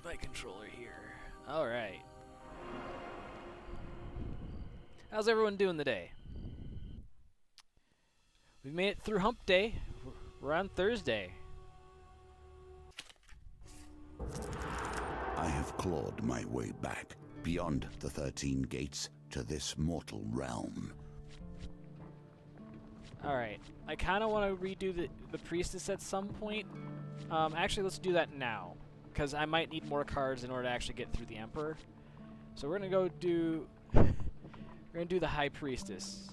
my controller here. Alright. How's everyone doing today? We made it through hump day. We're on Thursday. I have clawed my way back beyond the 13 gates to this mortal realm. Alright. I kind of want to redo the priestess at some point. Actually, let's do that now, because I might need more cards in order to actually get through the Emperor. So we're gonna go do we're gonna do the High Priestess.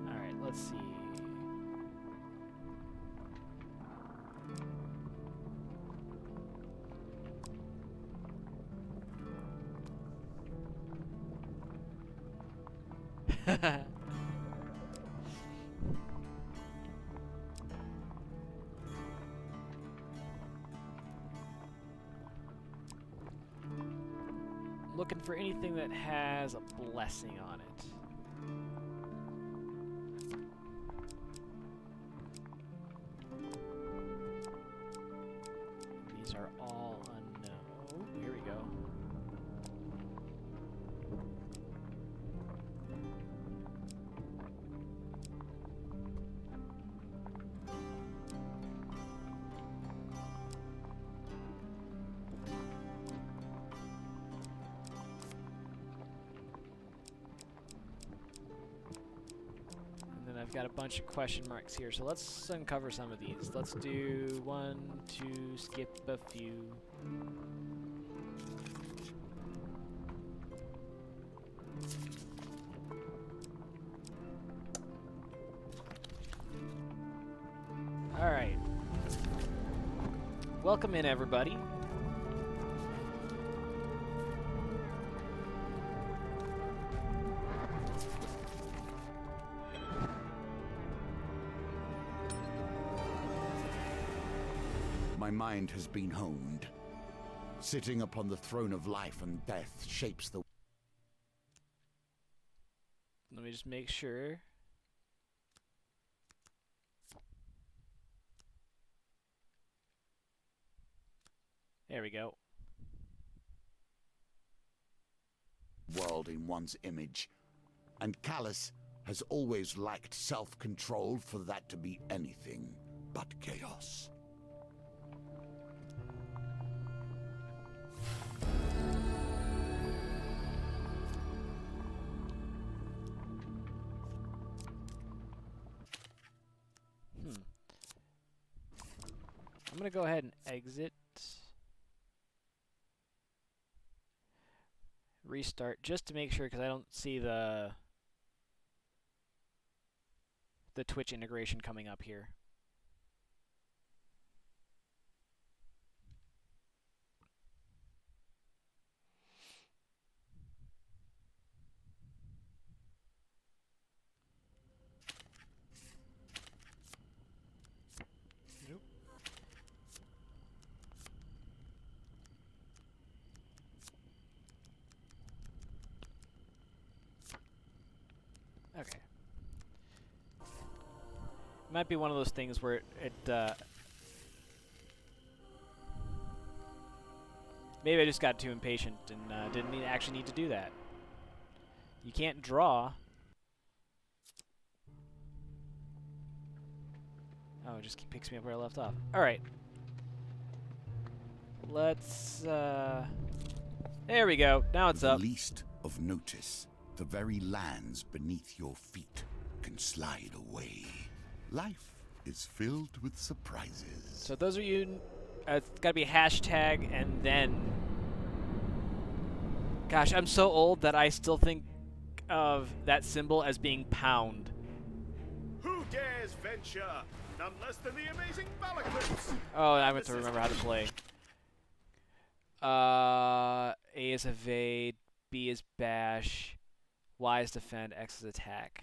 Alright, let's see. Looking for anything that has a blessing on it. These are all unknown. Here we go. I've got a bunch of question marks here, so let's uncover some of these. Let's do 1, 2, skip a few. Alright. Welcome in, everybody. My mind has been honed. Sitting upon the throne of life and death shapes the... Let me just make sure. There we go. world in one's image. And Callus has always lacked self-control for that to be anything but chaos. I'm gonna go ahead and exit. Restart just to make sure, because I don't see the Twitch integration coming up here. Nope. Okay. Might be one of those things where it maybe I just got too impatient and didn't actually need to do that. You can't draw. Oh, it just picks me up where I left off. All right. Let's there we go. Now it's up. The least of notice, the very lands beneath your feet can slide away. Life is filled with surprises. So those are you. It's got to be hashtag and then. Gosh, I'm so old that I still think of that symbol as being pound. Who dares venture? None less than the amazing Balaclips. Oh, I have to remember how to play. A is evade, B is bash, Y is defend, X is attack.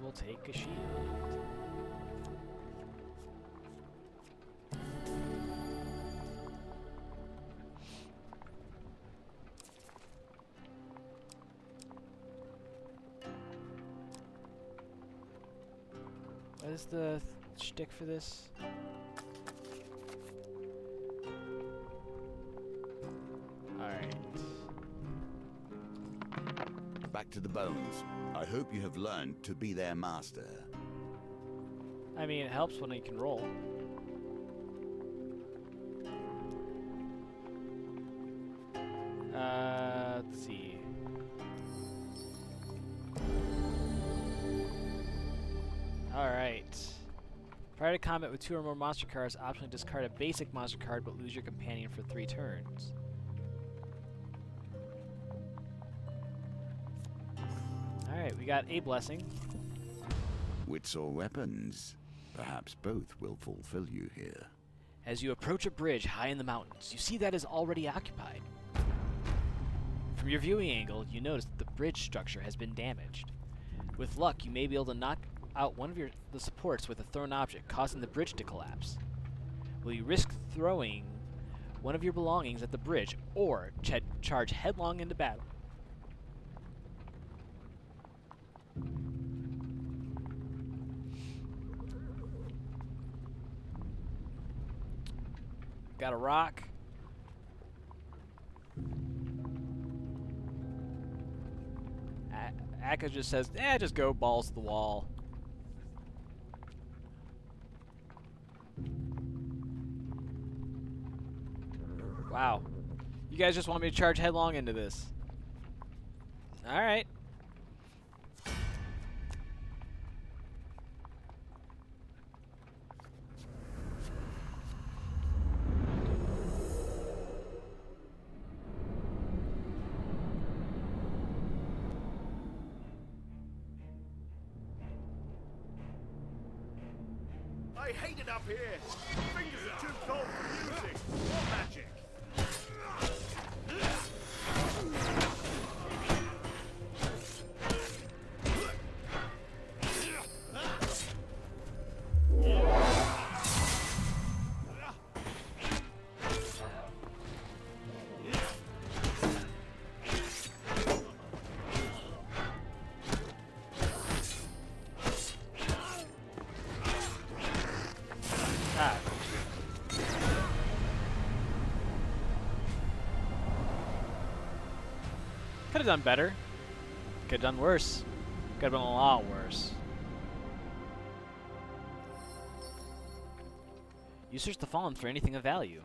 will take a shield. What is the shtick for this? Alright. Back to the bones. I hope you have learned to be their master. I mean, it helps when you can roll. Let's see. Alright. Prior to combat with 2 or more monster cards, optionally discard a basic monster card but lose your companion for 3 turns. Alright, we got a blessing. Wits or weapons? Perhaps both will fulfill you here. As you approach a bridge high in the mountains, you see that is already occupied. From your viewing angle, you notice that the bridge structure has been damaged. With luck, you may be able to knock out one of the supports with a thrown object, causing the bridge to collapse. Will you risk throwing one of your belongings at the bridge, or charge headlong into battle? Got a rock. Akka just says, just go balls to the wall. Wow. You guys just want me to charge headlong into this. Alright. I hate it up here. Fingers are too cold for music or magic. Could have done better. Could have done worse. Could have been a lot worse. You search the Fallen for anything of value.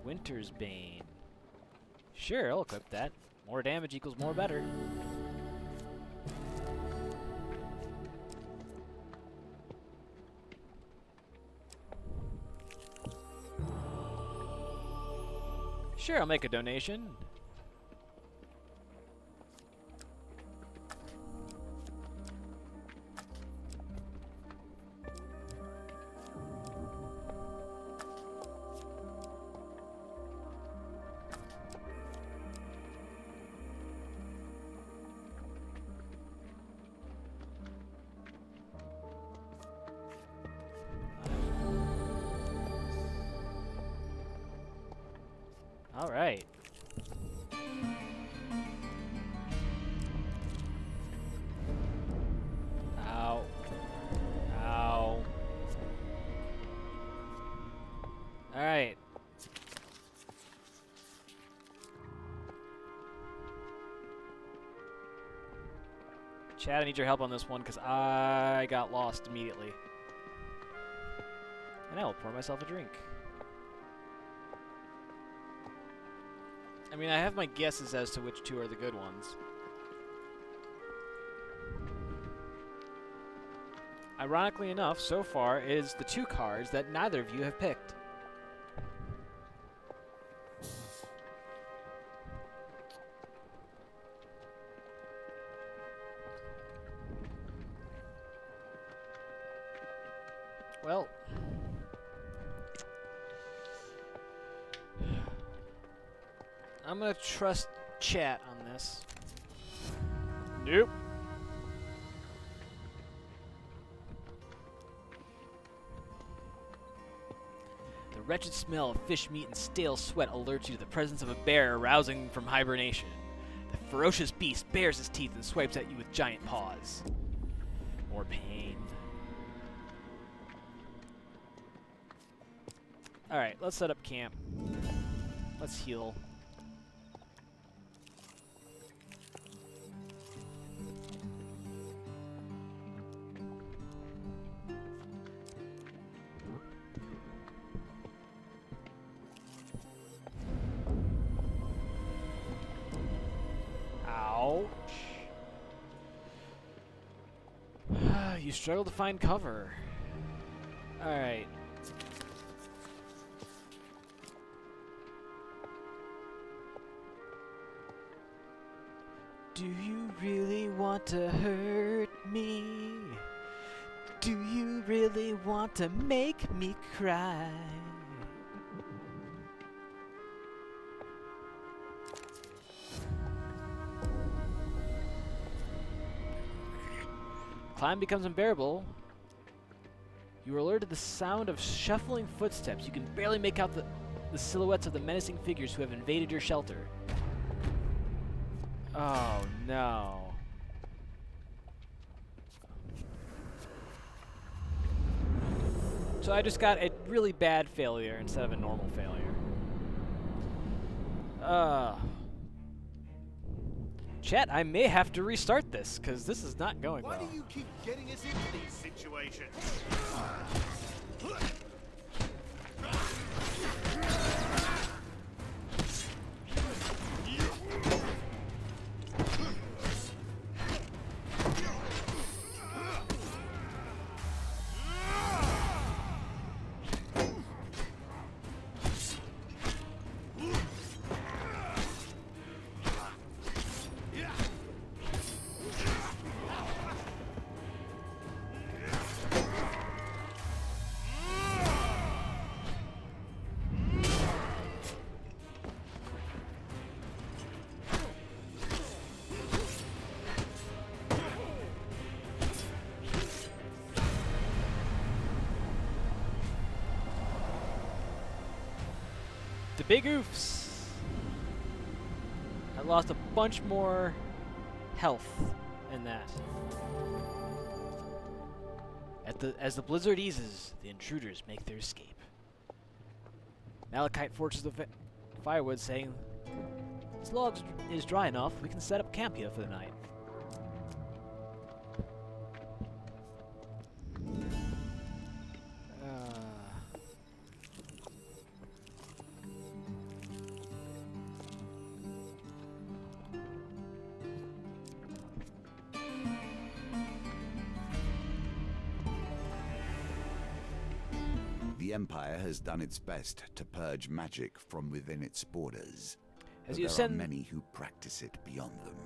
Winter's Bane. Sure, I'll equip that. More damage equals more better. Sure, I'll make a donation. All right. Ow. Ow. All right. Chad, I need your help on this one because I got lost immediately. And I will pour myself a drink. I mean, I have my guesses as to which 2 are the good ones. Ironically enough, so far, it is the 2 cards that neither of you have picked. Well... I'm gonna trust chat on this. Nope. The wretched smell of fish meat and stale sweat alerts you to the presence of a bear arousing from hibernation. The ferocious beast bares its teeth and swipes at you with giant paws. More pain. Alright, let's set up camp. Let's heal. Ouch. You struggle to find cover. Alright. Do you really want to hurt me? Do you really want to make me cry? Climb becomes unbearable. You are alerted to the sound of shuffling footsteps. You can barely make out the silhouettes of the menacing figures who have invaded your shelter. Oh, no. So I just got a really bad failure instead of a normal failure. Chat, I may have to restart this, because this is not going well. Why do you keep getting us into these situations? The big oofs. I lost a bunch more health in that. As the blizzard eases, the intruders make their escape. Malachite forges the firewood, saying, "This log is dry enough. We can set up camp here for the night." The Empire has done its best to purge magic from within its borders. As But you there are ascend, many who practice it beyond them.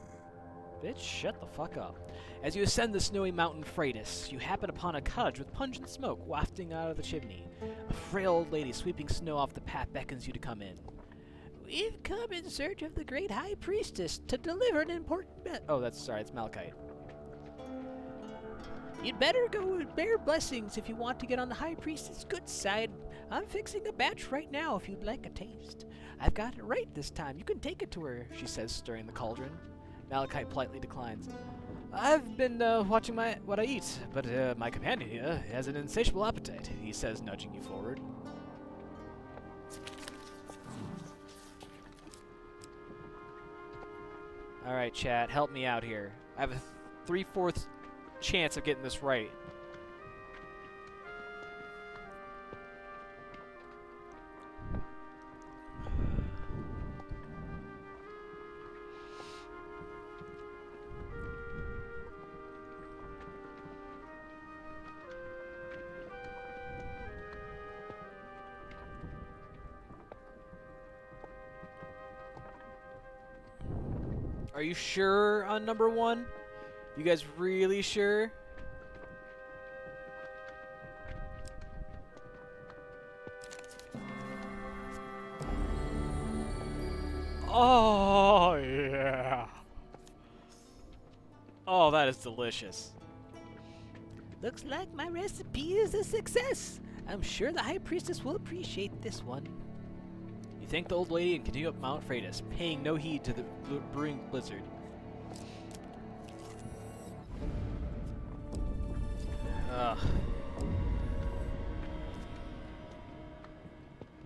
bitch, shut the fuck up. As you ascend the snowy mountain Freitas, you happen upon a cottage with pungent smoke wafting out of the chimney. A frail old lady sweeping snow off the path beckons you to come in. "We've come in search of the great high priestess to deliver an important oh, it's Malachite. You'd better go and bear blessings if you want to get on the high priestess' good side. I'm fixing a batch right now if you'd like a taste. I've got it right this time. You can take it to her," she says, stirring the cauldron. Malachite politely declines. "I've been watching what I eat, but my companion here has an insatiable appetite," he says, nudging you forward. Alright, chat, help me out here. I have a 3/4 chance of getting this right. Are you sure on number 1? You guys really sure? Oh, yeah. Oh, that is delicious. Looks like my recipe is a success. I'm sure the High Priestess will appreciate this one. You thank the old lady and continue up Mount Freitas, paying no heed to the brewing blizzard. Ugh.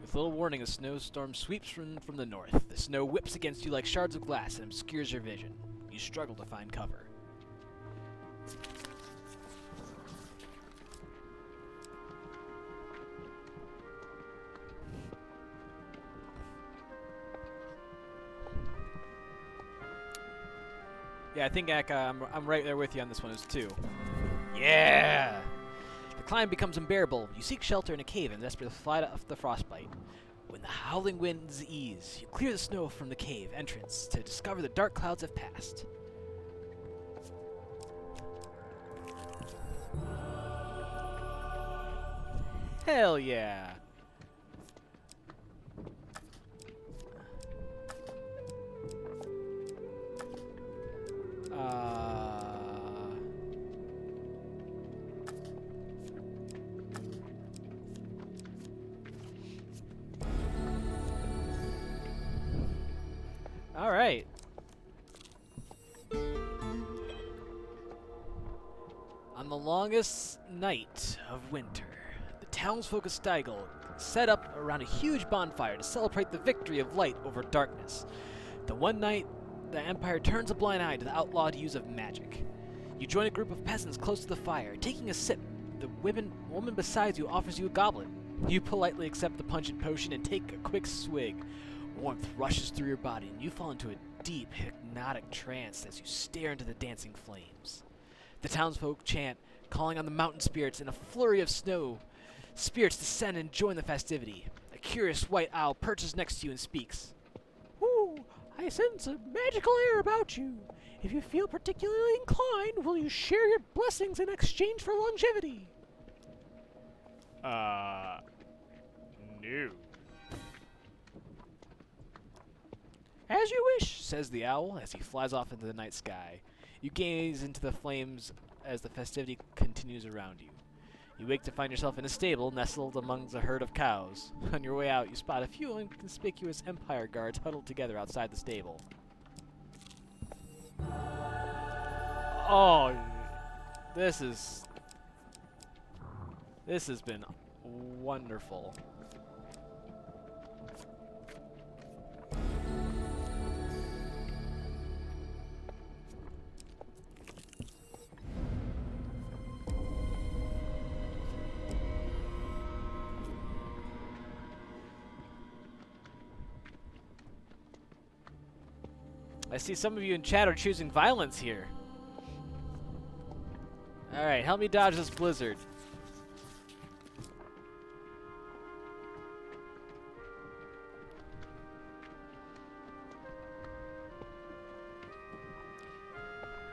With little warning, a snowstorm sweeps from the north. The snow whips against you like shards of glass and obscures your vision. You struggle to find cover. Yeah, I think Akka, I'm right there with you on this one as too. Yeah! The climb becomes unbearable. You seek shelter in a cave and desperately fight off the frostbite. When the howling winds ease, you clear the snow from the cave entrance to discover the dark clouds have passed. Hell yeah! All right. On the longest night of winter, the townsfolk of Steigl set up around a huge bonfire to celebrate the victory of light over darkness. The one night, the Empire turns a blind eye to the outlawed use of magic. You join a group of peasants close to the fire. Taking a sip, the woman beside you offers you a goblet. You politely accept the pungent potion and take a quick swig. Warmth rushes through your body, and you fall into a deep, hypnotic trance as you stare into the dancing flames. The townsfolk chant, calling on the mountain spirits. In a flurry of snow, spirits descend and join the festivity. A curious white owl perches next to you and speaks. Ooh, I sense a magical air about you. If you feel particularly inclined, will you share your blessings in exchange for longevity? No. As you wish, Says the owl as he flies off into the night sky. You gaze into the flames as the festivity continues around you. You wake to find yourself in a stable nestled amongst a herd of cows. On your way out, you spot a few inconspicuous Empire guards huddled together outside the stable. Oh, this has been wonderful. I see some of you in chat are choosing violence here. Alright, help me dodge this blizzard.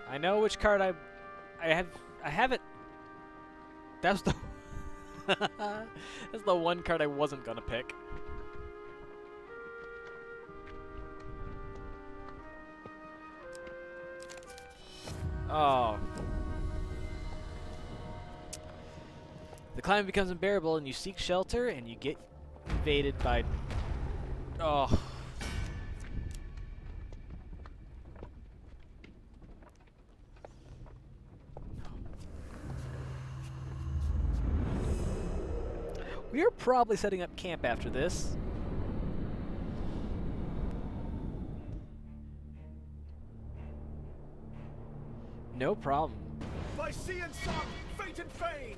I know which card I have it. That's the that's the one card I wasn't gonna pick. Oh. The climb becomes unbearable and you seek shelter and you get invaded by... Oh. We are probably setting up camp after this. No problem. By sea and sun, fate and fane!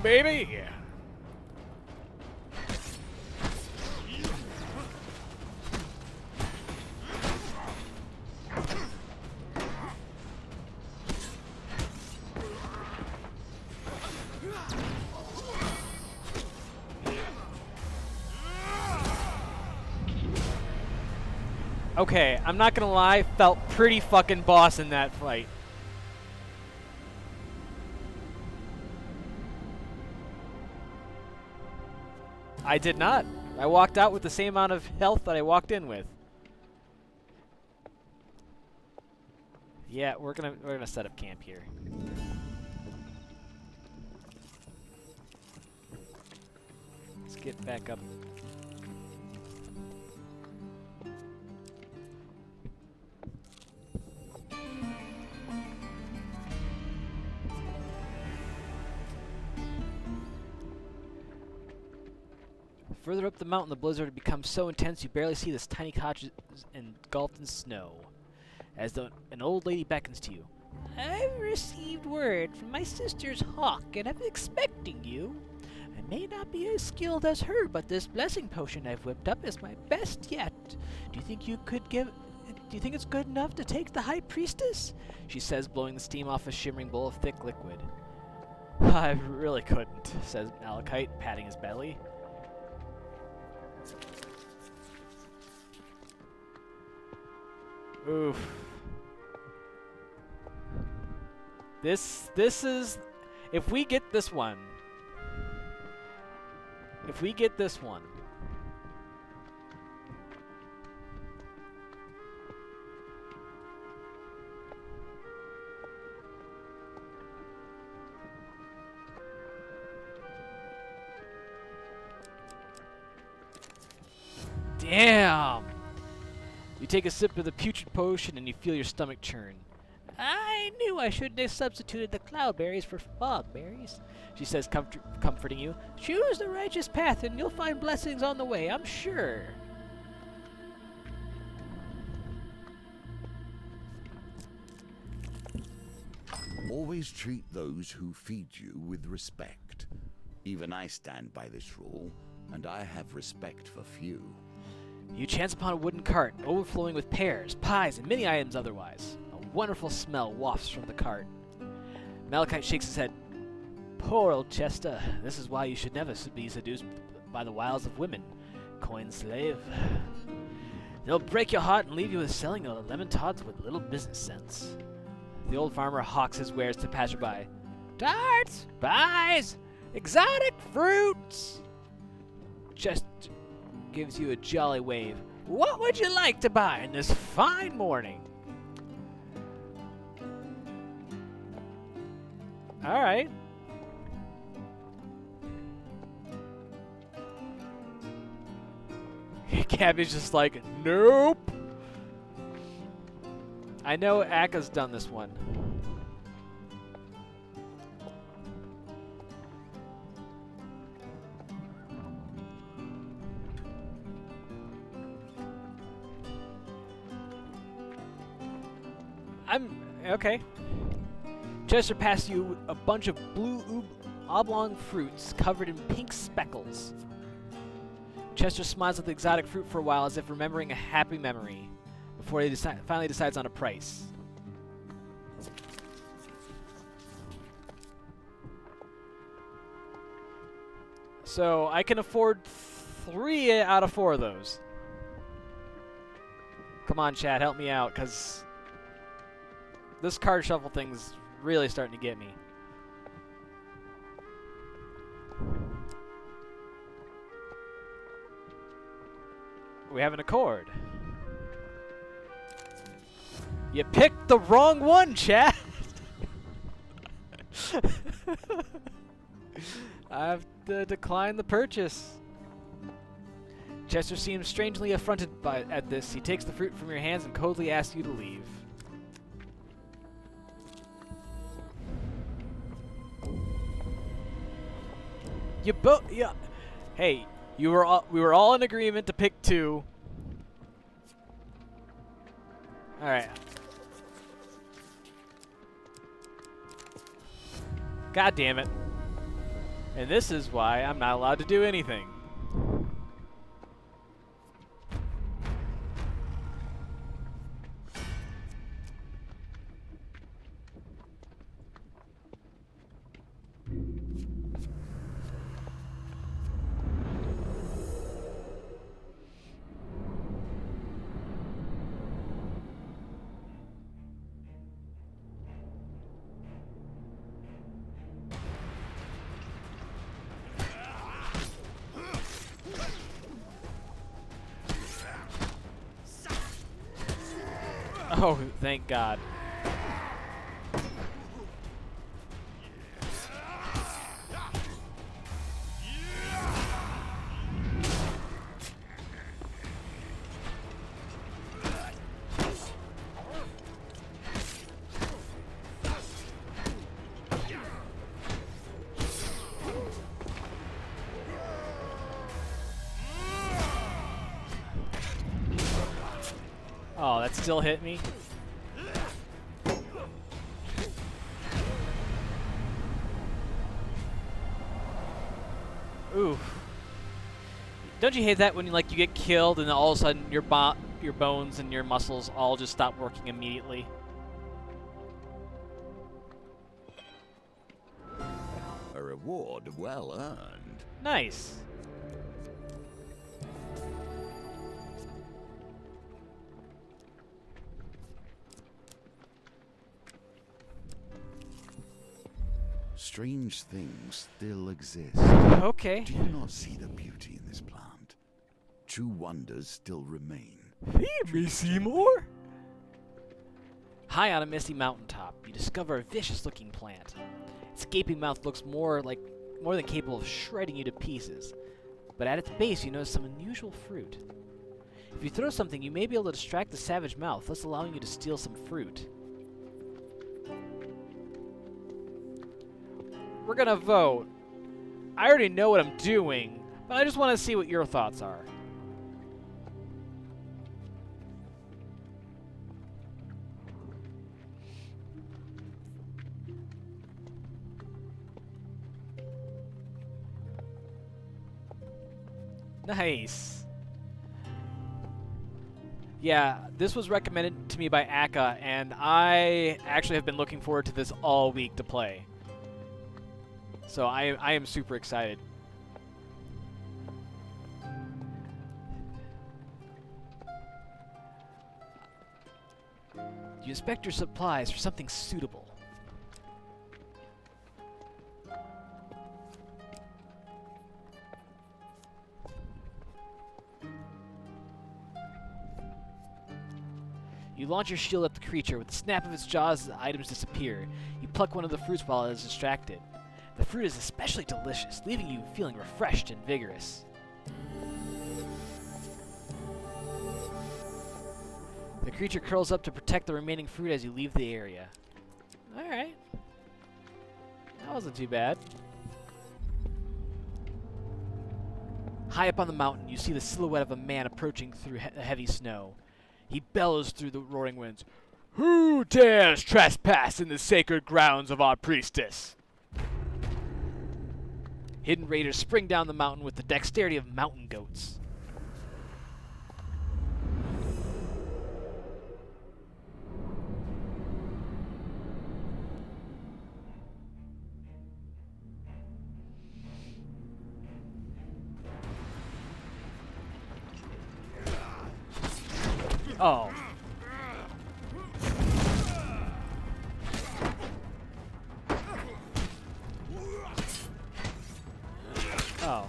baby! Okay, I'm not gonna lie, felt pretty fucking boss in that fight. I did not. I walked out with the same amount of health that I walked in with. Yeah, we're gonna set up camp here. Let's get back up. Further up the mountain, the blizzard had become so intense you barely see this tiny cottage engulfed in snow. As though an old lady beckons to you. I've received word from my sister's hawk, and I'm expecting you. I may not be as skilled as her, but this blessing potion I've whipped up is my best yet. Do you think it's good enough to take the high priestess? She says, blowing the steam off a shimmering bowl of thick liquid. I really couldn't, says Malachite, patting his belly. Oof. This is... If we get this one... Damn! You take a sip of the putrid potion and you feel your stomach churn. I knew I shouldn't have substituted the cloudberries for fogberries, she says, comforting you. Choose the righteous path and you'll find blessings on the way, I'm sure. Always treat those who feed you with respect. Even I stand by this rule, and I have respect for few. You chance upon a wooden cart, overflowing with pears, pies, and many items otherwise. A wonderful smell wafts from the cart. Malachite shakes his head. Poor old Chester, this is why you should never be seduced by the wiles of women. Coin slave. They'll break your heart and leave you with selling your lemon tarts with little business sense. The old farmer hawks his wares to passerby. Tarts, pies, exotic fruits. Chester gives you a jolly wave. What would you like to buy in this fine morning? All right. Gabby's just like, nope. I know Aka's done this one. Okay. Chester passes you a bunch of blue oblong fruits covered in pink speckles. Chester smiles at the exotic fruit for a while as if remembering a happy memory before he finally decides on a price. So I can afford 3 out of 4 of those. Come on, Chad, help me out, because this card shuffle thing's really starting to get me. We have an accord. You picked the wrong one, Chad! I have to decline the purchase. Chester seems strangely affronted at this. He takes the fruit from your hands and coldly asks you to leave. Yeah. Hey, we were all in agreement to pick 2. All right. God damn it. And this is why I'm not allowed to do anything. Oh, thank God. Oh, that still hit me? Oof. Don't you hate that when you get killed and then all of a sudden your bones and your muscles all just stop working immediately? A reward well earned. Nice. Strange things still exist. Okay. Do you not see the beauty in this plant? True wonders still remain. Feed me, Seymour! High on a misty mountaintop, you discover a vicious-looking plant. Its gaping mouth looks more than capable of shredding you to pieces. But at its base, you notice some unusual fruit. If you throw something, you may be able to distract the savage mouth, thus allowing you to steal some fruit. We're gonna vote. I already know what I'm doing, but I just want to see what your thoughts are. Nice. Yeah, this was recommended to me by Akka, and I actually have been looking forward to this all week to play. So I am super excited. You inspect your supplies for something suitable. You launch your shield at the creature. With the snap of its jaws, the items disappear. You pluck one of the fruits while it is distracted. The fruit is especially delicious, leaving you feeling refreshed and vigorous. The creature curls up to protect the remaining fruit as you leave the area. Alright. That wasn't too bad. High up on the mountain, you see the silhouette of a man approaching through the heavy snow. He bellows through the roaring winds. Who dares trespass in the sacred grounds of our priestess? Hidden raiders spring down the mountain with the dexterity of mountain goats. Oh. Oh.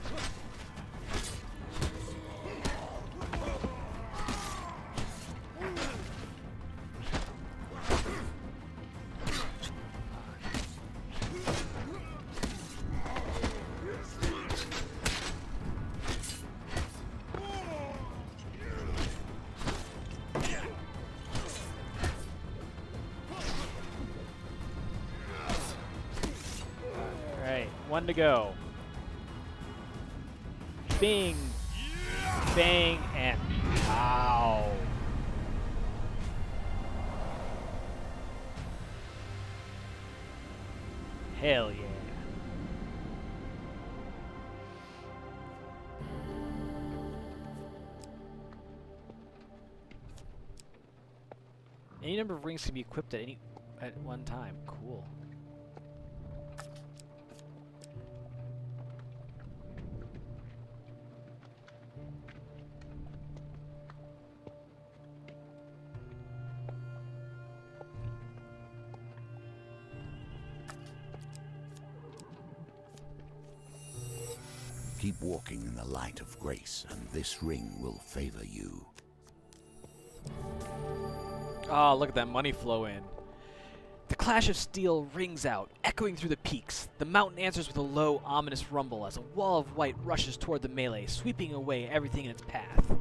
Alright, one to go. Bing, bang, and pow. Hell yeah. Any number of rings can be equipped at one time. Cool. Keep walking in the light of grace, and this ring will favor you. Oh, look at that money flow in. The clash of steel rings out, echoing through the peaks. The mountain answers with a low, ominous rumble as a wall of white rushes toward the melee, sweeping away everything in its path.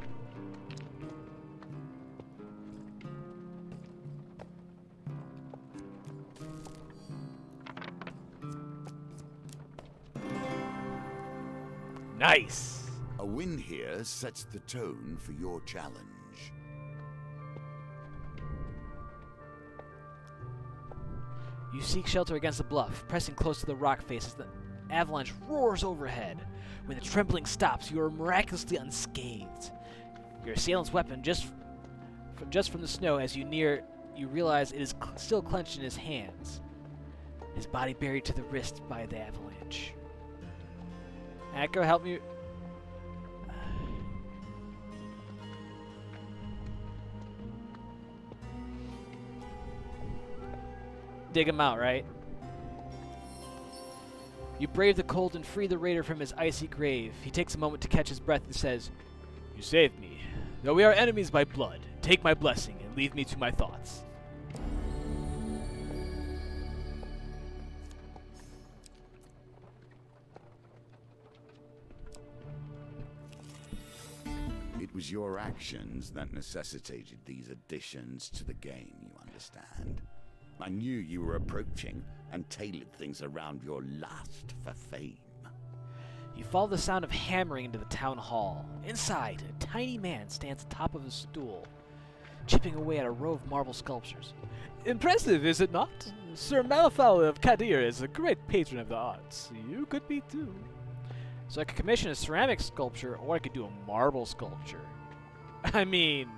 Nice! A win here sets the tone for your challenge. You seek shelter against the bluff, pressing close to the rock face as the avalanche roars overhead. When the trembling stops, you are miraculously unscathed. Your assailant's weapon just from the snow as you near, you realize it is still clenched in his hands. His body buried to the wrist by the avalanche. Echo, help me. Dig him out, right? You brave the cold and free the raider from his icy grave. He takes a moment to catch his breath and says, "You saved me. Though we are enemies by blood, take my blessing and leave me to my thoughts." It was your actions that necessitated these additions to the game, you understand? I knew you were approaching and tailored things around your lust for fame. You follow the sound of hammering into the town hall. Inside, a tiny man stands atop of a stool, chipping away at a row of marble sculptures. "Impressive, is it not? Sir Malafal of Kadir is a great patron of the arts. You could be too." So I could commission a ceramic sculpture, or I could do a marble sculpture. I mean...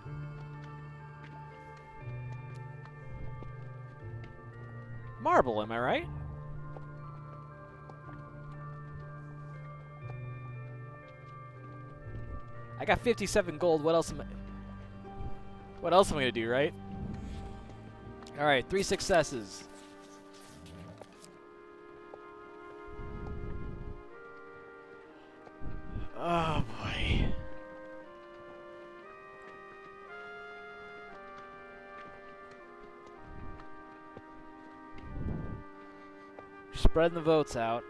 marble, am I right? I got 57 gold. What else am I gonna do, right? Alright, 3 successes. Oh boy. Spreading the votes out.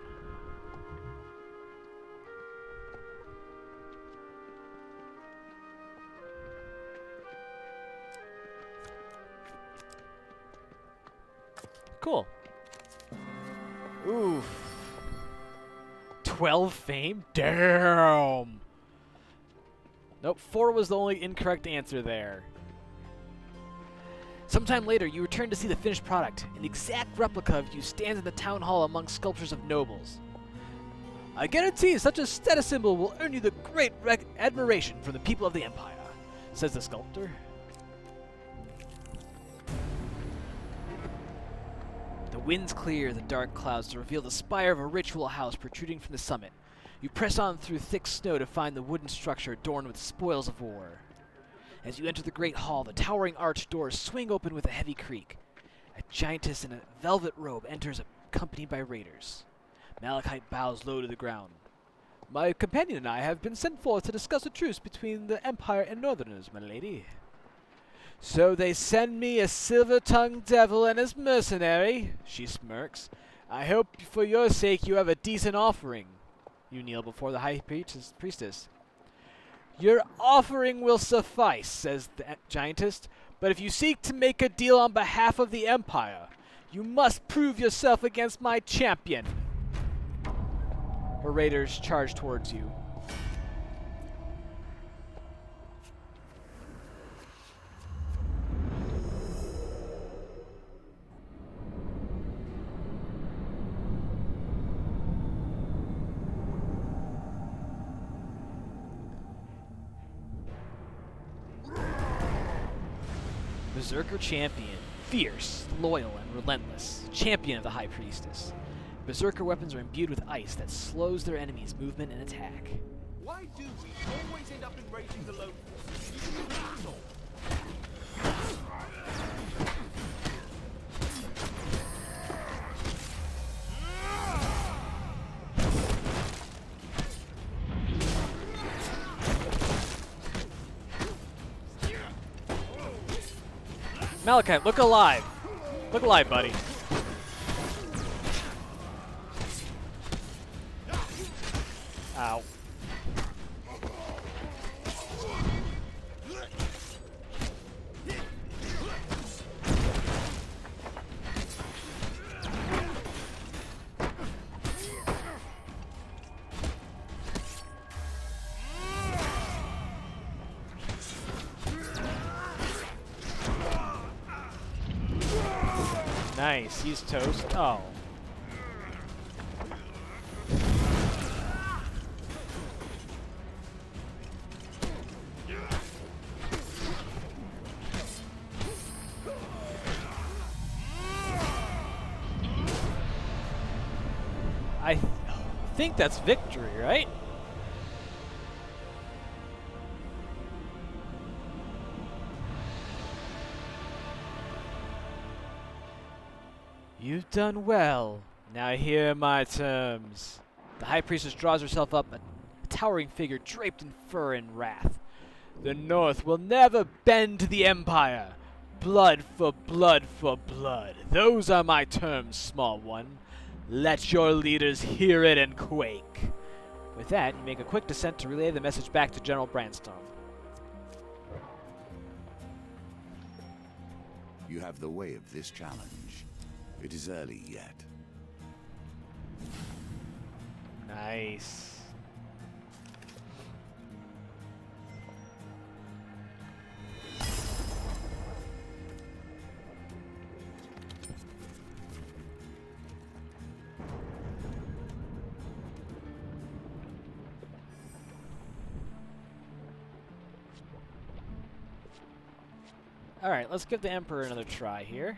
Cool. Oof. 12 fame? Damn! Nope, 4 was the only incorrect answer there. Sometime later, you return to see the finished product. An exact replica of you stands in the town hall among sculptures of nobles. "I guarantee such a status symbol will earn you the great admiration from the people of the Empire," says the sculptor. The winds clear the dark clouds to reveal the spire of a ritual house protruding from the summit. You press on through thick snow to find the wooden structure adorned with spoils of war. As you enter the great hall, the towering arched doors swing open with a heavy creak. A giantess in a velvet robe enters accompanied by raiders. Malachite bows low to the ground. "My companion and I have been sent forth to discuss a truce between the Empire and Northerners, my lady." "So they send me a silver-tongued devil and his mercenary," she smirks. "I hope for your sake you have a decent offering." You kneel before the high priestess. "Your offering will suffice," says the giantess, "but if you seek to make a deal on behalf of the Empire, you must prove yourself against my champion." Her raiders charge towards you. Berserker Champion. Fierce, loyal, and relentless. Champion of the High Priestess. Berserker weapons are imbued with ice that slows their enemies' movement and attack. Why do we always end up enraging the lone wolf? Malachite, look alive. Look alive, buddy. Ow. Nice, he's toast. Oh. I think that's victory, right? You've done well. Now hear my terms. The High Priestess draws herself up, a towering figure draped in fur and wrath. The North will never bend to the Empire. Blood for blood for blood. Those are my terms, small one. Let your leaders hear it and quake. With that, you make a quick descent to relay the message back to General Brandstone. You have the way of this challenge. It is early yet. Nice. Alright, let's give the Emperor another try here.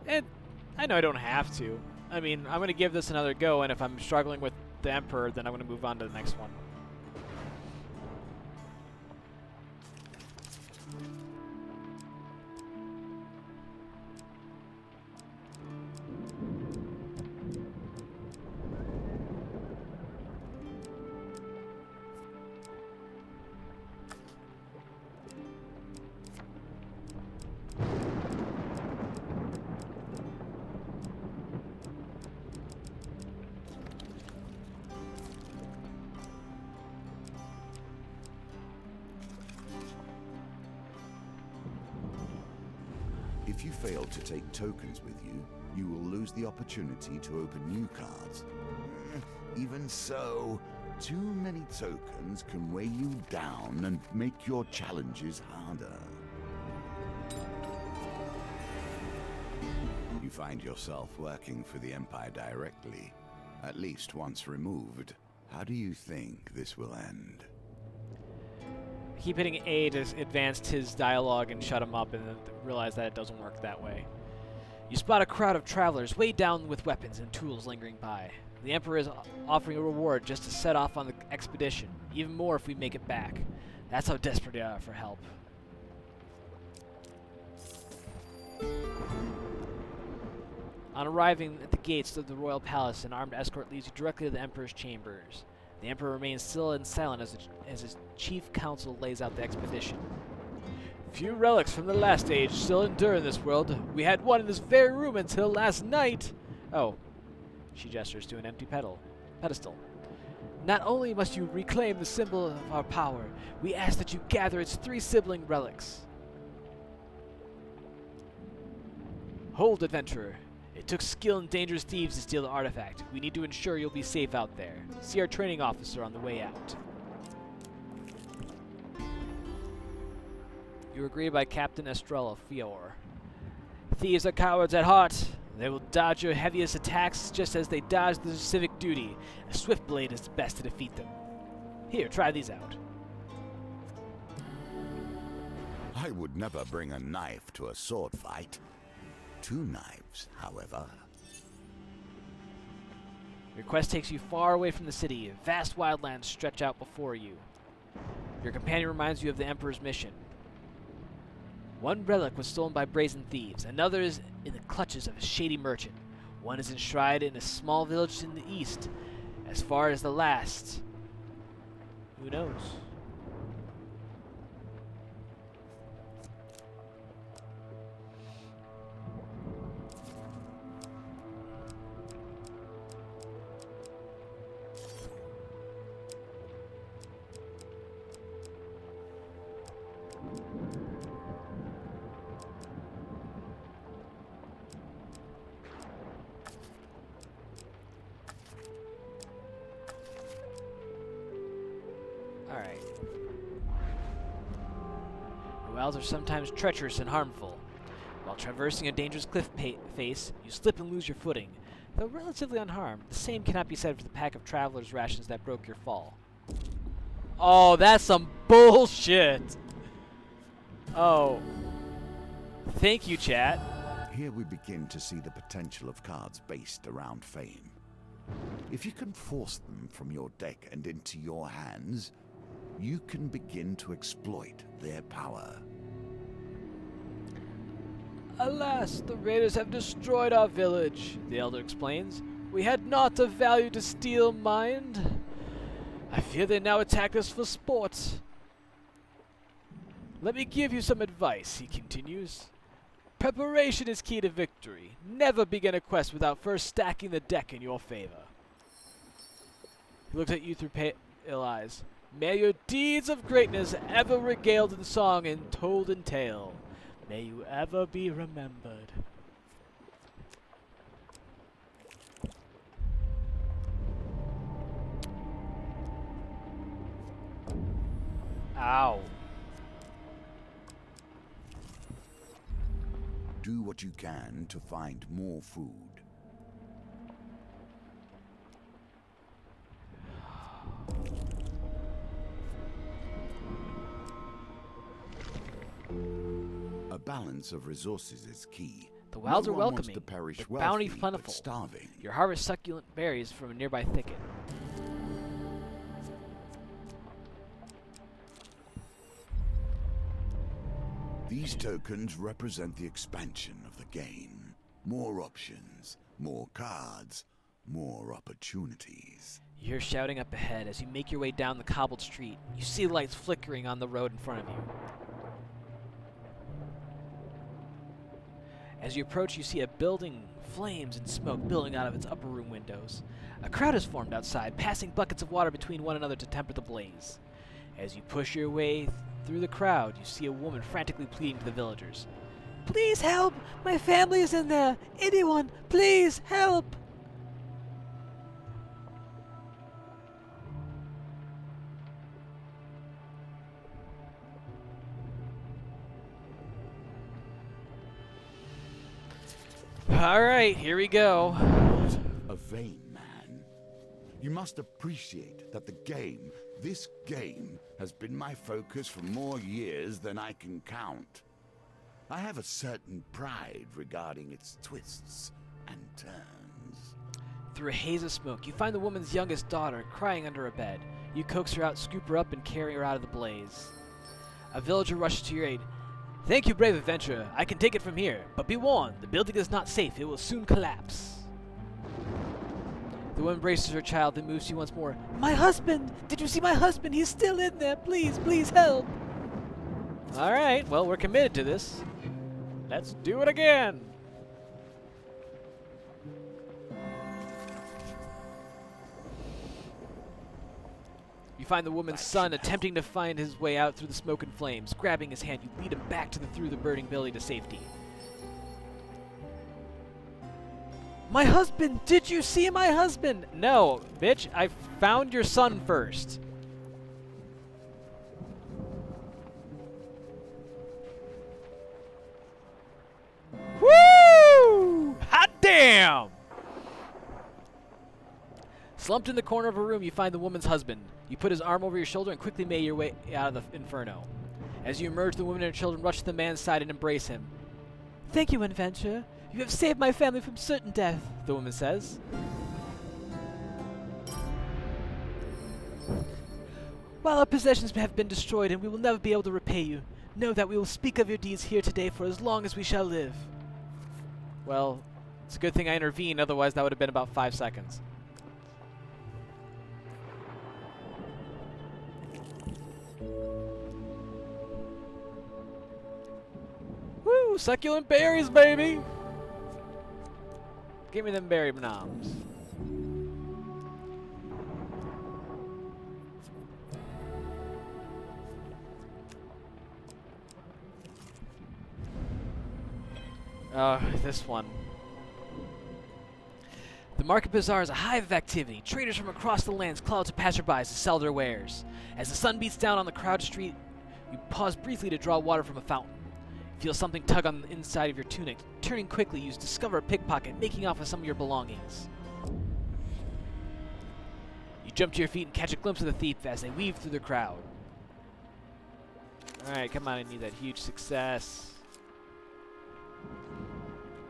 And I know I don't have to. I mean, I'm going to give this another go, and if I'm struggling with the Emperor, then I'm going to move on to the next one. If you fail to take tokens with you, you will lose the opportunity to open new cards. Even so, too many tokens can weigh you down and make your challenges harder. You find yourself working for the Empire directly, at least once removed. How do you think this will end? Keep hitting A to advance his dialogue and shut him up, and then realize that it doesn't work that way. You spot a crowd of travelers weighed down with weapons and tools lingering by. The Emperor is offering a reward just to set off on the expedition, even more if we make it back. That's how desperate they are for help. On arriving at the gates of the royal palace, an armed escort leads you directly to the Emperor's chambers. The Emperor remains still and silent as his chief council lays out the expedition. Few relics from the last age still endure in this world. We had one in this very room until last night. Oh. She gestures to an empty pedestal. Not only must you reclaim the symbol of our power, we ask that you gather its 3 sibling relics. Hold, adventurer. It took skill and dangerous thieves to steal the artifact. We need to ensure you'll be safe out there. See our training officer on the way out. You agree by Captain Estrella Fior. Thieves are cowards at heart. They will dodge your heaviest attacks just as they dodge their civic duty. A swift blade is best to defeat them. Here, try these out. I would never bring a knife to a sword fight. 2 knives, however. Your quest takes you far away from the city. Vast wildlands stretch out before you. Your companion reminds you of the Emperor's mission. One relic was stolen by brazen thieves. Another is in the clutches of a shady merchant. One is enshrined in a small village in the east. As far as the last, who knows? Alright. Wells are sometimes treacherous and harmful. While traversing a dangerous cliff face, you slip and lose your footing. Though relatively unharmed, the same cannot be said for the pack of traveler's rations that broke your fall. Oh, that's some bullshit! Oh. Thank you, chat. Here we begin to see the potential of cards based around fame. If you can force them from your deck and into your hands, you can begin to exploit their power. Alas, the raiders have destroyed our village, the elder explains. We had not a value to steal mind. I fear they now attack us for sport. Let me give you some advice, he continues. Preparation is key to victory. Never begin a quest without first stacking the deck in your favor. He looks at you through pale eyes. May your deeds of greatness ever regaled in song and told in tale. May you ever be remembered. Ow. Do what you can to find more food. A balance of resources is key. The wilds No are one wants welcoming, to perish with wealthy, bounty but plentiful. starving. You harvest succulent berries from a nearby thicket. These tokens represent the expansion of the game. More options, more cards, more opportunities. You hear shouting up ahead as you make your way down the cobbled street. You see lights flickering on the road in front of you. As you approach, you see a building, flames and smoke building out of its upper room windows. A crowd has formed outside, passing buckets of water between one another to temper the blaze. As you push your way through the crowd, you see a woman frantically pleading to the villagers. Please help! My family is in there! Anyone, please help! Alright, here we go. A vain man. You must appreciate that this game, has been my focus for more years than I can count. I have a certain pride regarding its twists and turns. Through a haze of smoke, you find the woman's youngest daughter crying under a bed. You coax her out, scoop her up, and carry her out of the blaze. A villager rushes to your aid. Thank you, brave adventurer. I can take it from here. But be warned, the building is not safe. It will soon collapse. The woman braces her child, then moves to you once more. My husband! Did you see my husband? He's still in there! Please, please help! Alright, well, we're committed to this. Let's do it again! find the woman's son attempting to find his way out through the smoke and flames. Grabbing his hand, you lead him back through the burning building to safety. My husband! Did you see my husband? No, bitch. I found your son first. Woo! Hot damn! Slumped in the corner of a room, you find the woman's husband. You put his arm over your shoulder and quickly make your way out of the inferno. As you emerge, the woman and her children rush to the man's side and embrace him. Thank you, Adventure. You have saved my family from certain death, the woman says. While our possessions have been destroyed and we will never be able to repay you, know that we will speak of your deeds here today for as long as we shall live. Well, it's a good thing I intervened, otherwise that would have been about 5 seconds. Woo! Succulent berries, baby! Give me them berry noms. This one. The market bazaar is a hive of activity. Traders from across the lands crowd to passerbys to sell their wares. As the sun beats down on the crowded street, you pause briefly to draw water from a fountain. You feel something tug on the inside of your tunic. Turning quickly, you discover a pickpocket making off with some of your belongings. You jump to your feet and catch a glimpse of the thief as they weave through the crowd. Alright, come on, I need that huge success.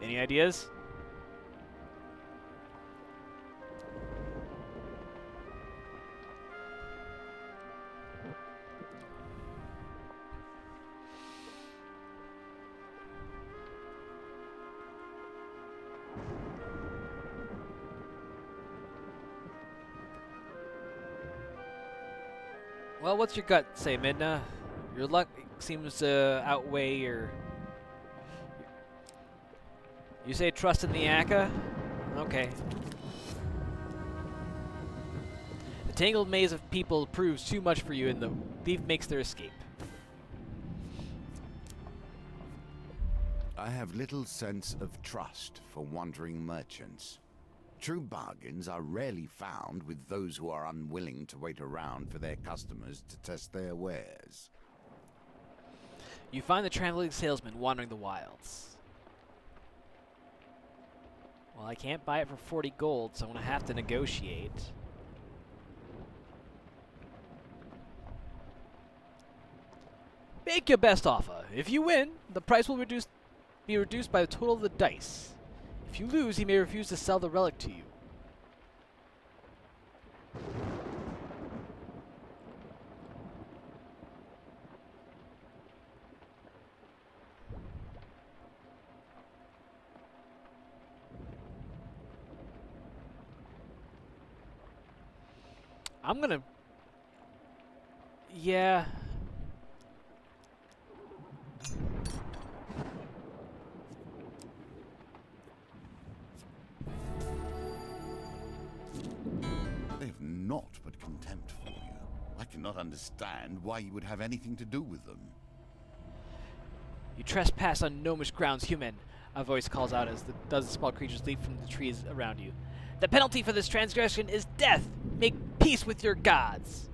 Any ideas? Well, what's your gut say, Midna? Your luck seems to outweigh your... You say trust in the Akka? Okay. The tangled maze of people proves too much for you, and the thief makes their escape. I have little sense of trust for wandering merchants. True bargains are rarely found with those who are unwilling to wait around for their customers to test their wares. You find the traveling salesman wandering the wilds. Well, I can't buy it for 40 gold, so I'm going to have to negotiate. Make your best offer. If you win, the price will be reduced by the total of the dice. If you lose, he may refuse to sell the relic to you. I'm gonna... Yeah. They have naught but contempt for you. I cannot understand why you would have anything to do with them. You trespass on gnomish grounds, human. A voice calls out as the dozen small creatures leap from the trees around you. The penalty for this transgression is death. Make peace with your gods.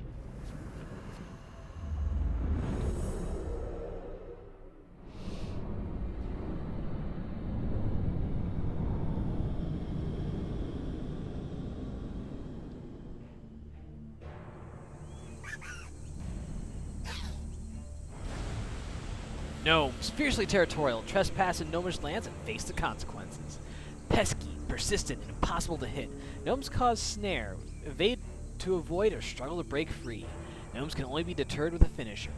Gnomes, fiercely territorial, trespass in gnomish lands and face the consequences. Pesky, persistent, and impossible to hit. Gnomes cause snare, evade to avoid, or struggle to break free. Gnomes can only be deterred with a finisher.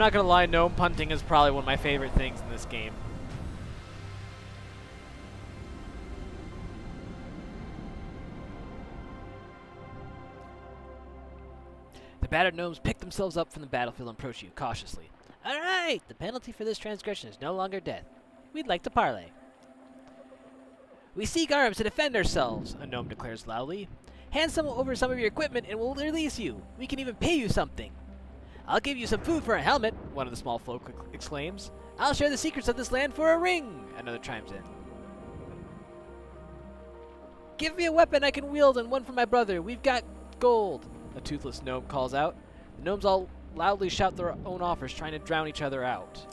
not gonna lie, gnome punting is probably one of my favorite things in this game. The battered gnomes pick themselves up from the battlefield and approach you cautiously. All right, the penalty for this transgression is no longer death. We'd like to parley. We seek arms to defend ourselves, a gnome declares loudly. Hand over some of your equipment and we'll release you. We can even pay you something. I'll give you some food for a helmet, one of the small folk exclaims. I'll share the secrets of this land for a ring, another chimes in. Give me a weapon I can wield and one for my brother. We've got gold, a toothless gnome calls out. The gnomes all loudly shout their own offers, trying to drown each other out.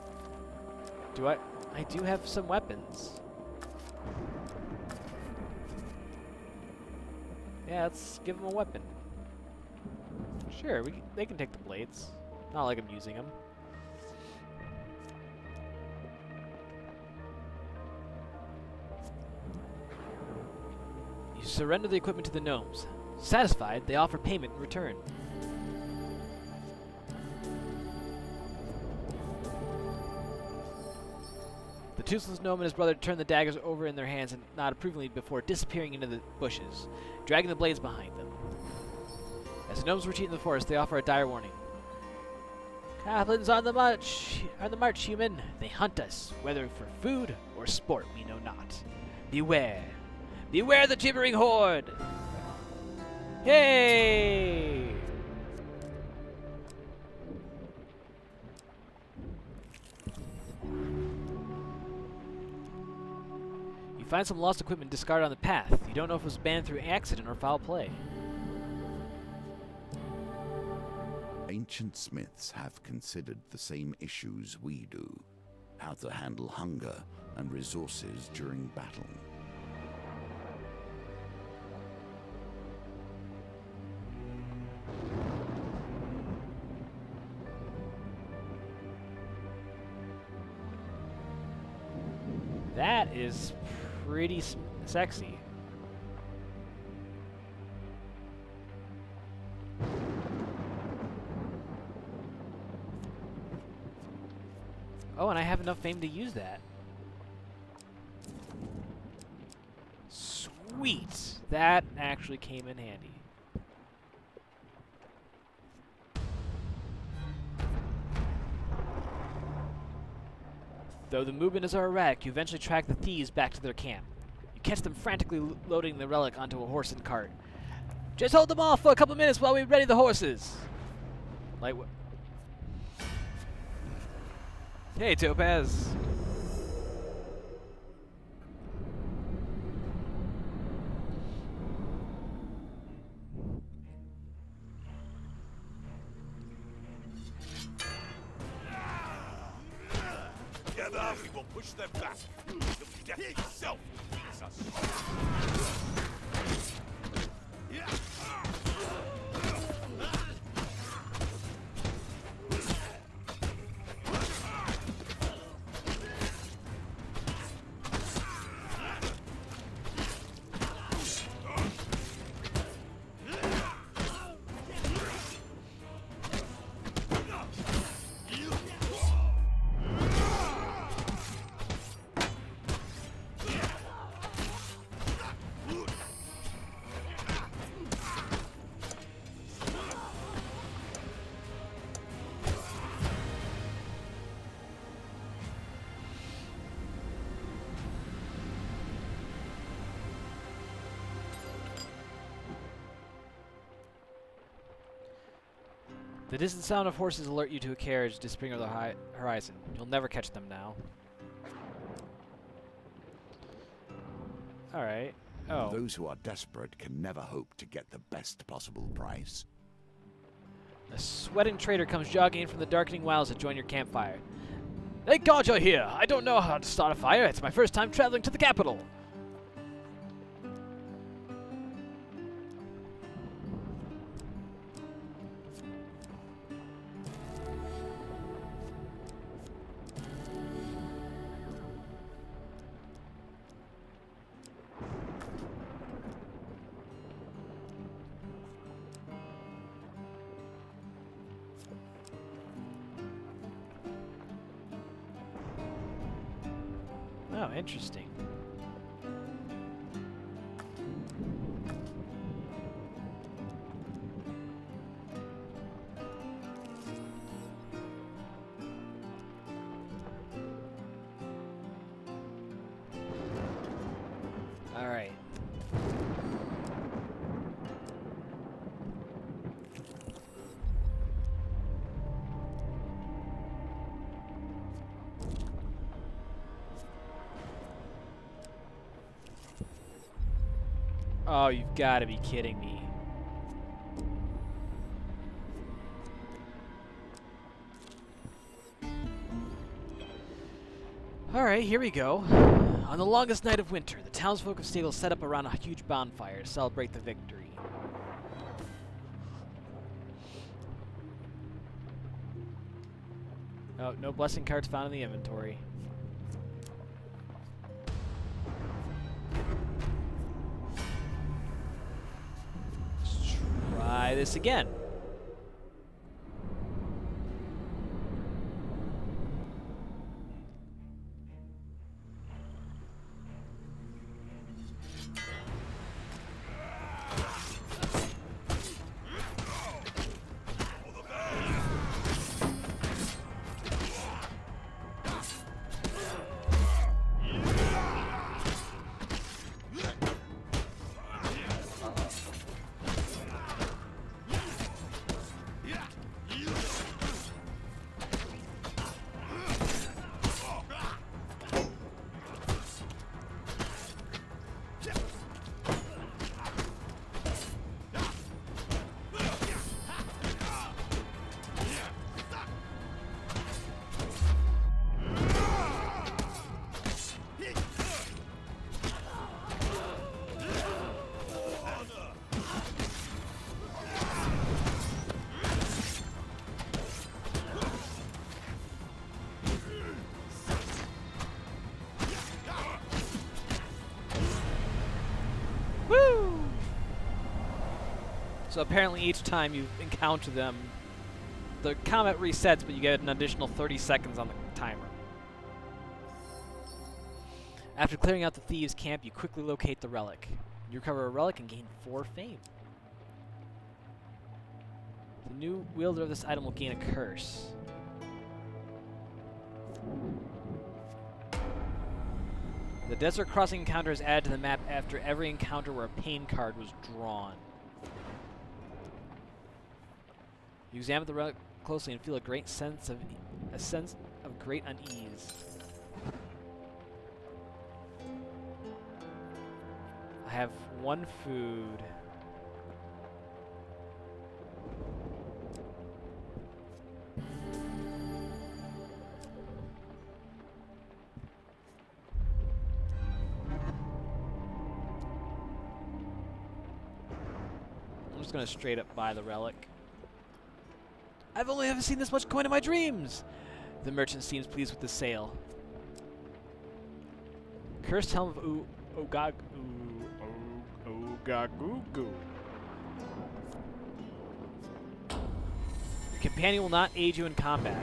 I do have some weapons. Yeah, let's give them a weapon. Sure, they can take the blades. Not like I'm using them. You surrender the equipment to the gnomes. Satisfied, they offer payment in return. The toothless gnome and his brother turn the daggers over in their hands and nod approvingly before disappearing into the bushes, dragging the blades behind them. As the gnomes retreat in the forest, they offer a dire warning. Goblins on the march, human. They hunt us, whether for food or sport, we know not. Beware. Beware the gibbering horde! Hey! You find some lost equipment discarded on the path. You don't know if it was banned through accident or foul play. Ancient smiths have considered the same issues we do. How to handle hunger and resources during battle. That is pretty sexy. Oh, and I have enough fame to use that. Sweet! That actually came in handy. Though the movement is erratic, you eventually track the thieves back to their camp. You catch them frantically loading the relic onto a horse and cart. Just hold them off for a couple minutes while we ready the horses! Like what? Hey, Topaz! Together, we will push them back. You'll be death itself. The distant sound of horses alert you to a carriage disappearing over the horizon. You'll never catch them now. Alright. Oh. Those who are desperate can never hope to get the best possible price. A sweating trader comes jogging in from the darkening wilds to join your campfire. Thank God you're here! I don't know how to start a fire. It's my first time traveling to the capital. interesting. All right. Oh, you've got to be kidding me. Alright, here we go. On the longest night of winter, the townsfolk of Stagel set up around a huge bonfire to celebrate the victory. Oh, no blessing cards found in the inventory. Let's try this again. Woo! So apparently each time you encounter them, the combat resets, but you get an additional 30 seconds on the timer. After clearing out the thieves' camp, you quickly locate the relic. You recover a relic and gain 4 fame. The new wielder of this item will gain a curse. The desert crossing encounter is added to the map after every encounter where a pain card was drawn. You examine the relic closely and feel a great sense of great unease. I have 1 food. I'm just gonna straight up buy the relic. I've only ever seen this much coin in my dreams! The merchant seems pleased with the sale. Cursed Helm of Ogagugu. Your companion will not aid you in combat.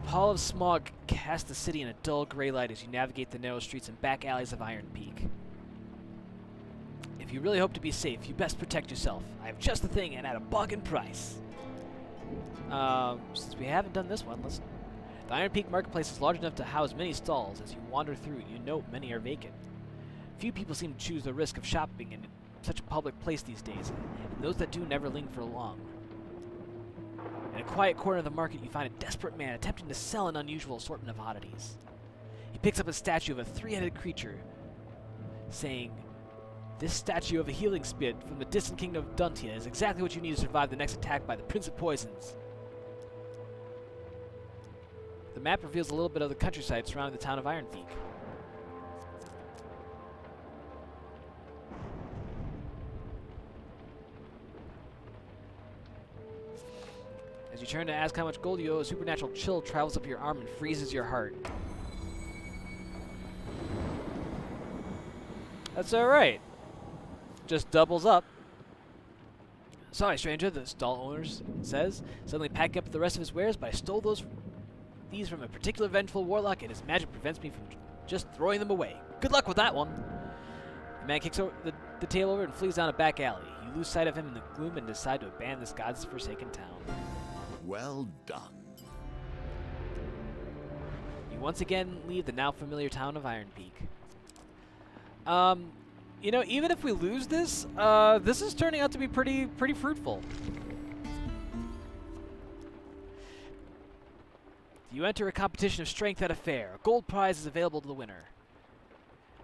A pall of smog casts the city in a dull gray light as you navigate the narrow streets and back alleys of Iron Peak. If you really hope to be safe, you best protect yourself. I have just the thing and at a bargain price. Since we haven't done this one, let's... The Iron Peak Marketplace is large enough to house many stalls. As you wander through, you note many are vacant. Few people seem to choose the risk of shopping in such a public place these days, and those that do never linger for long. In a quiet corner of the market, you find a desperate man attempting to sell an unusual assortment of oddities. He picks up a statue of a 3-headed creature, saying, "This statue of a healing spirit from the distant kingdom of Duntia is exactly what you need to survive the next attack by the Prince of Poisons." The map reveals a little bit of the countryside surrounding the town of Iron Peak. As you turn to ask how much gold you owe, a supernatural chill travels up your arm and freezes your heart. That's alright. just doubles up. Sorry, stranger, the stall owner says, suddenly packing up the rest of his wares, but I stole these from a particular vengeful warlock, and his magic prevents me from just throwing them away. Good luck with that one. The man kicks over the tail over and flees down a back alley. You lose sight of him in the gloom and decide to abandon this god's forsaken town. Well done. You once again leave the now familiar town of Iron Peak. You know, even if we lose this, this is turning out to be pretty fruitful. You enter a competition of strength at a fair. A gold prize is available to the winner.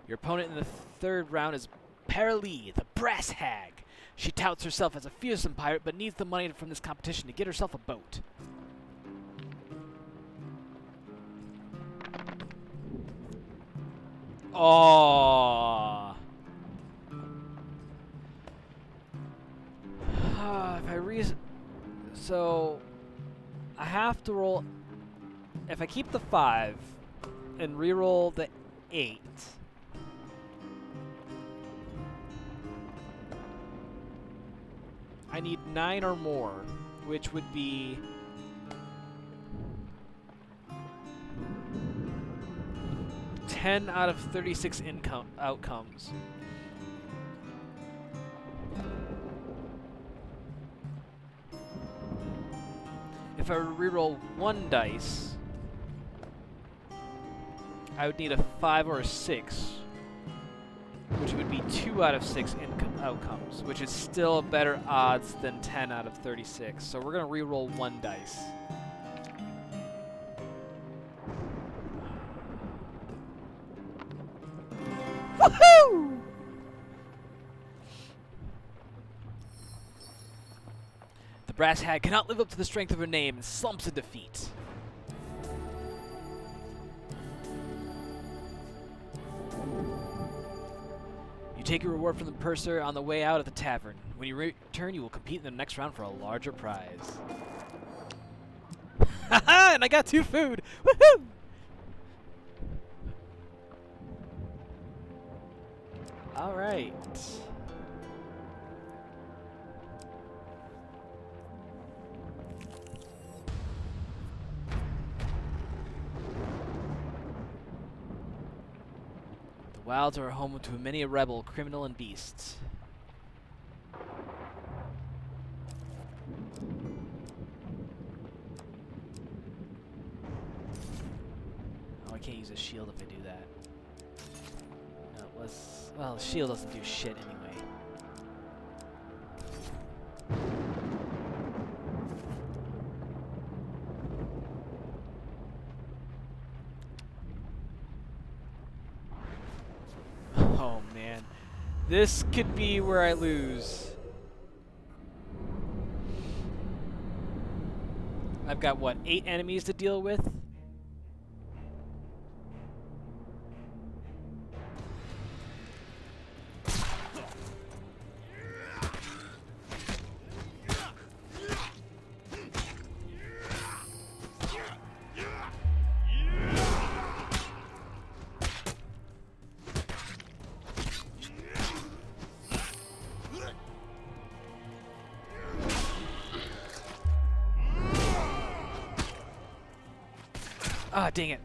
Your opponent in the third round is Paralee, the Brass Hag. She touts herself as a fearsome pirate, but needs the money from this competition to get herself a boat. Oh. So I have to roll. If I keep the 5 and reroll the 8, I need 9 or more, which would be 10 out of 36 outcomes. If I reroll 1 dice, I would need a 5 or a 6, which would be 2 out of 6 outcomes, which is still better odds than 10 out of 36. So we're going to reroll 1 dice. Woohoo! The Brass Hag cannot live up to the strength of her name and slumps in defeat. You take your reward from the purser on the way out of the tavern. When you return, you will compete in the next round for a larger prize. Haha! And I got 2 food! Woohoo! Alright. The wilds are home to many a rebel, criminal, and beast. Oh, I can't use a shield if I do that. No, well, the shield doesn't do shit anyway. Oh man, this could be where I lose. I've got what, 8 enemies to deal with? Ah, dang it.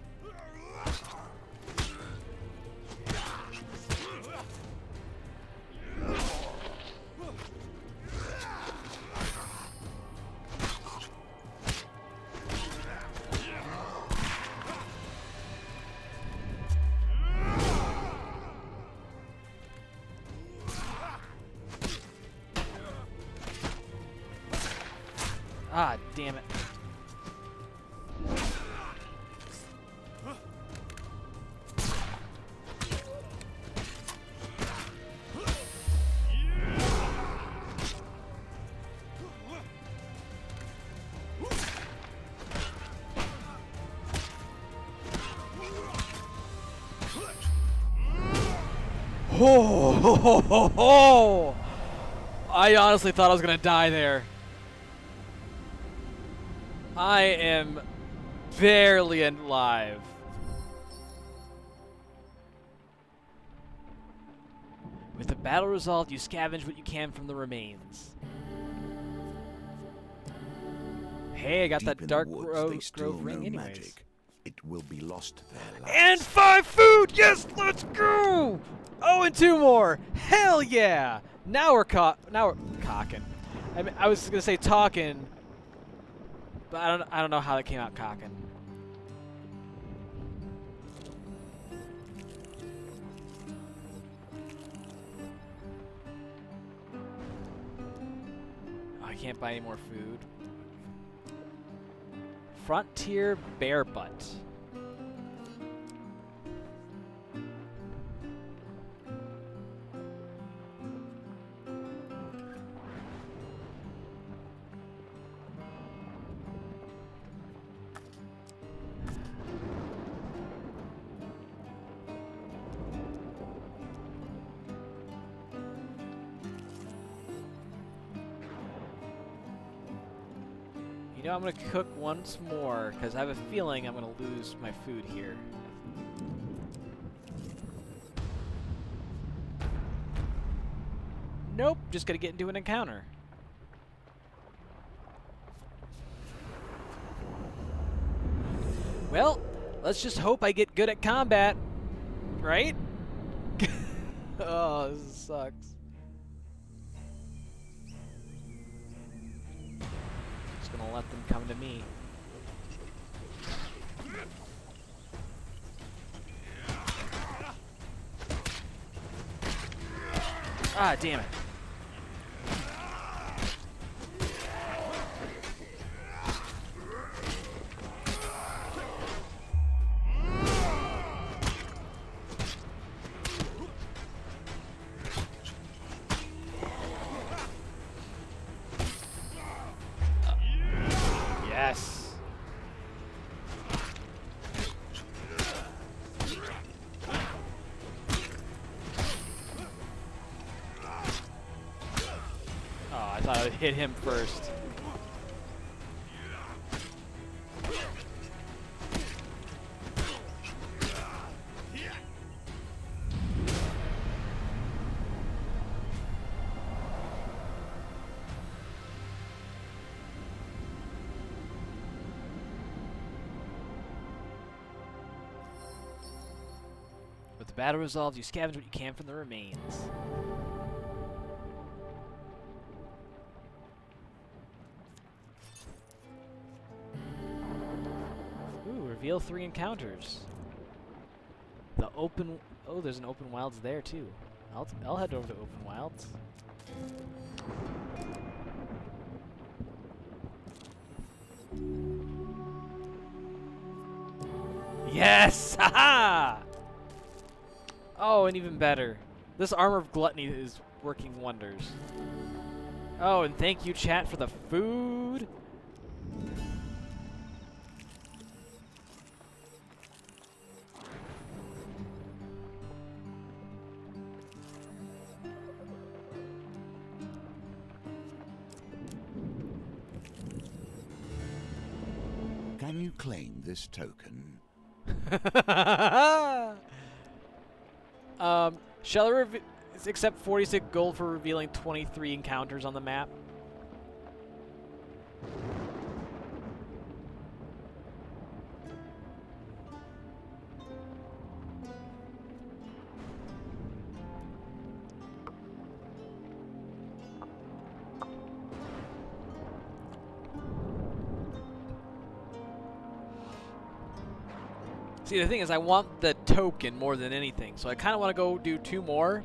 Ah, damn it. Oh, I honestly thought I was gonna die there. I am barely alive. With the battle resolved, you scavenge what you can from the remains. Hey, I got Deep that in dark the woods, they still grove ring know anyways. magic. It will be lost there. And 5 food! Yes, let's go! Oh, and 2 more! Hell yeah! Now we're cocking. I mean, I was gonna say talking, but I don't know how that came out cocking. Oh, I can't buy any more food. Frontier bear butt. You know, I'm gonna cook once more, because I have a feeling I'm gonna lose my food here. Nope, just gonna get into an encounter. Well, let's just hope I get good at combat, right? Oh, this sucks. Gonna let them come to me. Ah, damn it. Yes. Oh, I thought I would hit him first. With the battle resolved, you scavenge what you can from the remains. Ooh, reveal 3 encounters. The open... Oh, there's an open wilds there, too. I'll head over to open wilds. Yes! Haha! Oh, and even better. This armor of gluttony is working wonders. Oh, and thank you, chat, for the food. Can you claim this token? Shall I accept 46 gold for revealing 23 encounters on the map? See, the thing is, I want the token more than anything, so I kind of want to go do 2 more,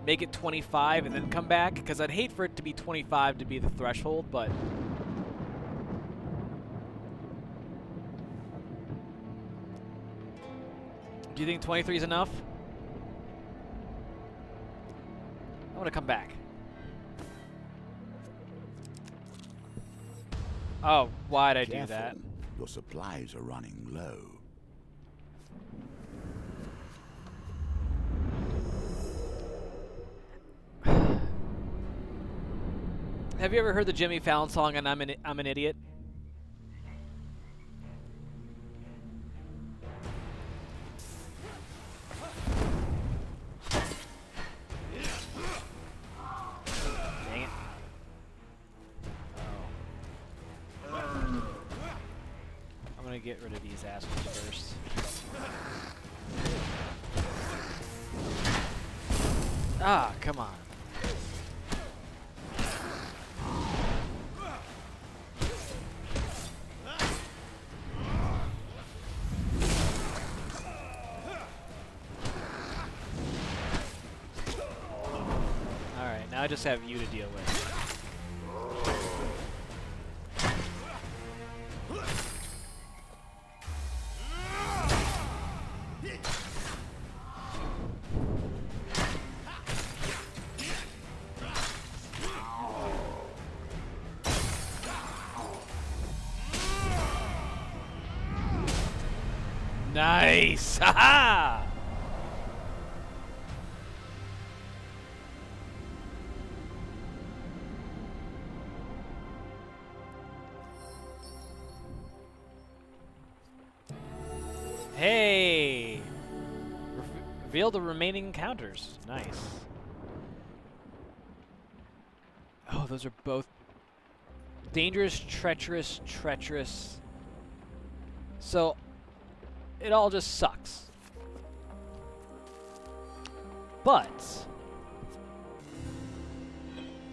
make it 25, and then come back, because I'd hate for it to be 25 to be the threshold, but... Do you think 23 is enough? I want to come back. Oh, why'd I do that? Your supplies are running low. Have you ever heard the Jimmy Fallon song, and I'm an idiot? get rid of these assholes first. Ah, come on. Alright, now I just have you to deal with. Nice! Haha! Hey! Reveal the remaining encounters. Nice. Oh, those are both dangerous, treacherous, treacherous. So, it all just sucks. But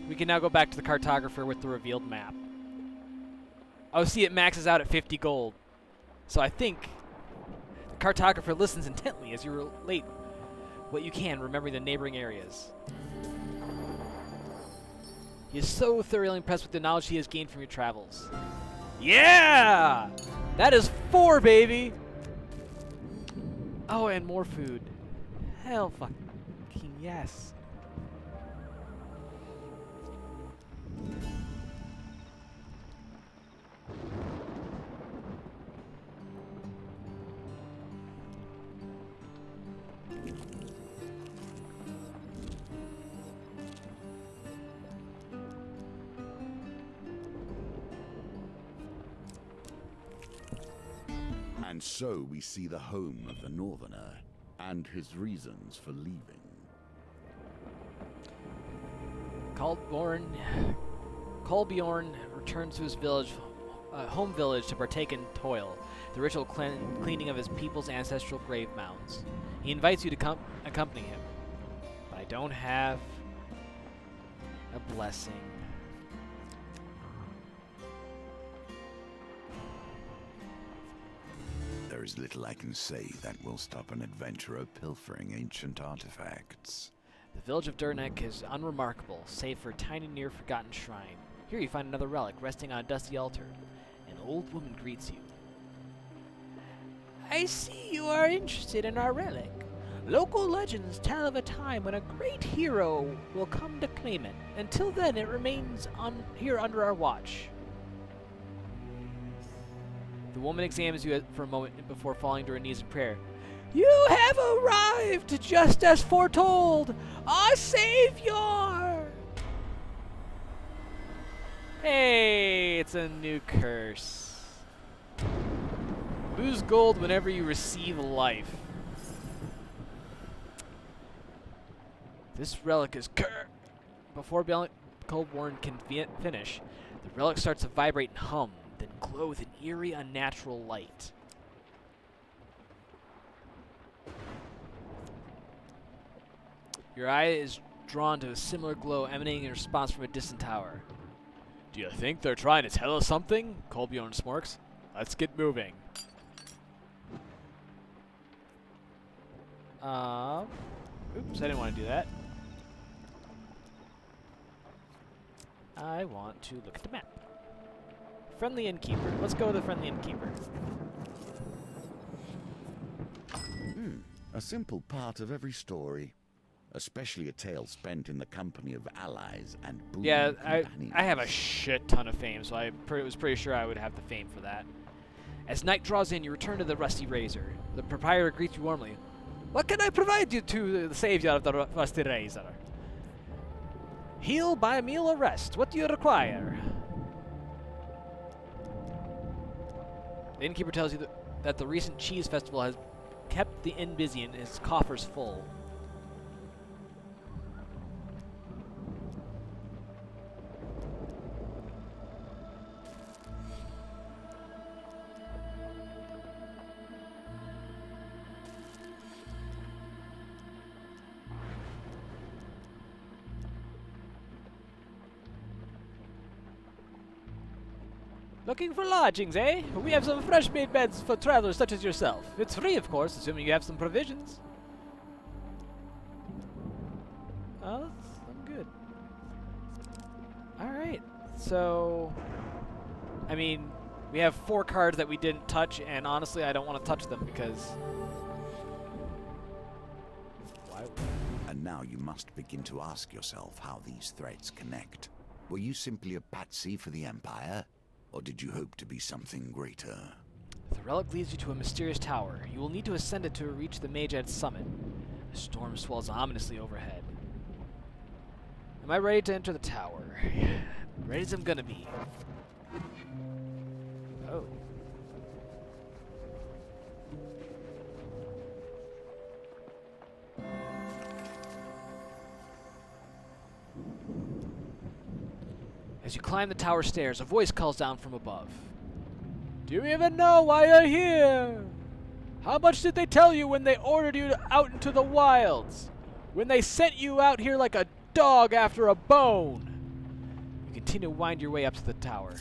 we can now go back to the cartographer with the revealed map. Oh, see, it maxes out at 50 gold. So I think the cartographer listens intently as you relate what you can, remembering the neighboring areas. He is so thoroughly impressed with the knowledge he has gained from your travels. Yeah! That is 4, baby! Oh, and more food. Hell fucking yes. And so we see the home of the Northerner and his reasons for leaving. Kolbjorn returns to his village, home village to partake in toil, the ritual cleaning of his people's ancestral grave mounds. He invites you to accompany him, but I don't have a blessing. There is little I can say that will stop an adventurer pilfering ancient artifacts. The village of Durnek is unremarkable, save for a tiny near-forgotten shrine. Here you find another relic resting on a dusty altar. An old woman greets you. I see you are interested in our relic. Local legends tell of a time when a great hero will come to claim it. Until then, it remains here under our watch. The woman examines you for a moment before falling to her knees in prayer. You have arrived just as foretold, our savior! Hey, it's a new curse. Lose gold whenever you receive life. This relic is Before Kolbjorn can finish, the relic starts to vibrate and hum, then glow with an eerie, unnatural light. Your eye is drawn to a similar glow emanating in response from a distant tower. Do you think they're trying to tell us something? Kolbjorn smirks. Let's get moving. Oops, I didn't want to do that. I want to look at the map. Friendly innkeeper. Let's go with the friendly innkeeper. A simple part of every story. Especially a tale spent in the company of allies and boon companions. I have a shit ton of fame, so I was pretty sure I would have the fame for that. As night draws in, you return to the Rusty Razor. The proprietor greets you warmly. What can I provide you to the savior of the Rusty Razor? Heal, buy a meal, or rest. What do you require? The innkeeper tells you that the recent cheese festival has kept the inn busy and his coffers full. Looking for lodgings, eh? We have some fresh-made beds for travelers such as yourself. It's free, of course, assuming you have some provisions. Oh, I'm good. Alright, so... I mean, we have 4 cards that we didn't touch, and honestly, I don't want to touch them because... Why? And now you must begin to ask yourself how these threads connect. Were you simply a patsy for the Empire? Or did you hope to be something greater? The relic leads you to a mysterious tower. You will need to ascend it to reach the Mage at its summit. A storm swells ominously overhead. Am I ready to enter the tower? Ready as I'm gonna be. Oh. As you climb the tower stairs, a voice calls down from above. Do you even know why you're here? How much did they tell you when they ordered you out into the wilds? When they sent you out here like a dog after a bone? You continue to wind your way up to the tower.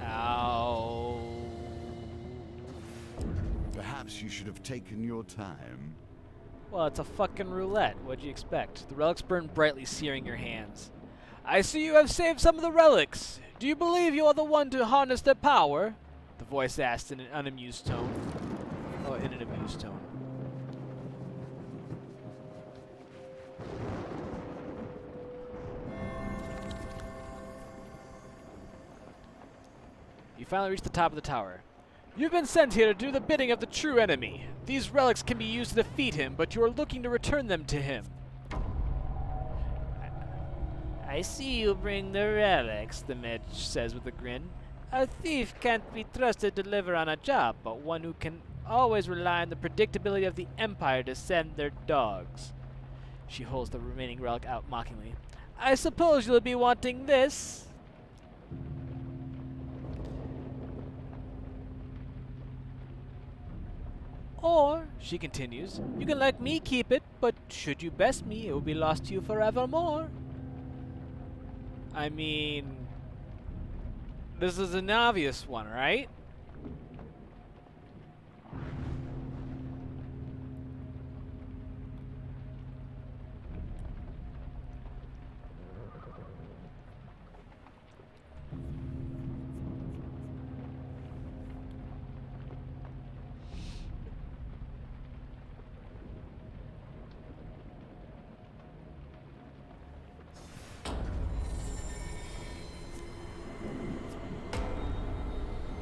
Ow. Perhaps you should have taken your time. Well, it's a fucking roulette. What'd you expect? The relics burn brightly, searing your hands. I see you have saved some of the relics. Do you believe you are the one to harness their power? The voice asked in an unamused tone. Oh, in an amused tone. You finally reach the top of the tower. You've been sent here to do the bidding of the true enemy. These relics can be used to defeat him, but you are looking to return them to him. I see you bring the relics, the mage says with a grin. A thief can't be trusted to deliver on a job, but one who can always rely on the predictability of the Empire to send their dogs. She holds the remaining relic out mockingly. I suppose you'll be wanting this? Or, she continues, you can let me keep it, but should you best me, it will be lost to you forevermore. I mean, this is an obvious one, right?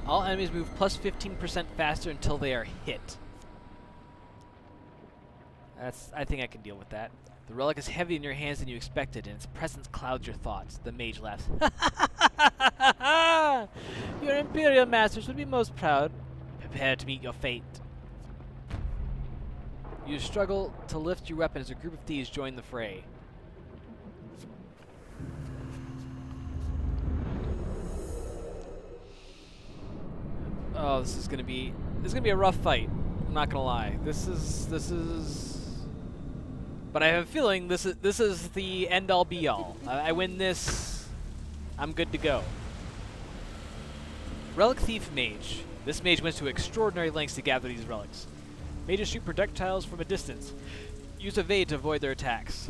All enemies move plus 15% faster until they are hit. I think I can deal with that. The relic is heavier in your hands than you expected, and its presence clouds your thoughts. The mage laughs. Your Imperial masters would be most proud. Prepare to meet your fate. You struggle to lift your weapon as a group of thieves join the fray. Oh, this is gonna be a rough fight. I'm not gonna lie. This is. But I have a feeling this is the end all be all. I win this, I'm good to go. Relic Thief Mage. This mage went to extraordinary lengths to gather these relics. Mages shoot projectiles from a distance. Use evade to avoid their attacks.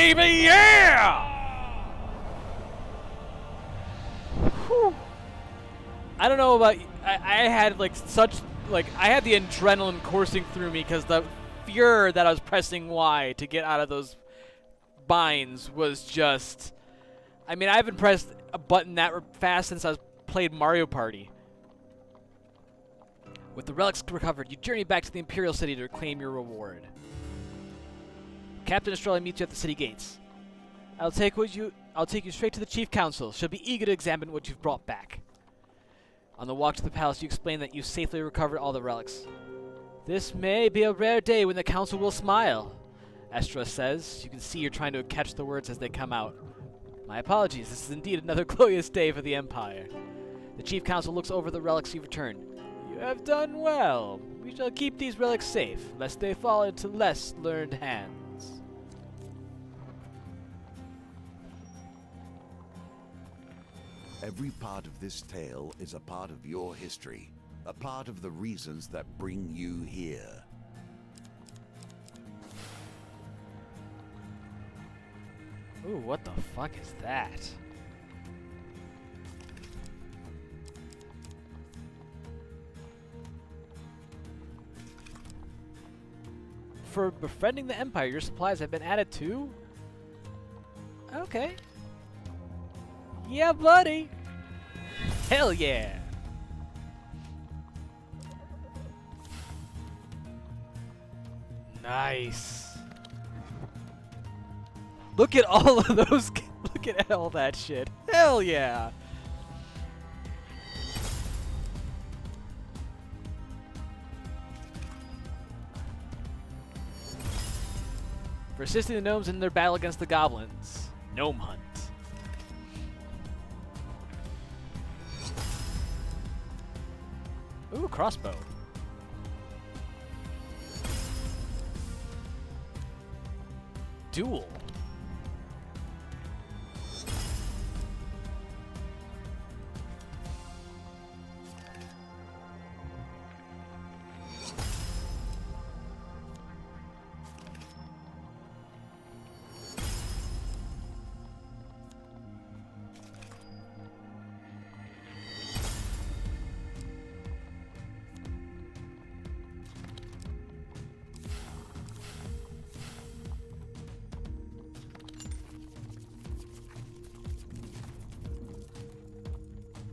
baby, yeah! Whew. I don't know about I had like I had the adrenaline coursing through me because the fear that I was pressing Y to get out of those binds was just. I mean, I haven't pressed a button that fast since I played Mario Party. With the relics recovered, you journey back to the Imperial City to reclaim your reward. Captain Estrella meets you at the city gates. I'll take you straight to the Chief Council. She'll be eager to examine what you've brought back. On the walk to the palace, you explain that you safely recovered all the relics. This may be a rare day when the council will smile, Estra says. You can see you're trying to catch the words as they come out. My apologies, this is indeed another glorious day for the Empire. The Chief Council looks over the relics you've returned. You have done well. We shall keep these relics safe, lest they fall into less learned hands. Every part of this tale is a part of your history, a part of the reasons that bring you here. Ooh, what the fuck is that? For befriending the Empire, your supplies have been added too? Okay. Yeah, buddy! Hell yeah! Nice. Look at all of those. Look at all that shit. Hell yeah. For assisting the gnomes in their battle against the goblins. Gnome hunt. Ooh, crossbow. Duel.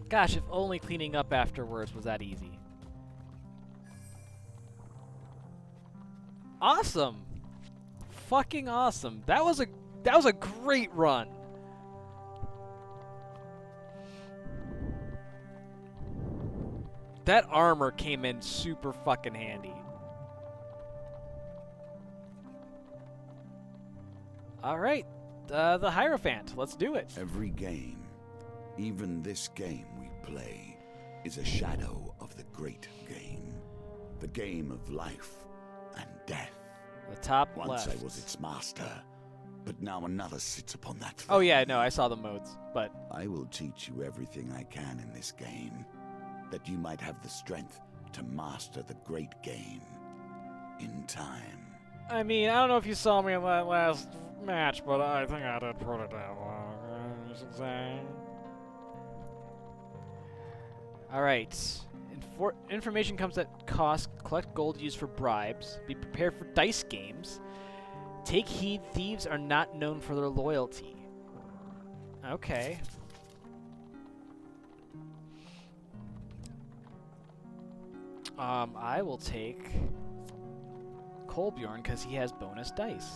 Gosh, if only cleaning up afterwards was that easy. Awesome. Fucking awesome. That was a great run. That armor came in super fucking handy. All right. The Hierophant. Let's do it. Every game, even this game we play, is a shadow of the great game. The game of life and death. The top Once left. I was its master, but now another sits upon that throne. Oh yeah, no, I saw the modes, but I will teach you everything I can in this game, that you might have the strength to master the great game in time. I mean, I don't know if you saw me in that last match, but I think I did pretty damn well. You should say. All right. Information comes at cost. Collect gold used for bribes. Be prepared for dice games. Take heed, thieves are not known for their loyalty. Okay. I will take Kolbjorn because he has bonus dice.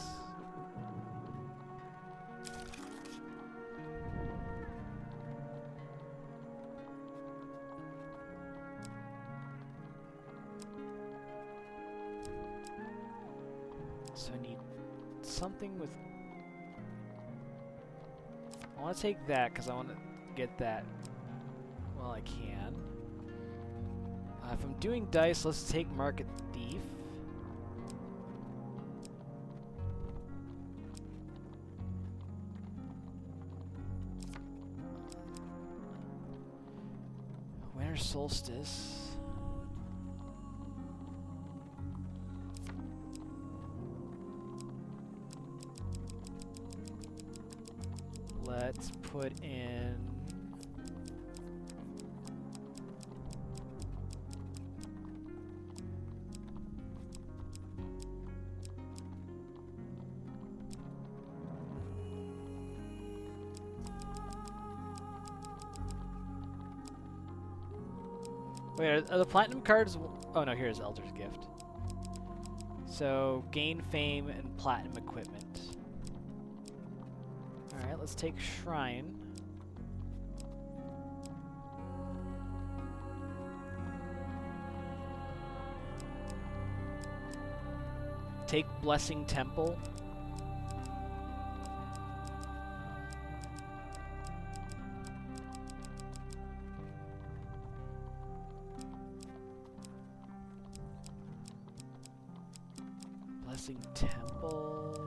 So I need something with... I want to take that because I want to get that while I can. If I'm doing dice, let's take Market Thief. Winter Solstice. let's put in... Wait, are the platinum cards... Oh no, here's Elder's Gift. So, gain fame and platinum equipment. Alright, let's take Shrine. Take Blessing Temple. Blessing Temple.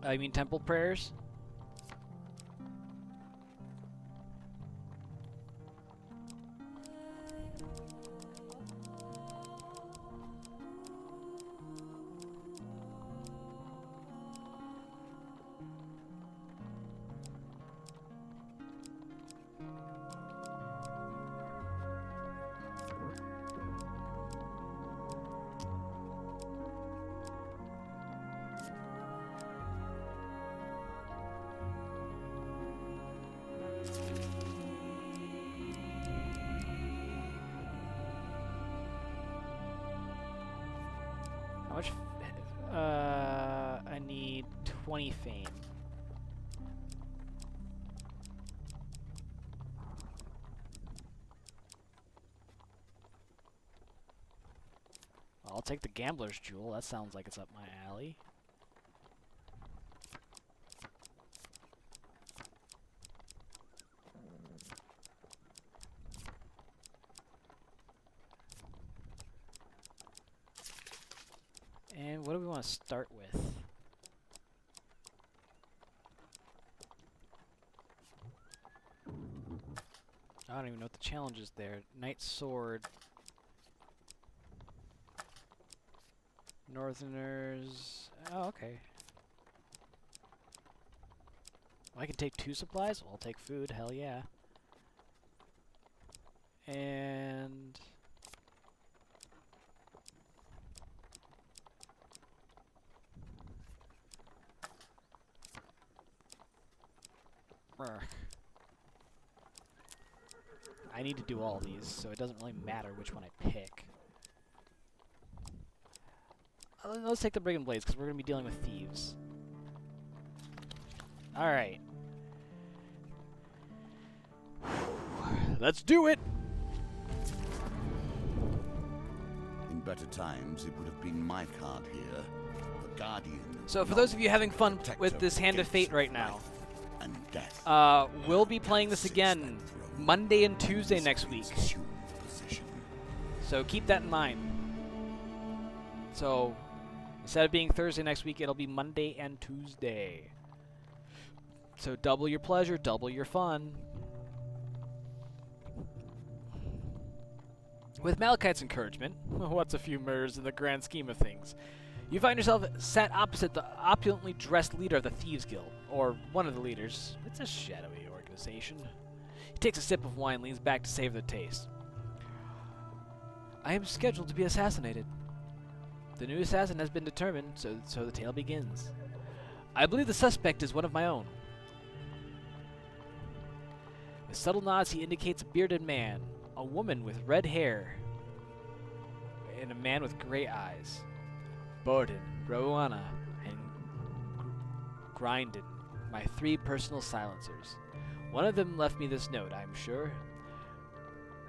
You mean Temple Prayers? How much? I need 20 fame. I'll take the Gambler's Jewel. That sounds like it's up my alley. And what do we want to start with? I don't even know what the challenge is there. Knight Sword. Northerners. Oh, okay. I can take 2 supplies? Well, I'll take food. Hell yeah. And... I need to do all these, so it doesn't really matter which one I pick. Let's take the Brigand Blades, because we're going to be dealing with thieves. Alright. Let's do it! In better times, it would have been my card here. The Guardian. So for those of you having fun with this Hand of Fate right now, we'll be playing this again Monday and Tuesday next week. So keep that in mind. So instead of being Thursday next week, it'll be Monday and Tuesday. So double your pleasure, double your fun. With Malachite's encouragement, what's a few murders in the grand scheme of things? You find yourself sat opposite the opulently dressed leader of the Thieves Guild, or one of the leaders. It's a shadowy organization. He takes a sip of wine, leans back to savor the taste. I am scheduled to be assassinated. The new assassin has been determined, so the tale begins. I believe the suspect is one of my own. With subtle nods, he indicates a bearded man, a woman with red hair, and a man with gray eyes. Borden, Rowana, and Grindin, my 3 personal silencers. One of them left me this note, I am sure.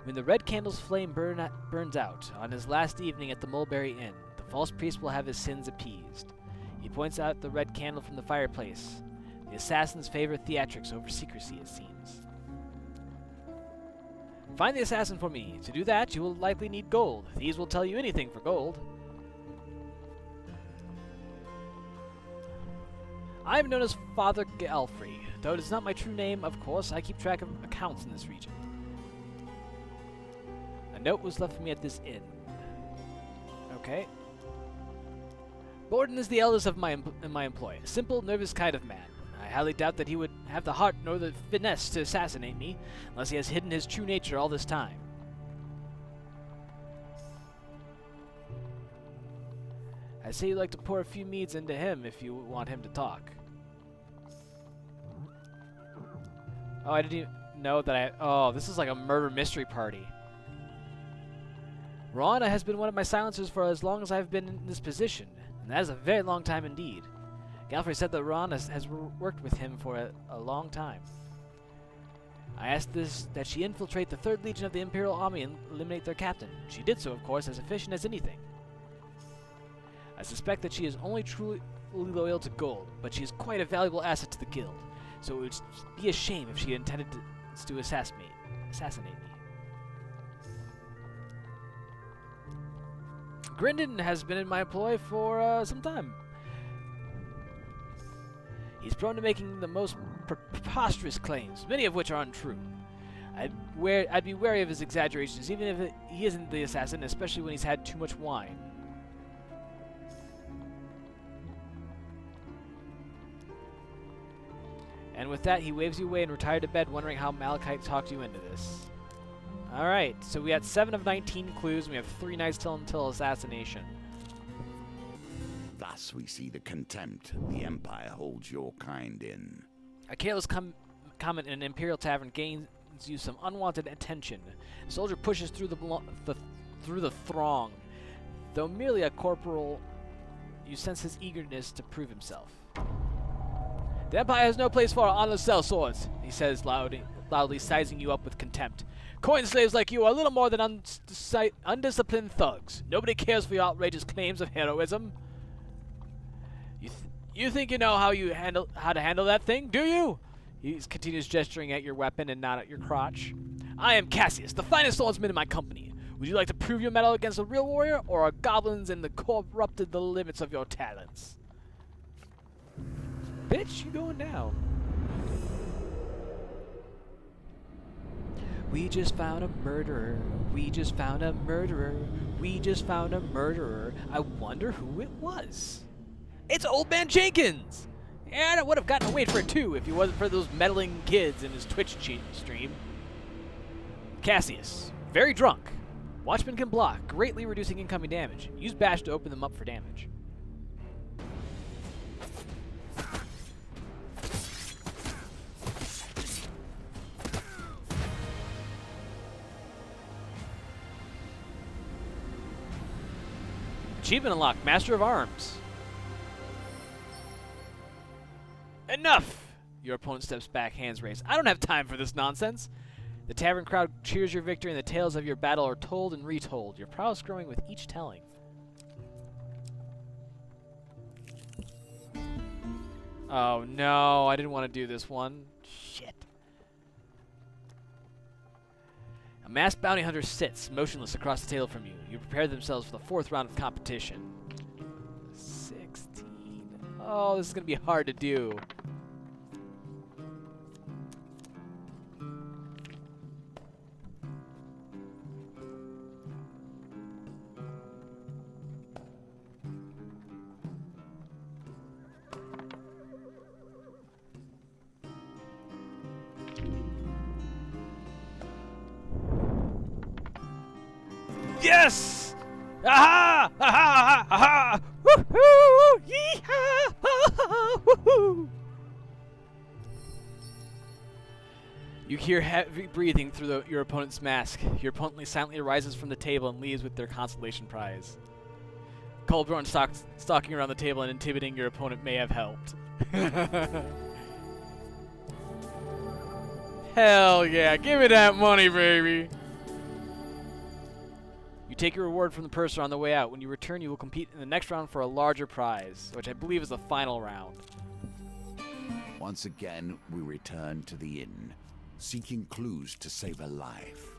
When the red candle's flame burns out, on his last evening at the Mulberry Inn, the false priest will have his sins appeased. He points out the red candle from the fireplace. The assassins favor theatrics over secrecy, it seems. Find the assassin for me. To do that, you will likely need gold. Thieves will tell you anything for gold. I am known as Father Galfrey. Though it is not my true name, of course, I keep track of accounts in this region. A note was left for me at this inn. Okay. Borden is the eldest of my employ, a simple, nervous kind of man. I highly doubt that he would have the heart nor the finesse to assassinate me, unless he has hidden his true nature all this time. I say you'd like to pour a few meads into him if you want him to talk. Oh, I didn't even know that I... Oh, this is like a murder mystery party. Rwanda has been one of my silencers for as long as I've been in this position, and that is a very long time indeed. Galfrey said that Rwanda has worked with him for a long time. I asked that she infiltrate the 3rd Legion of the Imperial Army and eliminate their captain. She did so, of course, as efficient as anything. I suspect that she is only truly loyal to gold, but she is quite a valuable asset to the guild, so it would be a shame if she intended to assassinate me. Grindon has been in my employ for some time. He's prone to making the most preposterous claims, many of which are untrue. I'd be wary of his exaggerations, even if he isn't the assassin, especially when he's had too much wine. And with that, he waves you away and retired to bed, wondering how Malachite talked you into this. Alright, so we had 7 of 19 clues, and we have 3 nights till until assassination. Thus we see the contempt the Empire holds your kind in. A careless comment in an Imperial tavern gains you some unwanted attention. A soldier pushes through the throng. Though merely a corporal, you sense his eagerness to prove himself. The Empire has no place for honest sellswords, he says loudly sizing you up with contempt. Coin slaves like you are little more than undisciplined thugs. Nobody cares for your outrageous claims of heroism. You think you know how to handle that thing, do you? He continues gesturing at your weapon and not at your crotch. I am Cassius, the finest swordsman in my company. Would you like to prove your mettle against a real warrior, or are goblins and the corrupted the limits of your talents? Bitch, you going now? We just found a murderer. We just found a murderer. We just found a murderer. I wonder who it was. It's Old Man Jenkins! And I would have gotten away for it too if he wasn't for those meddling kids in his Twitch stream. Cassius. Very drunk. Watchman can block, greatly reducing incoming damage. Use bash to open them up for damage. Achievement unlocked, Master of Arms. Enough! Your opponent steps back, hands raised. I don't have time for this nonsense. The tavern crowd cheers your victory, and the tales of your battle are told and retold, your prowess growing with each telling. Oh no, I didn't want to do this one. Shit. A masked bounty hunter sits, motionless across the table from you. You prepare themselves for the 4th round of competition. 16. Oh, this is going to be hard to do. Yes! Aha! Aha! Aha! Woohoo! Yeehaw! Woohoo! You hear heavy breathing through your opponent's mask. Your opponent silently arises from the table and leaves with their consolation prize. Colborn stalking around the table and intimidating your opponent may have helped. Hell yeah, give me that money, baby! You take your reward from the purser on the way out. When you return, you will compete in the next round for a larger prize, which I believe is the final round. Once again, we return to the inn, seeking clues to save a life.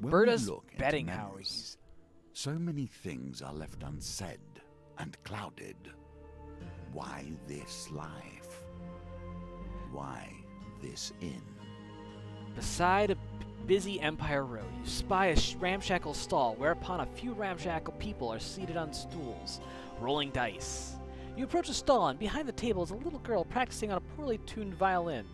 When Berta's we look into betting memories, house. so many things are left unsaid and clouded. Why this life? Why this inn? Beside a busy Empire Road, you spy a ramshackle stall, whereupon a few ramshackle people are seated on stools, rolling dice. You approach the stall, and behind the table is a little girl practicing on a poorly tuned violin.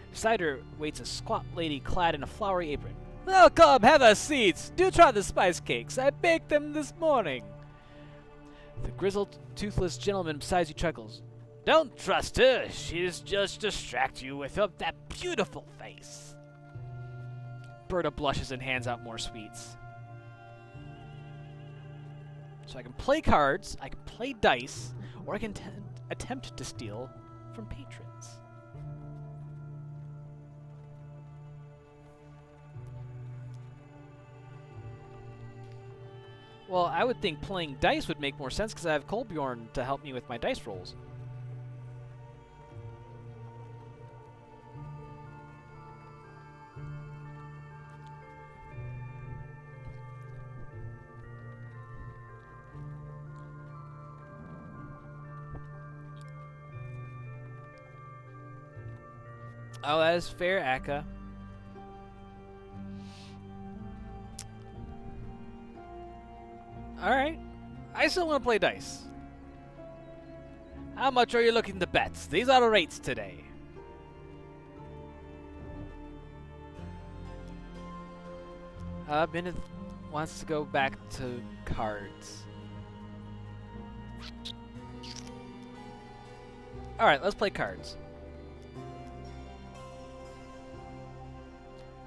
Beside her waits a squat lady clad in a flowery apron. Welcome, have a seat. Do try the spice cakes. I baked them this morning. The grizzled, toothless gentleman beside you chuckles. Don't trust her. She's just distract you with that beautiful face. Berta blushes and hands out more sweets. So I can play cards, I can play dice, or I can attempt to steal from patrons. Well, I would think playing dice would make more sense because I have Kolbjorn to help me with my dice rolls. Oh, that is fair, Akka. Alright. I still want to play dice. How much are you looking to bet? These are the rates today. Bennett wants to go back to cards. Alright, let's play cards.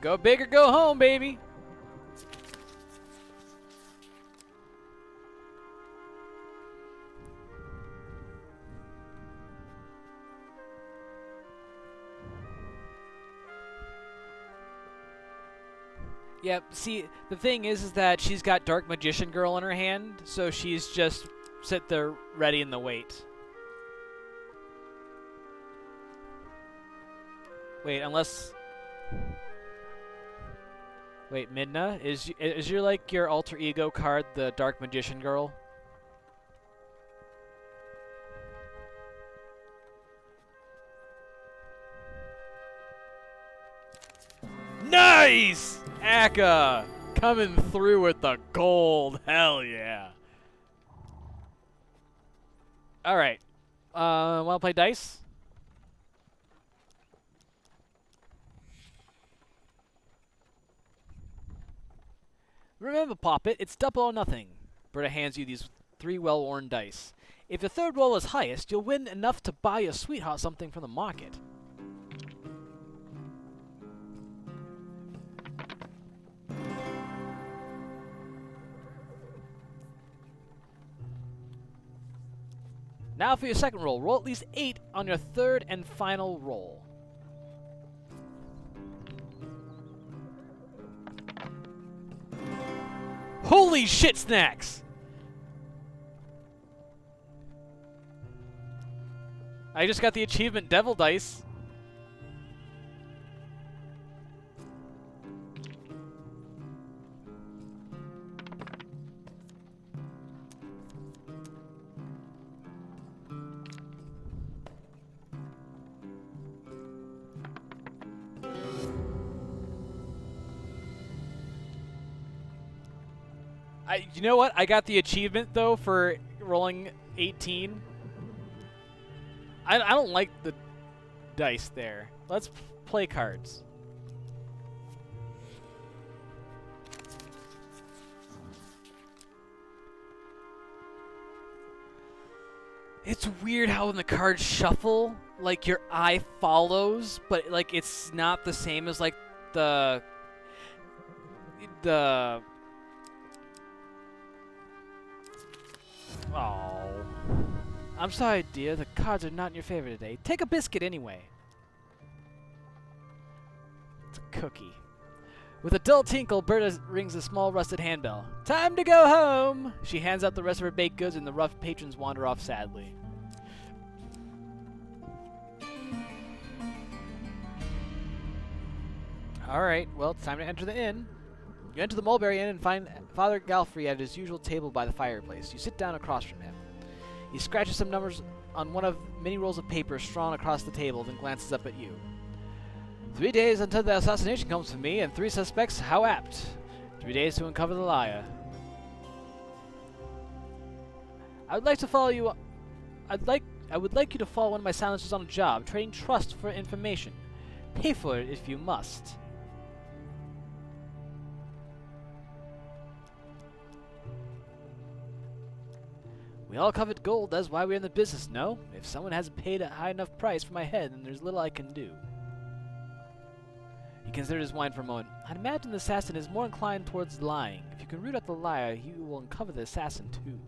Go big or go home, baby. Yep, see, the thing is that she's got Dark Magician Girl in her hand, so she's just sit there ready in the wait. Wait, unless... Wait, Midna? Is your, like, your alter ego card the Dark Magician Girl? Nice! Akka! Coming through with the gold. Hell yeah. Alright. Wanna play dice? Remember, Poppet, it's double or nothing. Berta hands you these 3 well-worn dice. If the third roll is highest, you'll win enough to buy your sweetheart something from the market. Now for your second roll. Roll at least 8 on your third and final roll. Holy shit snacks! I just got the achievement Devil Dice. You know what? I got the achievement, though, for rolling 18. I don't like the dice there. Let's play cards. It's weird how when the cards shuffle, like, your eye follows, but, like, it's not the same as, like, the... Oh, I'm sorry, dear. The cards are not in your favor today. Take a biscuit anyway. It's a cookie. With a dull tinkle, Berta rings a small rusted handbell. Time to go home! She hands out the rest of her baked goods, and the rough patrons wander off sadly. Alright, well, it's time to enter the inn. You enter the Mulberry Inn and find Father Galfrey at his usual table by the fireplace. You sit down across from him. He scratches some numbers on one of many rolls of paper strewn across the table, then glances up at you. 3 days until the assassination comes for me, and 3 suspects. How apt. 3 days to uncover the liar. I would like to follow you. I would like you to follow one of my silencers on a job, trading trust for information. Pay for it if you must. We all covet gold, that's why we're in the business, no? If someone hasn't paid a high enough price for my head, then there's little I can do. He considered his wine for a moment. I'd imagine the assassin is more inclined towards lying. If you can root out the liar, he will uncover the assassin too.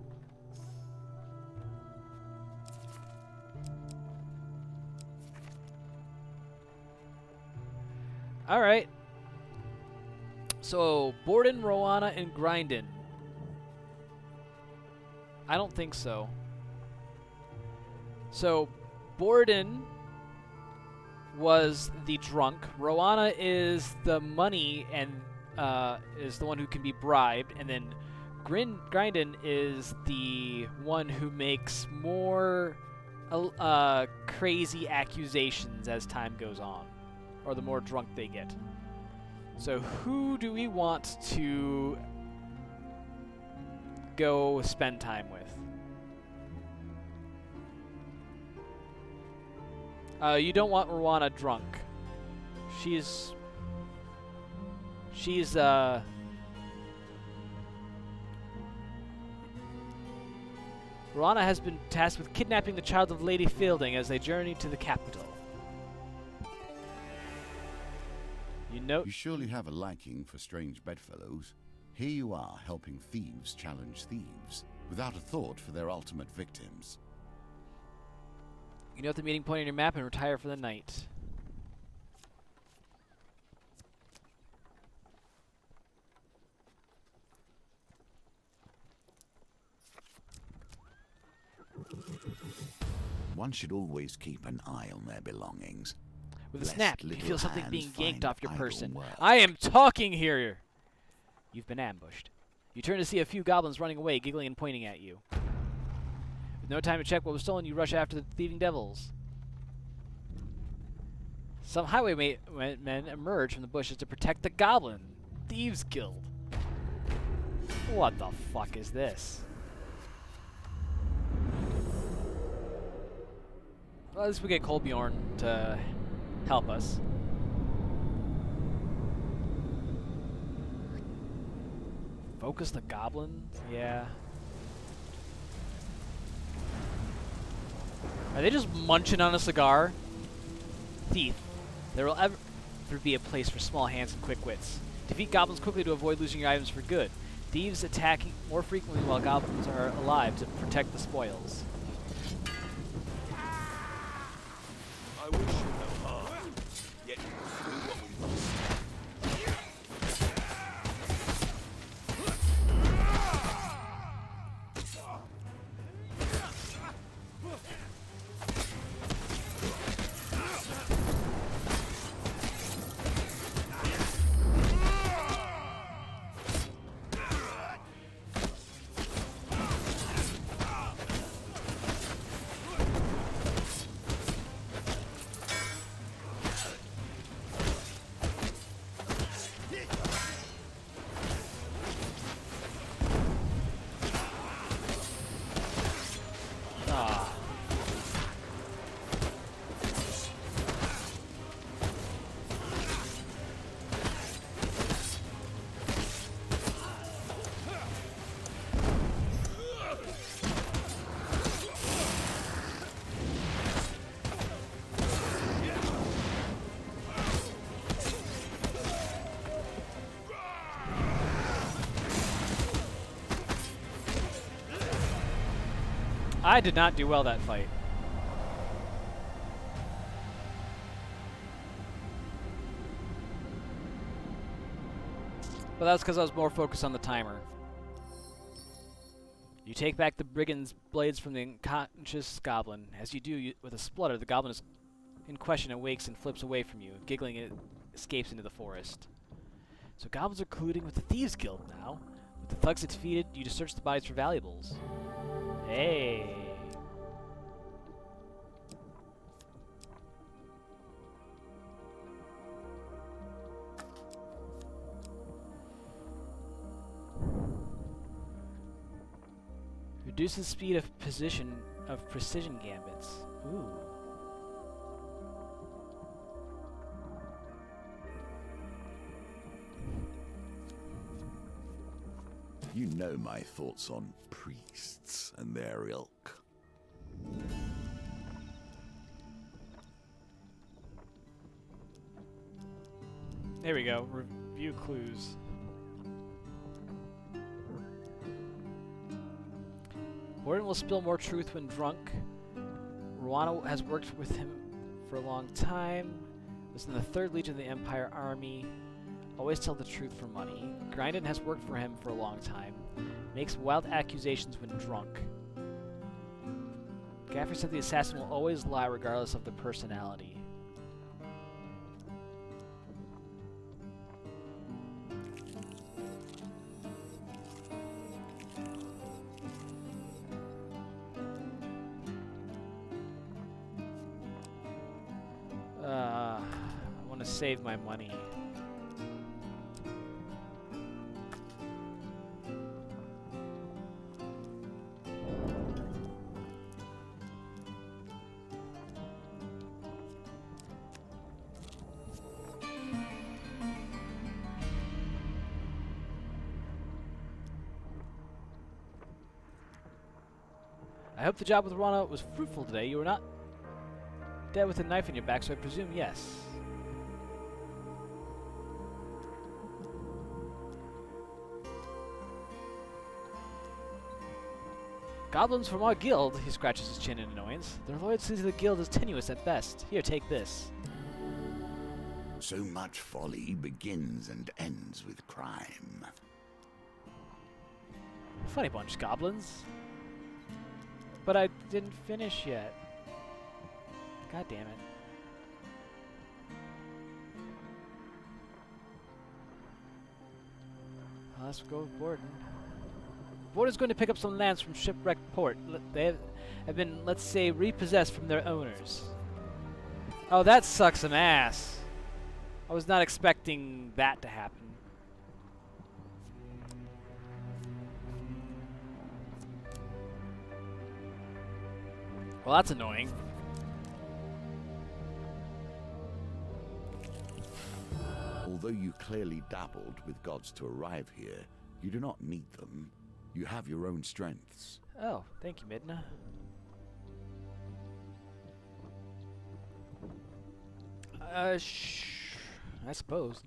Alright. So, Borden, Rowana, and Grindin. I don't think so. So, Borden was the drunk. Rowana is the money and is the one who can be bribed. And then Grindin is the one who makes more crazy accusations as time goes on. Or the more drunk they get. So who do we want to go spend time with? You don't want Rowana drunk. She's Rowana has been tasked with kidnapping the child of Lady Fielding as they journey to the capital. You surely have a liking for strange bedfellows. Here you are helping thieves challenge thieves, without a thought for their ultimate victims. You note the meeting point on your map and retire for the night. One should always keep an eye on their belongings. With a Lest snap, you little feel something hands being yanked find off your idle person. work. I am talking here! You've been ambushed. You turn to see a few goblins running away, giggling and pointing at you. With no time to check what was stolen, you rush after the thieving devils. Some highwaymen emerge from the bushes to protect the goblin thieves guild. What the fuck is this? Well, at least we get Kolbjorn to help us. Focus the goblins? Yeah. Are they just munching on a cigar? Thief. There will ever be a place for small hands and quick wits. Defeat goblins quickly to avoid losing your items for good. Thieves attacking more frequently while goblins are alive to protect the spoils. I wish you no harm. Yet you do what we must. I did not do well that fight. But that's because I was more focused on the timer. You take back the brigand's blades from the unconscious goblin. As you do, with a splutter, the goblin is in question awakes and flips away from you. Giggling, it escapes into the forest. So goblins are colluding with the Thieves Guild now. With the thugs it defeated, you to search the bodies for valuables. Hey. Reduces speed of precision gambits. Ooh. You know my thoughts on priests and their ilk. There we go. Review clues. Warden will spill more truth when drunk. Rwanda has worked with him for a long time. Was in the 3rd Legion of the Empire Army. Always tell the truth for money. Grindin has worked for him for a long time. Makes wild accusations when drunk. Gaffer said the assassin will always lie regardless of the personality. I want to save my money. I hope the job with Rana was fruitful today. You were not dead with a knife in your back, so I presume yes. Goblins from our guild, he scratches his chin in annoyance. Their loyalty to the guild is tenuous at best. Here, take this. So much folly begins and ends with crime. Funny bunch, goblins. But I didn't finish yet. God damn it. Well, let's go with Borden. Borden's going to pick up some lands from Shipwreck Port. They have been, let's say, repossessed from their owners. Oh, that sucks some ass. I was not expecting that to happen. Well, that's annoying. Although you clearly dabbled with gods to arrive here, you do not need them. You have your own strengths. Oh, thank you, Midna. I suppose.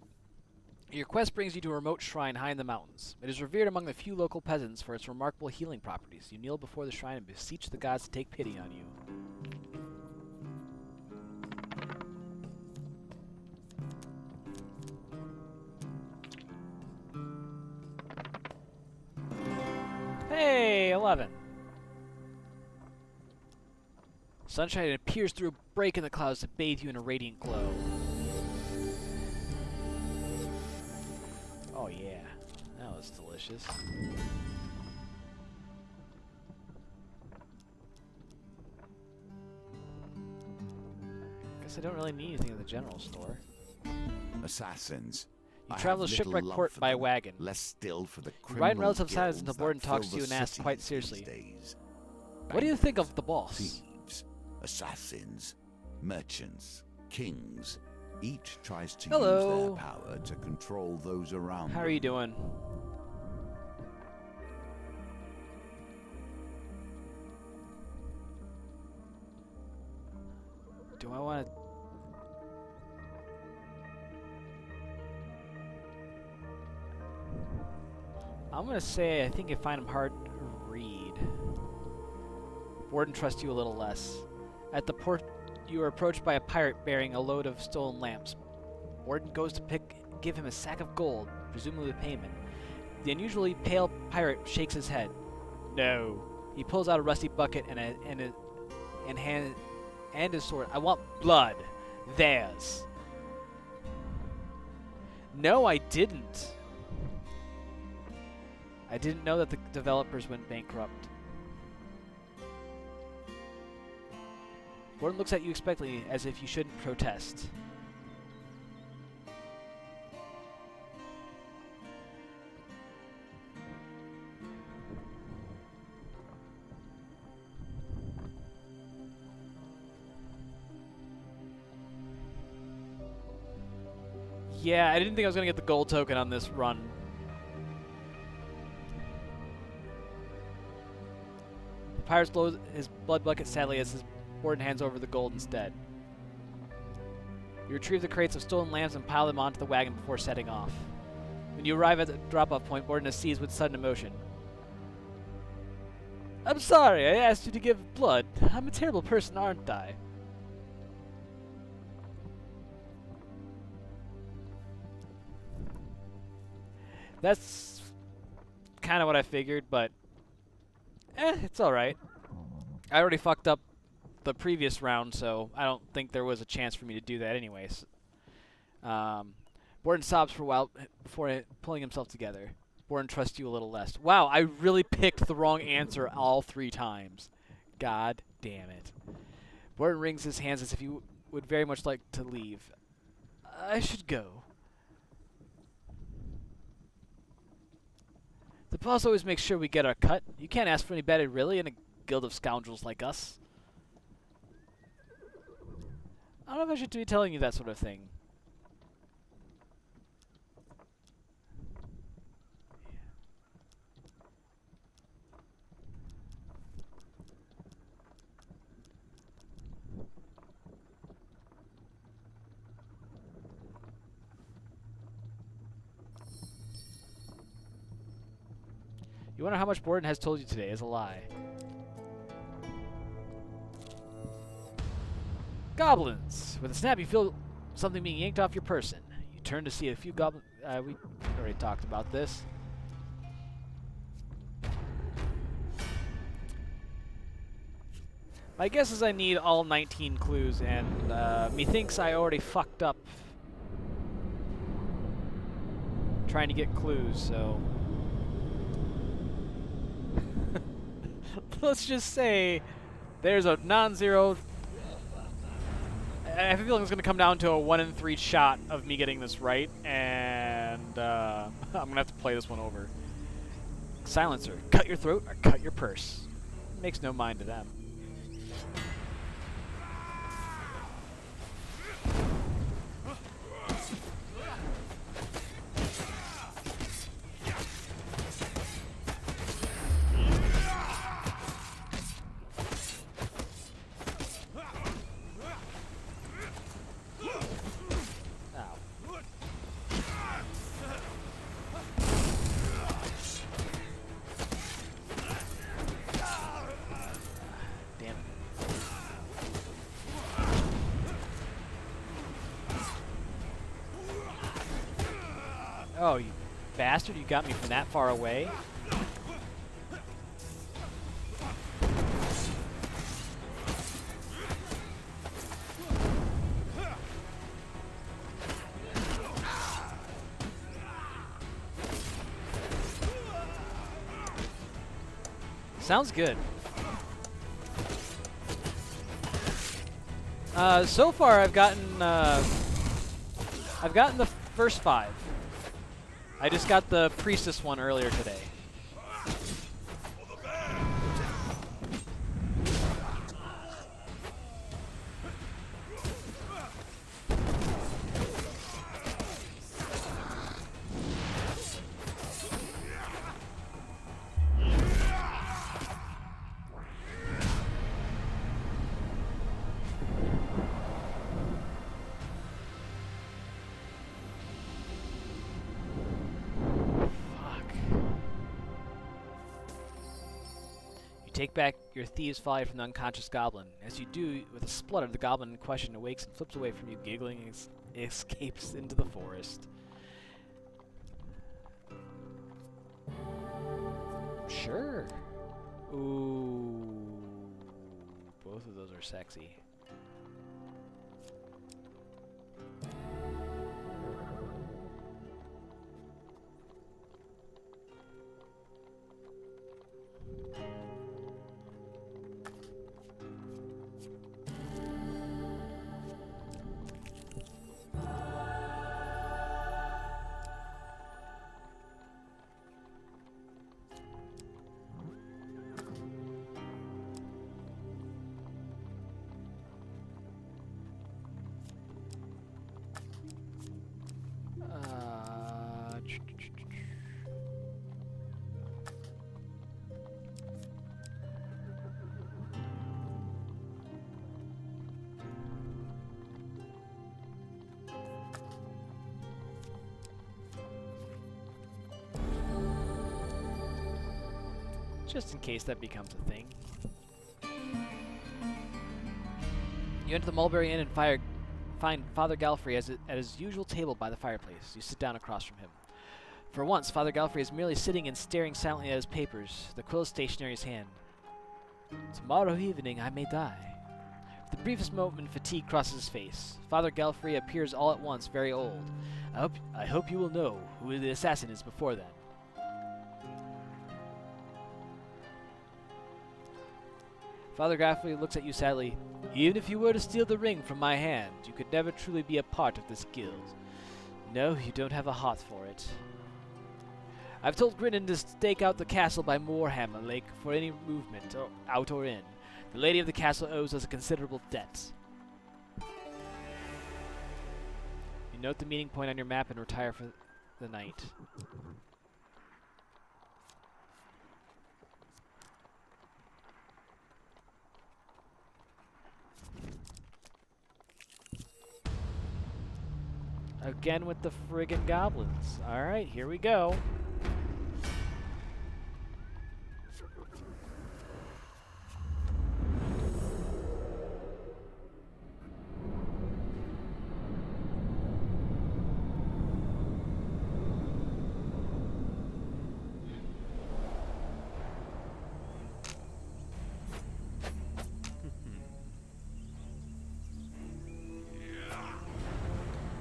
Your quest brings you to a remote shrine high in the mountains. It is revered among the few local peasants for its remarkable healing properties. You kneel before the shrine and beseech the gods to take pity on you. Hey, 11. Sunshine appears through a break in the clouds to bathe you in a radiant glow. Oh yeah, that was delicious. Guess I don't really need anything at the general store. Assassins. You I travel have to little Shipwreck love Port for by them, wagon. Less still for the You ride in criminal relative silence until guilds Borden that talks to fill you and the asks quite cities seriously. these days. What do you think Bankers, of the boss? Thieves, assassins, merchants, kings. Each tries to Hello. use their power to control those around How them. are you doing? Do I want to... I'm going to say I think I find him hard to read. Warden trusts you a little less. At the port, you are approached by a pirate bearing a load of stolen lamps. Warden goes to give him a sack of gold, presumably payment. The unusually pale pirate shakes his head. No. He pulls out a rusty bucket and his sword. I want blood. Theirs. No, I didn't. I didn't know that the developers went bankrupt. Gordon looks at you expectantly as if you shouldn't protest. Yeah, I didn't think I was going to get the gold token on this run. The pirate blows his blood bucket sadly as his Borden hands over the gold instead. You retrieve the crates of stolen lamps and pile them onto the wagon before setting off. When you arrive at the drop-off point, Borden is seized with sudden emotion. I'm sorry, I asked you to give blood. I'm a terrible person, aren't I? That's kind of what I figured, but it's alright. I already fucked up the previous round, so I don't think there was a chance for me to do that anyways. Borden sobs for a while before pulling himself together. Borden trusts you a little less. Wow, I really picked the wrong answer all 3 times. God damn it. Borden wrings his hands as if he would very much like to leave. I should go. The boss always makes sure we get our cut. You can't ask for any better, really, in a guild of scoundrels like us. I don't know if I should be telling you that sort of thing. You wonder how much Borden has told you today is a lie. Goblins! With a snap, you feel something being yanked off your person. You turn to see a few goblins. We already talked about this. My guess is I need all 19 clues, and methinks I already fucked up trying to get clues, so... Let's just say there's a non-zero... I have a feeling it's going to come down to a 1 in 3 shot of me getting this right, and I'm going to have to play this one over. Silencer. Cut your throat or cut your purse. Makes no mind to them. Oh, you bastard, you got me from that far away? Sounds good. So far I've gotten the first 5. I just got the priestess one earlier today. Take back your thieves' folly from the unconscious goblin. As you do, with a splutter, the goblin in question awakes and flips away from you, giggling and escapes into the forest. Sure. Ooh. Both of those are sexy. just in case that becomes a thing. You enter the Mulberry Inn and find Father Galfrey at his usual table by the fireplace. You sit down across from him. For once, Father Galfrey is merely sitting and staring silently at his papers, the quill stationary in his hand. Tomorrow evening I may die. With the briefest moment, fatigue crosses his face. Father Galfrey appears all at once very old. I hope you will know who the assassin is before then. Father Galfrey looks at you sadly. Even if you were to steal the ring from my hand, you could never truly be a part of this guild. No, you don't have a heart for it. I've told Grinnan to stake out the castle by Moorhammer Lake for any movement, out or in. The lady of the castle owes us a considerable debt. You note the meeting point on your map and retire for the night. Again with the friggin' goblins. Alright, here we go.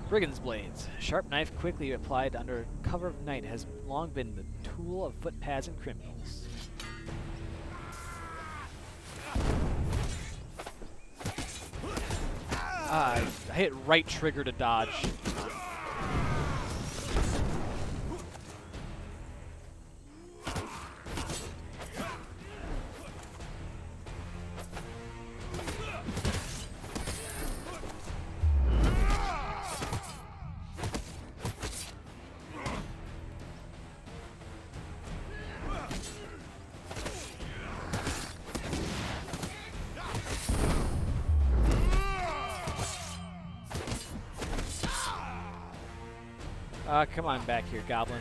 Brigand's blades. Sharp knife quickly applied under cover of night has long been the tool of footpads and criminals. I hit right trigger to dodge. Come on back here, goblin.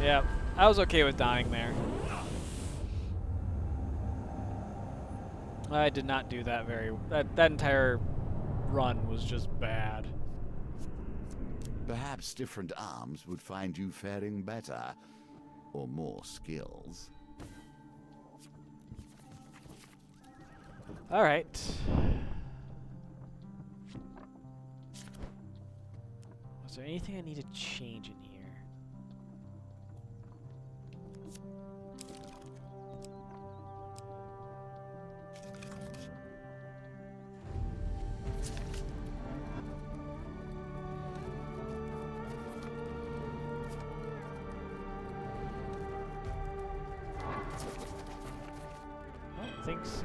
Yeah, I was okay with dying there. I did not do that that entire run was just bad. Perhaps different arms would find you faring better, or more skills. All right. Was there anything I need to change in here? Thanks.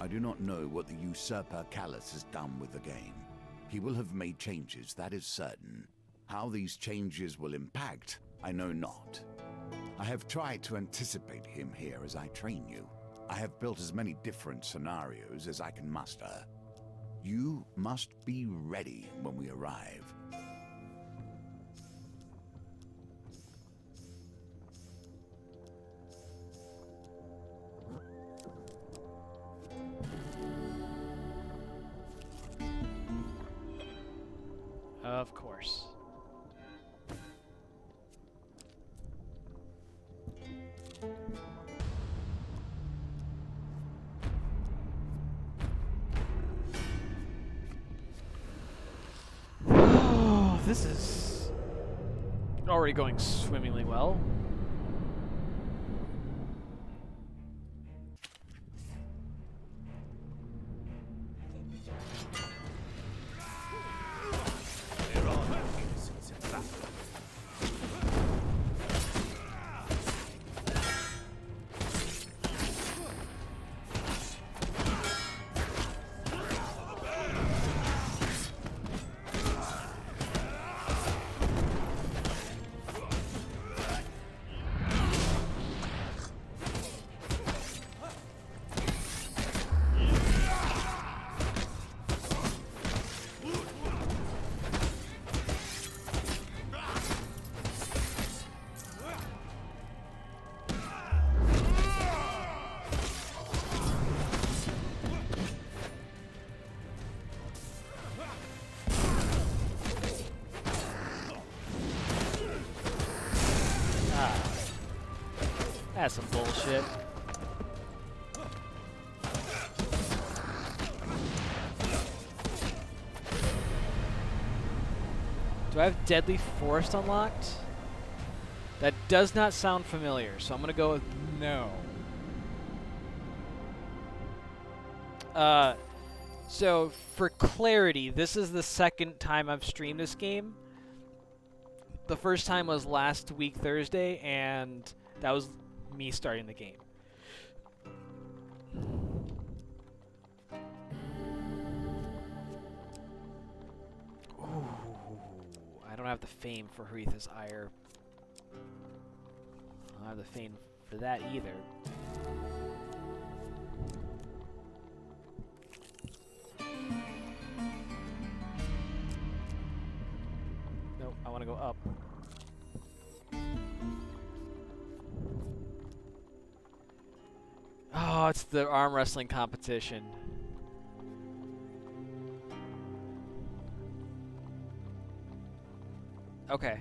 I do not know what the usurper Callus has done with the game. He will have made changes, that is certain. How these changes will impact, I know not. I have tried to anticipate him here as I train you. I have built as many different scenarios as I can muster. You must be ready when we arrive. Of course. Oh, this is already going swimmingly well. That's some bullshit. Do I have Deadly Forest unlocked? That does not sound familiar, so I'm gonna go with no. So for clarity, this is the second time I've streamed this game. The first time was last week Thursday, and that was me starting the game. Ooh, I don't have the fame for Haritha's Ire. I don't have the fame for that either. Nope, I want to go up. Oh, it's the arm wrestling competition. Okay.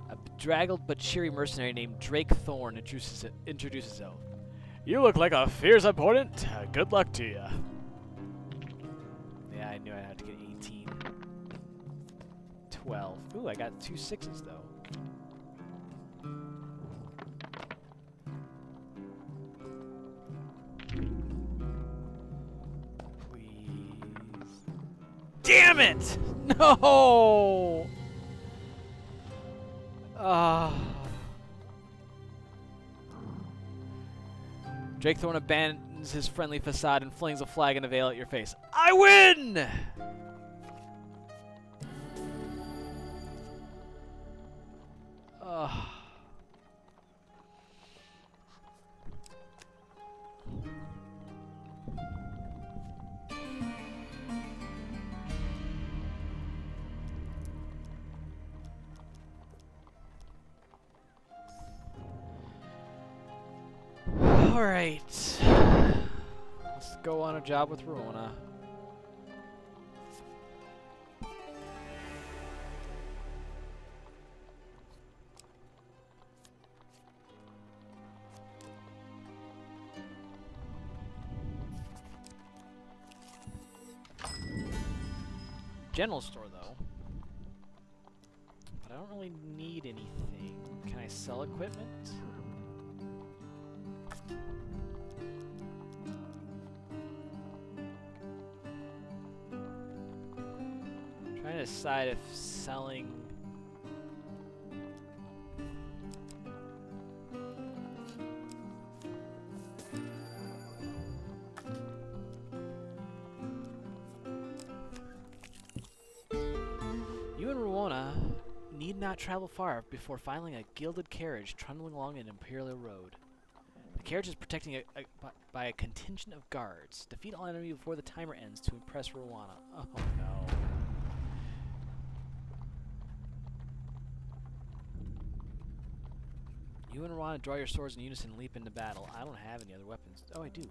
A bedraggled but cheery mercenary named Drake Thorne introduces himself. You look like a fierce opponent. Good luck to you. Yeah, I knew I'd have to get 18. 12. Ooh, I got 2 6s though. Damn it! No! Drake Thorne abandons his friendly facade and flings a flag and a veil at your face. I win! Alright. Let's go on a job with Rowena. General store though. But I don't really need anything. Can I sell equipment? Trying to decide if selling you and Rowena need not travel far before finding a gilded carriage trundling along an imperial road. The carriage is protected by a contingent of guards. Defeat all enemies before the timer ends to impress Rowena. Oh no. You and Rowena draw your swords in unison and leap into battle. I don't have any other weapons. Oh, I do.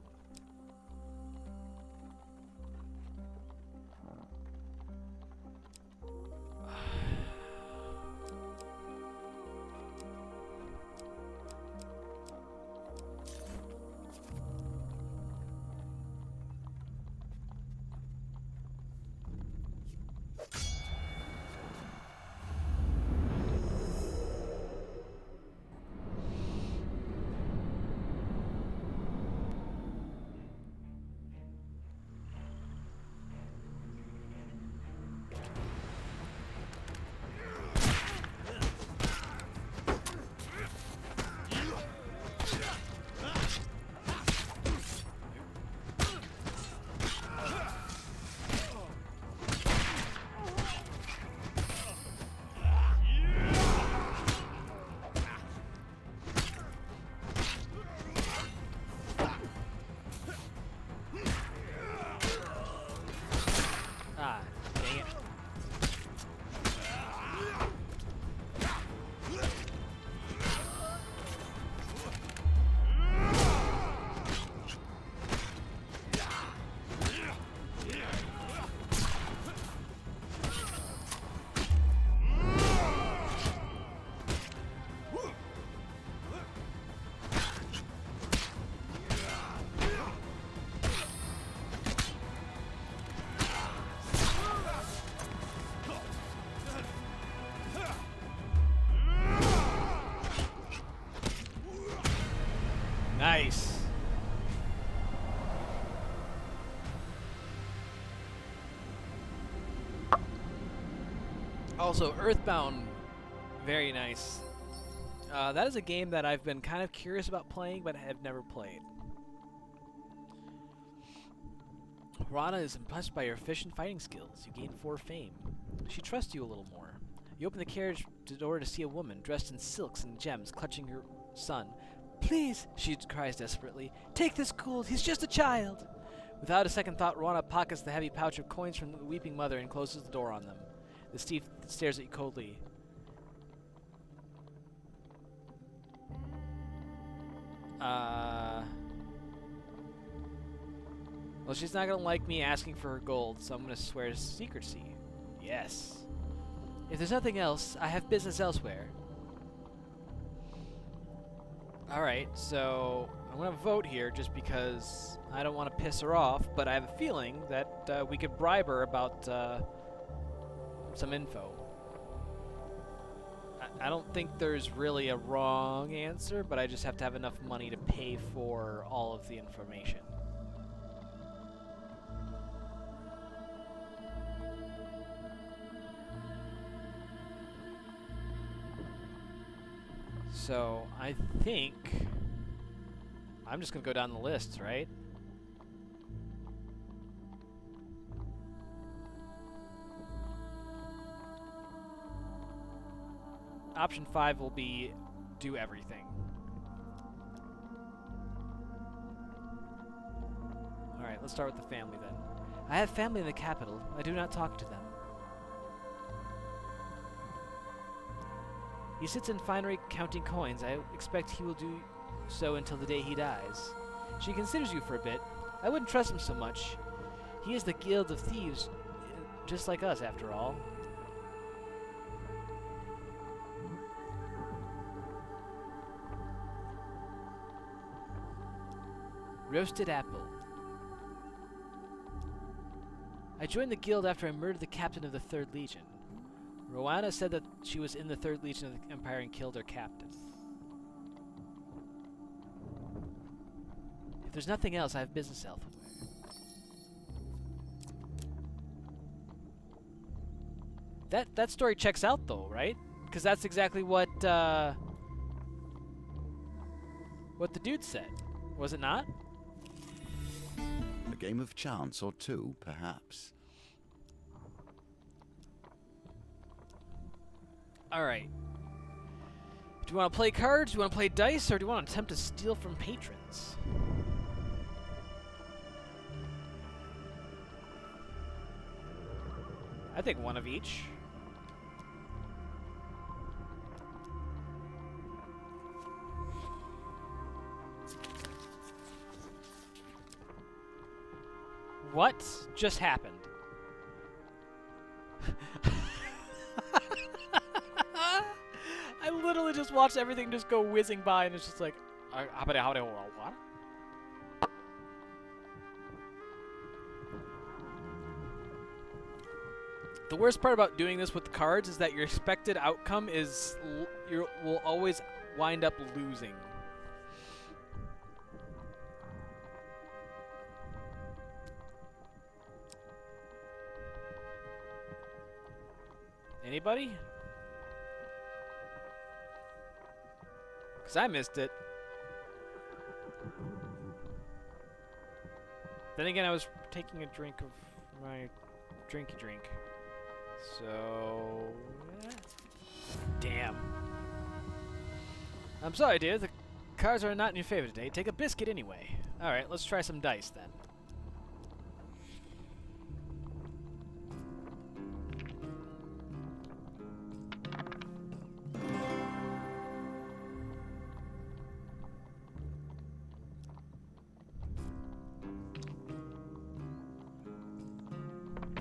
Also, Earthbound, very nice. That is a game that I've been kind of curious about playing, but have never played. Rana is impressed by your efficient fighting skills. You gain 4 fame. She trusts you a little more. You open the carriage door to see a woman dressed in silks and gems, clutching her son. Please, she cries desperately, take this gold. He's just a child. Without a second thought, Rana pockets the heavy pouch of coins from the weeping mother and closes the door on them. The thief stares at you coldly. Well, she's not gonna like me asking for her gold, so I'm gonna swear to secrecy. Yes. If there's nothing else, I have business elsewhere. Alright, so I'm gonna vote here just because I don't want to piss her off, but I have a feeling that we could bribe her about some info. I don't think there's really a wrong answer, but I just have to have enough money to pay for all of the information. So, I think I'm just going to go down the list, right? Option 5 will be do everything. Alright, let's start with the family then. I have family in the capital. I do not talk to them. He sits in finery counting coins. I expect he will do so until the day he dies. She considers you for a bit. I wouldn't trust him so much. He is the guild of thieves, just like us, after all. Roasted apple. I joined the guild after I murdered the captain of the 3rd Legion. Rowana said that she was in the 3rd Legion of the Empire and killed her captain. If there's nothing else, I have business elsewhere. That story checks out, though, right? Because that's exactly what the dude said. Was it not? A game of chance or two, perhaps. Alright. Do you want to play cards? Do you want to play dice? Or do you want to attempt to steal from patrons? I think one of each. What just happened? I literally just watched everything just go whizzing by, and it's just like, what? The worst part about doing this with cards is that your expected outcome is you will always wind up losing. Anybody? Because I missed it. Then again, I was taking a drink of my drinky drink. So... Damn. I'm sorry, dear. The cards are not in your favor today. Take a biscuit anyway. Alright, let's try some dice then.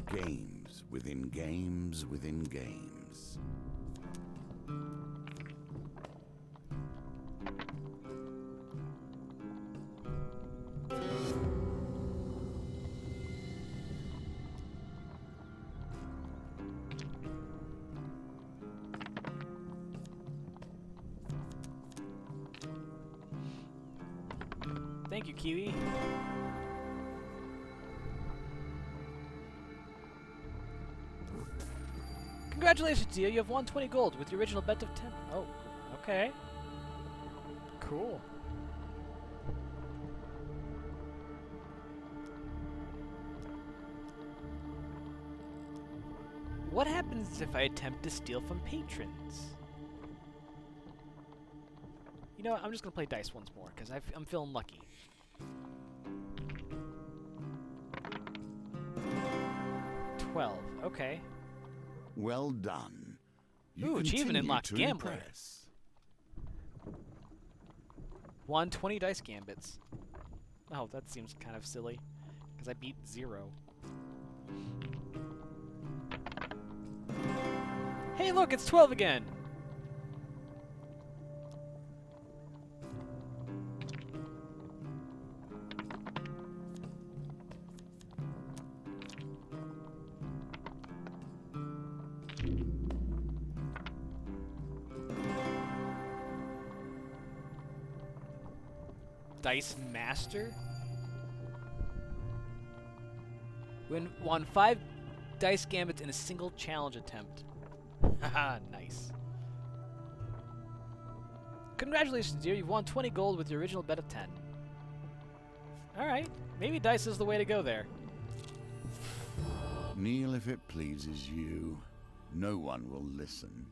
Games within games within games. Thank you, Kiwi. Congratulations, Dio. You have won 20 gold with your original bet of 10. Oh, okay. Cool. What happens if I attempt to steal from patrons? You know what? I'm just going to play dice once more, because I'm feeling lucky. Okay. Well done. Ooh, achievement unlocked. Continue to Gambler. impress. Won 20 dice gambits. Oh, that seems kind of silly, because I beat 0. Hey, look, it's 12 again! Dice Master? Won 5 dice gambits in a single challenge attempt. Haha, nice. Congratulations, dear. You've won 20 gold with your original bet of 10. Alright, maybe dice is the way to go there. Kneel if it pleases you. No one will listen.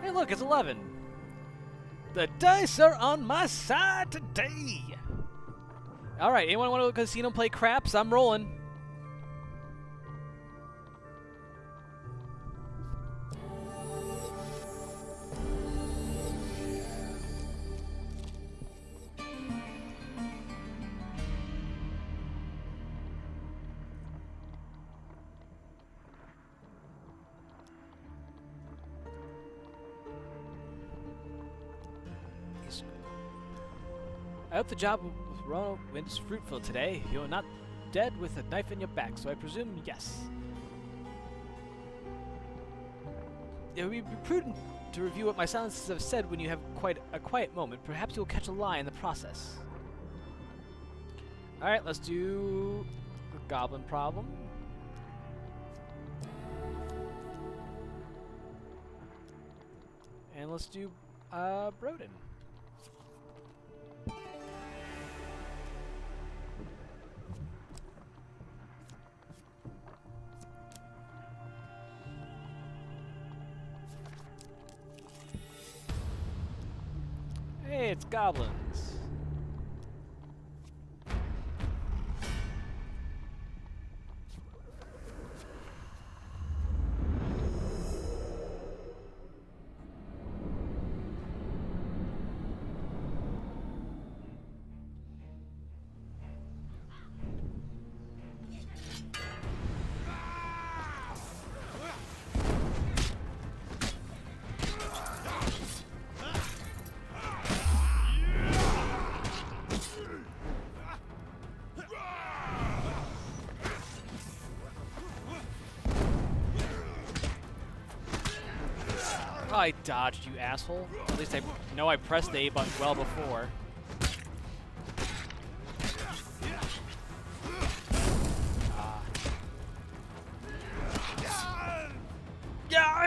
Hey, look, it's 11. The dice are on my side today. Alright, anyone want to go to the casino and play craps? I'm rolling. I hope the job with Rono is fruitful today. You're not dead with a knife in your back, so I presume yes. It would be prudent to review what my silences have said when you have quite a quiet moment. Perhaps you'll catch a lie in the process. Alright, let's do the goblin problem. And let's do Broden. Hey, it's goblins. I dodged, you asshole. At least I know I pressed the A button well before. Yeah!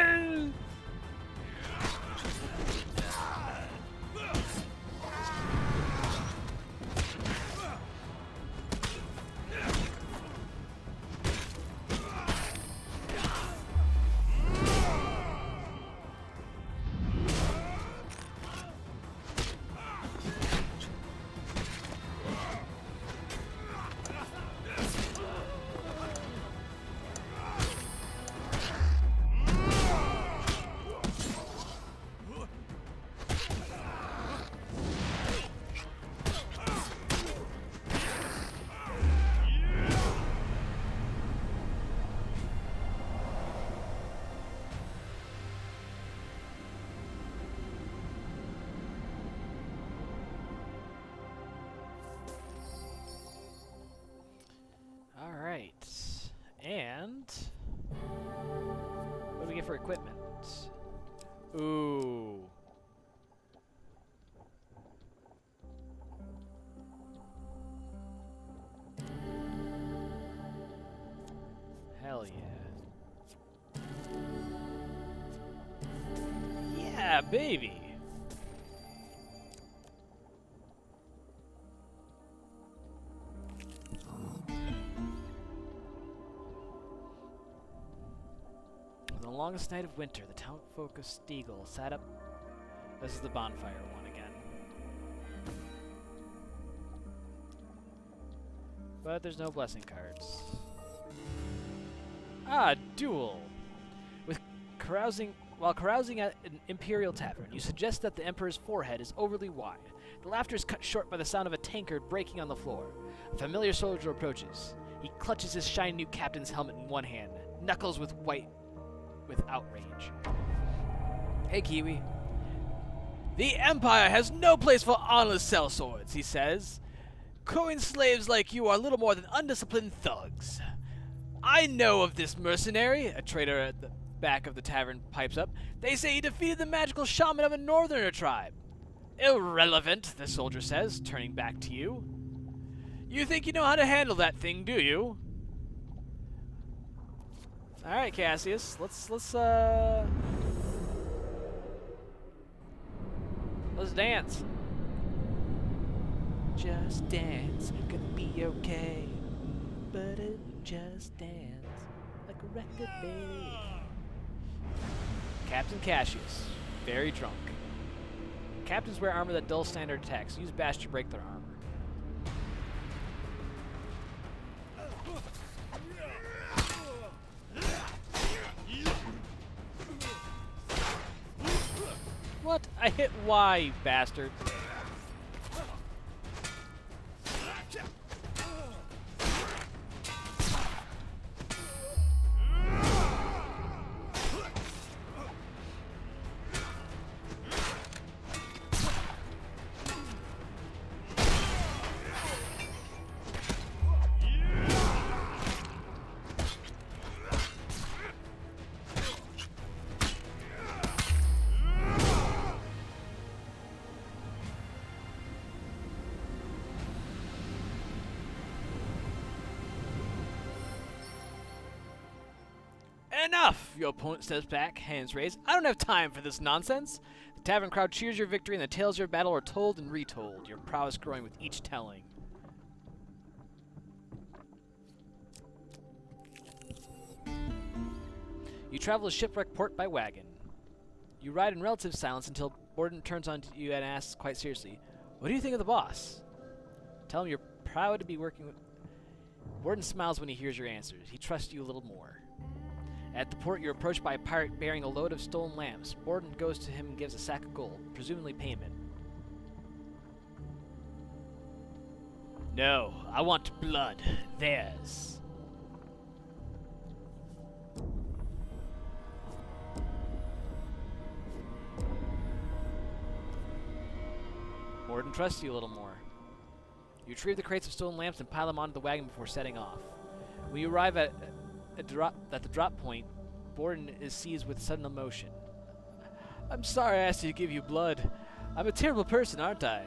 And what do we get for equipment? Ooh. Hell yeah. Yeah, baby! On the longest night of winter, the townfolk of Stiegel sat up. This is the bonfire one again. But there's no blessing cards. Ah, duel! While carousing at an imperial tavern, you suggest that the Emperor's forehead is overly wide. The laughter is cut short by the sound of a tankard breaking on the floor. A familiar soldier approaches. He clutches his shiny new captain's helmet in one hand, knuckles with outrage. Hey, Kiwi. The Empire has no place for honorless sellswords, he says. Coin slaves like you are little more than undisciplined thugs. I know of this mercenary, a trader at the back of the tavern pipes up. They say he defeated the magical shaman of a northerner tribe. Irrelevant, the soldier says, turning back to you. You think you know how to handle that thing, do you? Alright, Cassius, let's dance. Just dance, gonna be okay. But it just dance like a record, baby. Captain Cassius, very drunk. Captains wear armor that dulls standard attacks. Use bash to break their armor. What? I hit Y, you bastard. Enough! Your opponent steps back, hands raised. I don't have time for this nonsense. The tavern crowd cheers your victory, and the tales of your battle are told and retold, your prowess growing with each telling. You travel to Shipwreck Port by wagon. You ride in relative silence until Borden turns on to you and asks quite seriously, "What do you think of the boss?" Tell him you're proud to be working with... Borden smiles when he hears your answers. He trusts you a little more. At the port, you're approached by a pirate bearing a load of stolen lamps. Borden goes to him and gives a sack of gold, presumably payment. No, I want blood. Theirs. Borden trusts you a little more. You retrieve the crates of stolen lamps and pile them onto the wagon before setting off. When you arrive at the drop point, Borden is seized with sudden emotion. I'm sorry I asked you to give you blood. I'm a terrible person, aren't I?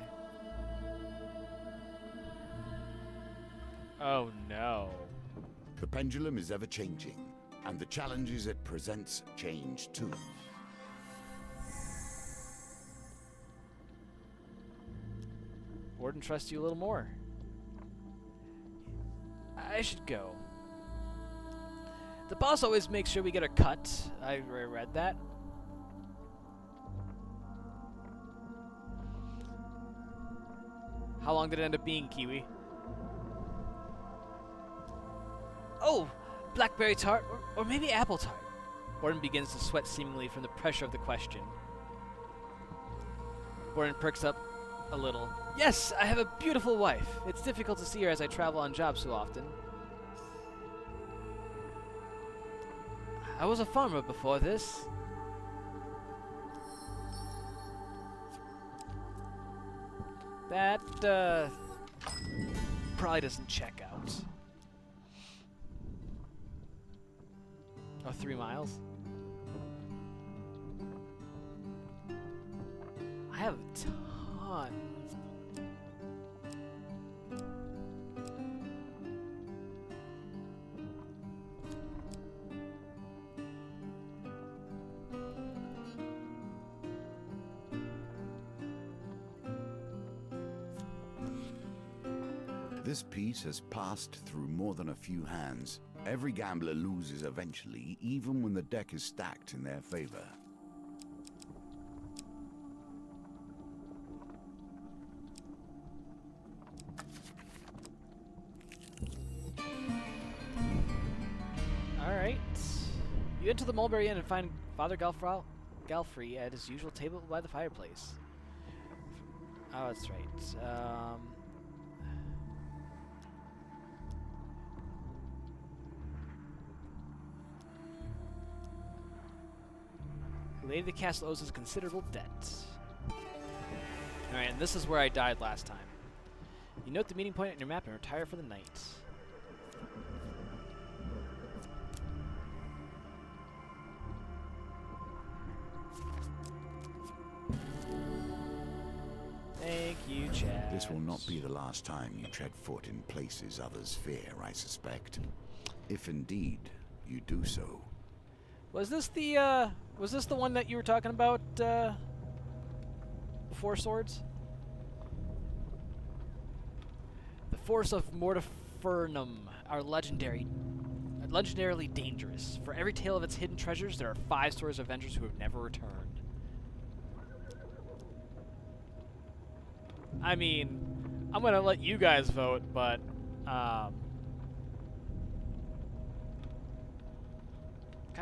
Oh no. The pendulum is ever changing, and the challenges it presents change too. Borden trusts you a little more. I should go. The boss always makes sure we get a cut. I read that. How long did it end up being, Kiwi? Oh! Blackberry tart, or maybe apple tart. Borden begins to sweat seemingly from the pressure of the question. Borden perks up a little. Yes, I have a beautiful wife. It's difficult to see her as I travel on jobs so often. I was a farmer before this. That, probably doesn't check out. Oh, 3 miles? I have a ton. This piece has passed through more than a few hands. Every gambler loses eventually, even when the deck is stacked in their favor. Alright. You enter the Mulberry Inn and find Father Galfrey at his usual table by the fireplace. Oh, that's right. The Lady of the Castle owes us a considerable debt. Alright, and this is where I died last time. You note the meeting point on your map and retire for the night. Thank you, Chad. This will not be the last time you tread foot in places others fear, I suspect. If indeed you do so. Was this the one that you were talking about, before Swords? The Force of Mortifernum are legendarily dangerous. For every tale of its hidden treasures, there are 5 stories of adventurers who have never returned. I mean, I'm gonna let you guys vote, but kind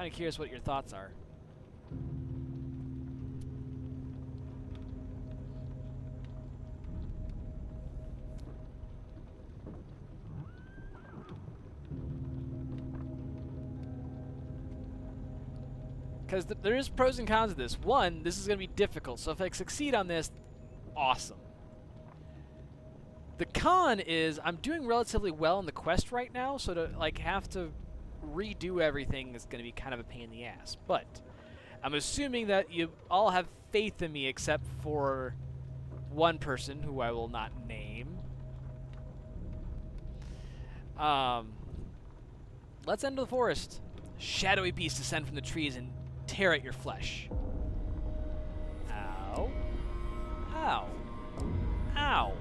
of curious what your thoughts are. Because there is pros and cons of this. One, this is going to be difficult, so if I succeed on this, awesome. The con is I'm doing relatively well in the quest right now, so to like have to redo everything is going to be kind of a pain in the ass. But I'm assuming that you all have faith in me except for one person who I will not name. Let's enter the forest. Shadowy beasts descend from the trees and tear at your flesh. Ow. Ow. Ow.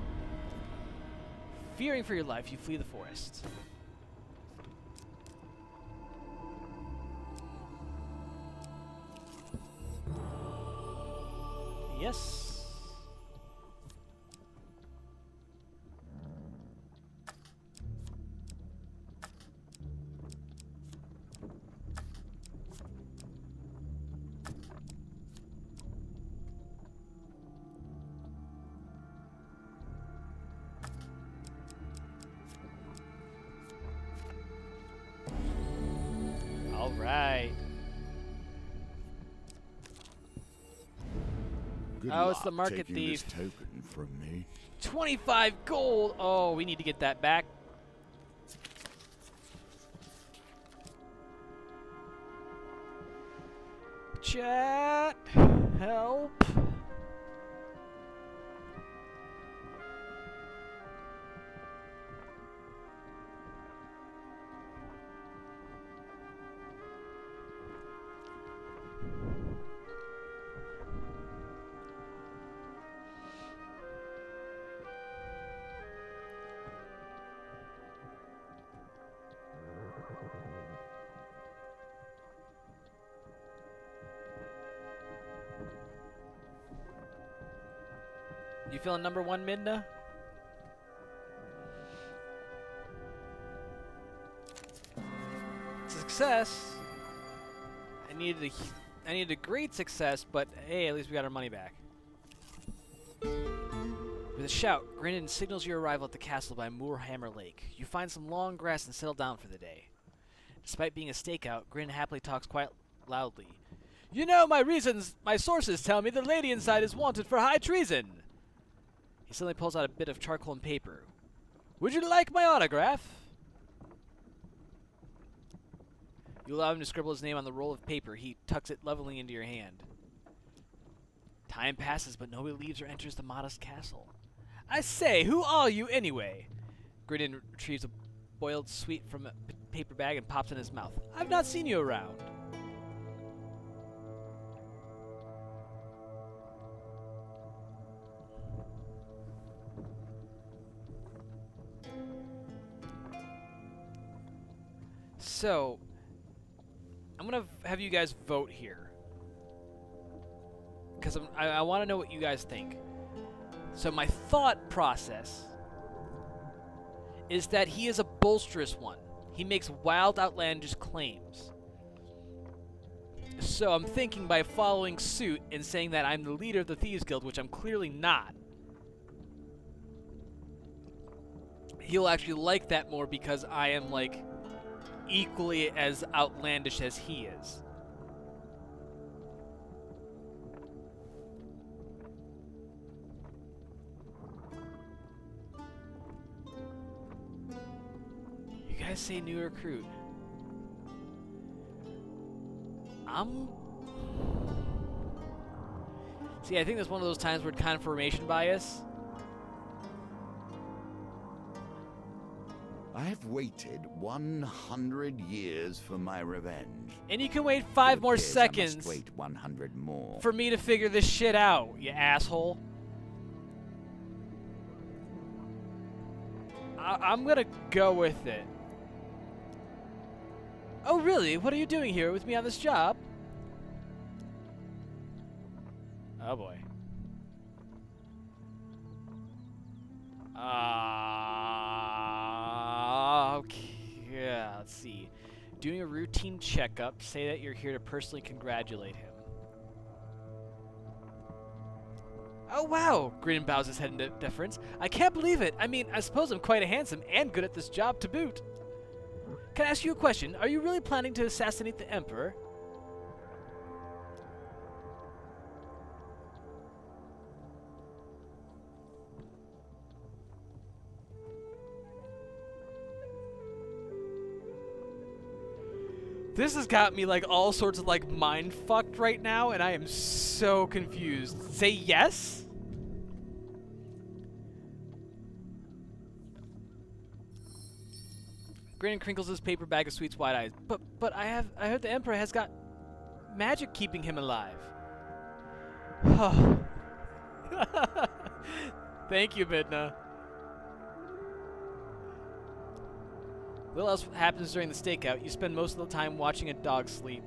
Fearing for your life, you flee the forest. Yes. All right. Good Oh, it's luck the market taking thief. this token from me. 25 gold! Oh, we need to get that back. Chat! Help! You feeling number 1, Midna? Success. I needed a great success, but hey, at least we got our money back. With a shout, Grinnin signals your arrival at the castle by Moorhammer Lake. You find some long grass and settle down for the day. Despite being a stakeout, Grin happily talks quite loudly. You know my reasons. My sources tell me the lady inside is wanted for high treason. He suddenly pulls out a bit of charcoal and paper. Would you like my autograph? You allow him to scribble his name on the roll of paper. He tucks it lovingly into your hand. Time passes, but nobody leaves or enters the modest castle. I say, who are you anyway? Gridden retrieves a boiled sweet from a paper bag and pops in his mouth. I've not seen you around. So, I'm gonna have you guys vote here. Because I want to know what you guys think. So my thought process is that he is a bolsterous one. He makes wild, outlandish claims. So I'm thinking by following suit and saying that I'm the leader of the Thieves Guild, which I'm clearly not, he'll actually like that more because I am, like, equally as outlandish as he is. You guys say new recruit. See, I think that's one of those times where confirmation bias. I have waited 100 years for my revenge. And you can wait 5 It more appears I must seconds wait 100 more. for me to figure this shit out, you asshole. I'm gonna go with it. Oh, really? What are you doing here with me on this job? Oh, boy. Okay, yeah, let's see. Doing a routine checkup, say that you're here to personally congratulate him. Oh, wow! Grin bows his head in deference. I can't believe it! I mean, I suppose I'm quite handsome and good at this job to boot. Can I ask you a question? Are you really planning to assassinate the Emperor? This has got me, like, all sorts of, like, mind-fucked right now, and I am so confused. Say yes? Grin crinkles his paper bag of sweets wide-eyed. But I heard the Emperor has got magic keeping him alive. Thank you, Midna. Little else happens during the stakeout. You spend most of the time watching a dog sleep.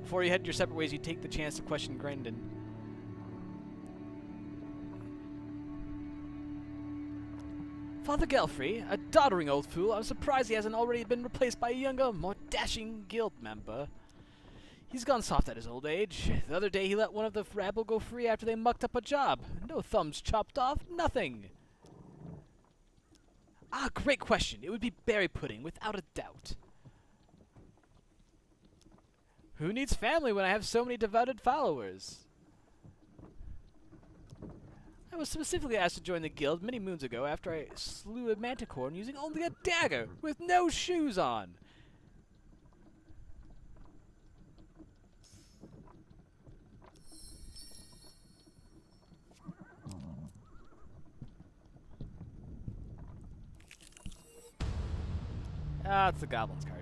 Before you head your separate ways, you take the chance to question Grendon. Father Gelfrey, a doddering old fool. I'm surprised he hasn't already been replaced by a younger, more dashing guild member. He's gone soft at his old age. The other day he let one of the rabble go free after they mucked up a job. No thumbs chopped off, nothing. Ah, great question. It would be berry pudding, without a doubt. Who needs family when I have so many devoted followers? I was specifically asked to join the guild many moons ago after I slew a manticorn using only a dagger, with no shoes on. Ah, it's the Goblin's card.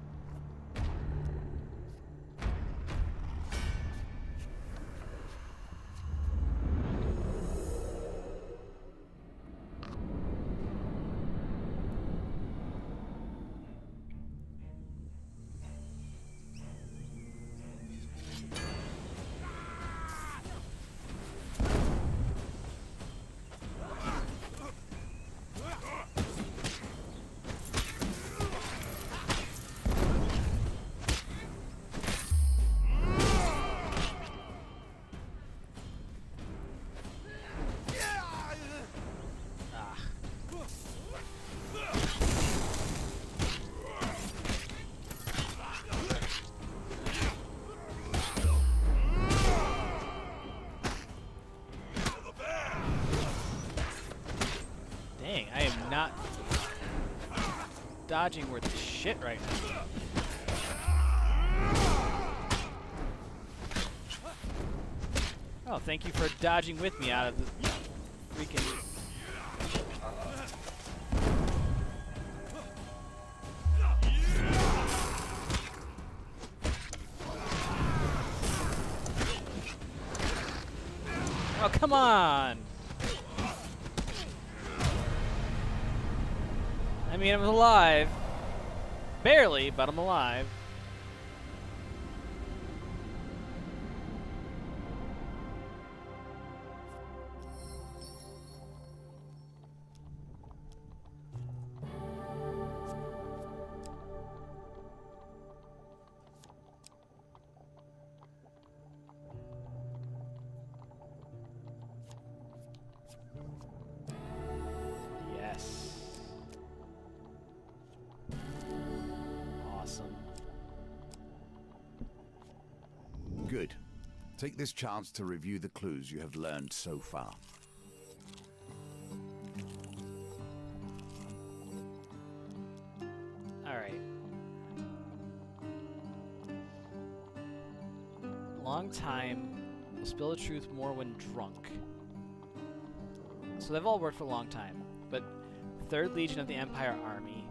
Not dodging worth shit right now. Oh, thank you for dodging with me out of the freaking... Oh, come on! I mean, I'm alive. Barely, but I'm alive. Yes. Awesome. Good. Take this chance to review the clues you have learned so far. Alright. Long time. Will spill the truth more when drunk. So they've all worked for a long time. But 3rd Legion of the Empire Army.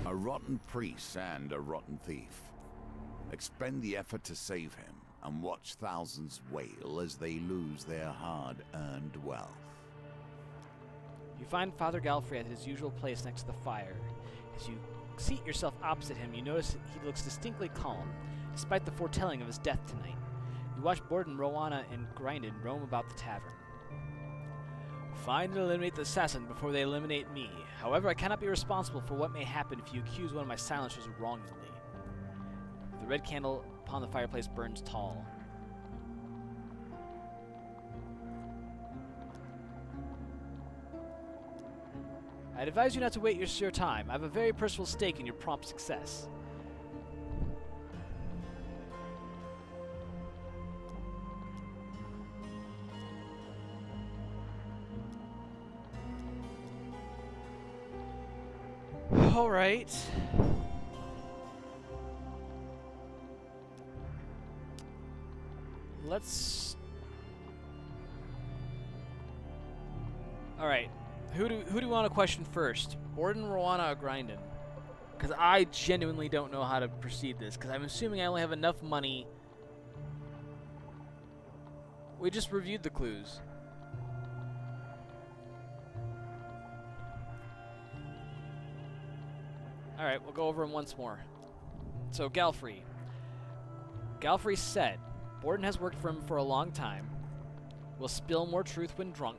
A rotten priest and a rotten thief. Expend the effort to save him, and watch thousands wail as they lose their hard-earned wealth. You find Father Galfrey at his usual place next to the fire. As you seat yourself opposite him, you notice he looks distinctly calm, despite the foretelling of his death tonight. You watch Borden, Rowana, and Grindin roam about the tavern. Find and eliminate the assassin before they eliminate me. However, I cannot be responsible for what may happen if you accuse one of my silencers wrongly. The red candle upon the fireplace burns tall. I'd advise you not to waste your time. I have a very personal stake in your prompt success. All right. Let's. All right. Who do we want to question first? Borden, Rowana, or Grindin? Because I genuinely don't know how to proceed this. Because I'm assuming I only have enough money. We just reviewed the clues. Alright, we'll go over them once more. So, Galfrey. Galfrey said, Borden has worked for him for a long time, will spill more truth when drunk.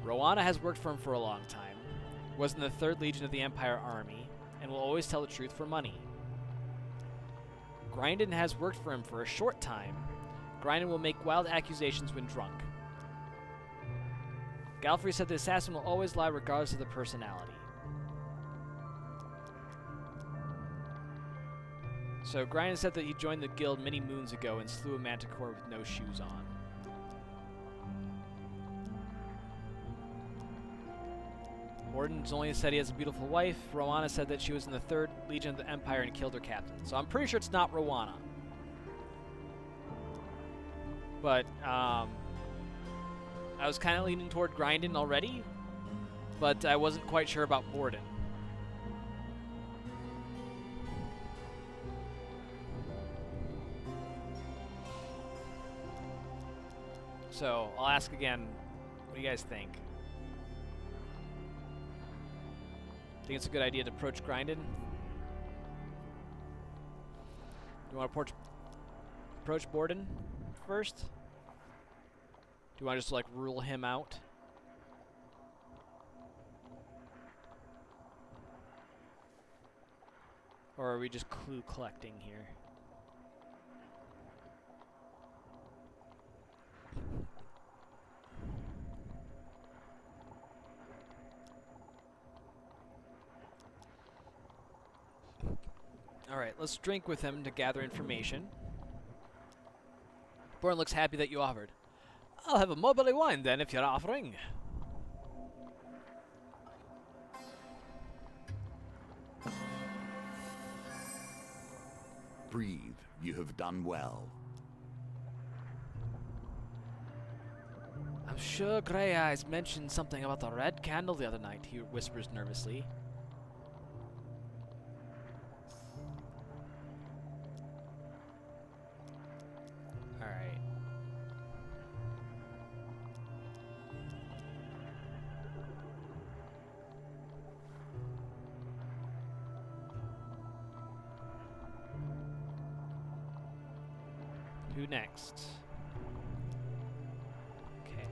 Rowana has worked for him for a long time, was in the 3rd Legion of the Empire Army, and will always tell the truth for money. Grindin has worked for him for a short time. Grindin will make wild accusations when drunk. Galfrey said the assassin will always lie regardless of the personality. So Grindin said that he joined the guild many moons ago and slew a manticore with no shoes on. Borden's only said he has a beautiful wife. Rowana said that she was in the 3rd Legion of the Empire and killed her captain. So I'm pretty sure it's not Rowana. But, I was kind of leaning toward Grindin already, but I wasn't quite sure about Borden. So, I'll ask again, what do you guys think? Think it's a good idea to approach Grindin? You want to approach Borden first? Do you want to just like rule him out? Or are we just clue collecting here? Alright, let's drink with him to gather information. Borden looks happy that you offered. I'll have a Mobley wine then, if you're offering. Breathe. You have done well. I'm sure Grey Eyes mentioned something about the red candle the other night, he whispers nervously. Alright. Who next? Okay.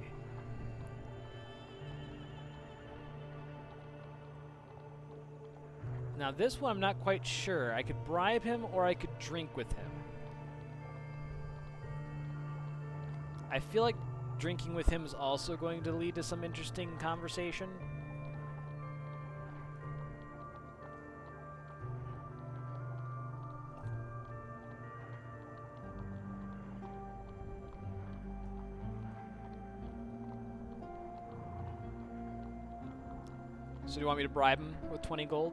Now this one I'm not quite sure. I could bribe him or I could drink with him. I feel like drinking with him is also going to lead to some interesting conversation. So do you want me to bribe him with 20 gold?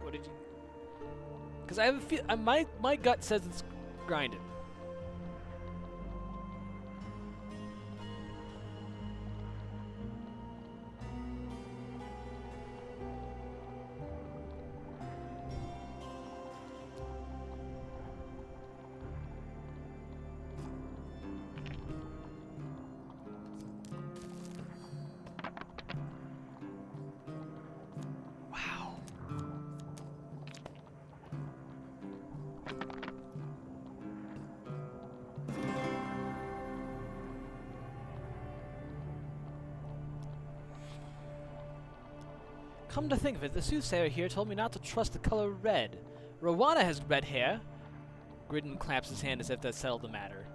What did you... Because I have a feel... my gut says it's grinded. Come to think of it, the soothsayer here told me not to trust the color red. Rowana has red hair. Gridden claps his hand as if that settled the matter.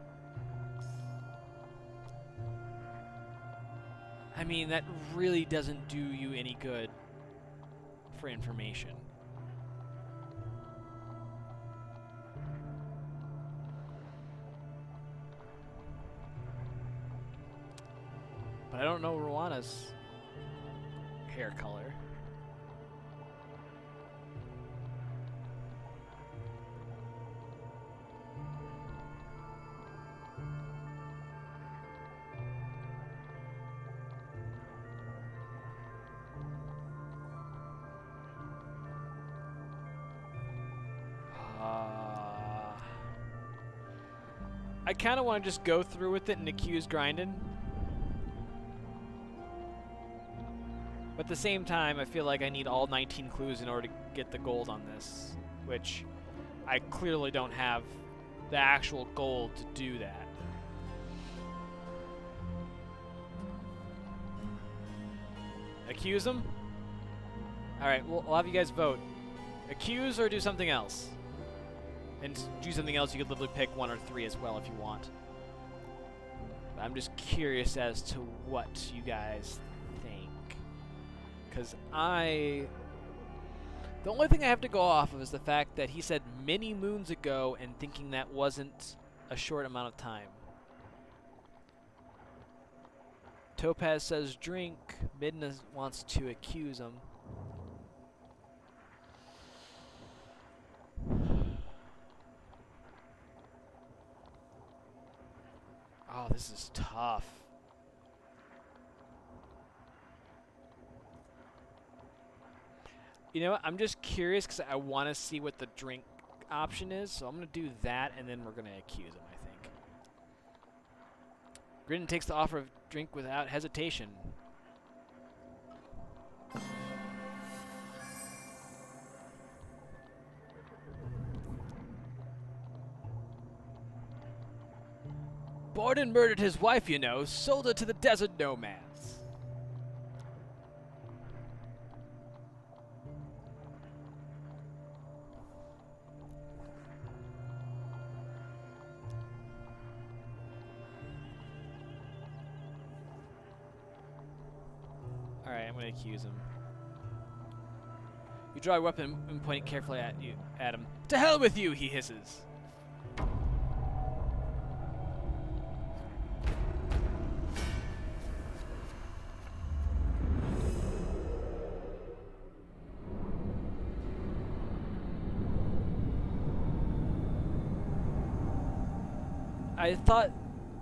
I mean, that really doesn't do you any good for information. But I don't know Rowana's hair color. I kind of want to just go through with it and accuse Grindin. But at the same time, I feel like I need all 19 clues in order to get the gold on this, which I clearly don't have the actual gold to do that. Accuse him? Alright, well, I'll have you guys vote. Accuse or do something else? And do something else, you could literally pick 1 or 3 as well if you want. But I'm just curious as to what you guys think. Because the only thing I have to go off of is the fact that he said many moons ago and thinking that wasn't a short amount of time. Topaz says drink. Midna wants to accuse him. Oh, this is tough. You know what? I'm just curious because I want to see what the drink option is. So I'm going to do that, and then we're going to accuse him, I think. Gridden takes the offer of drink without hesitation. Borden murdered his wife, you know, sold her to the desert nomads. Alright, I'm gonna accuse him. You draw your weapon and point it carefully at him. To hell with you, he hisses.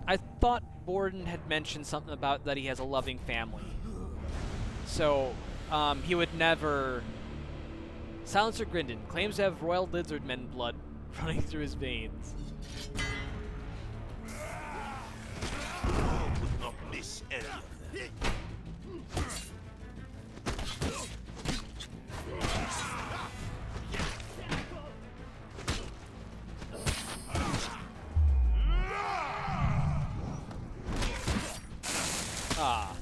I thought Borden had mentioned something about that he has a loving family. So, he would never... Silencer Grindon claims to have royal lizardmen blood running through his veins. Would not miss any of them. Ah.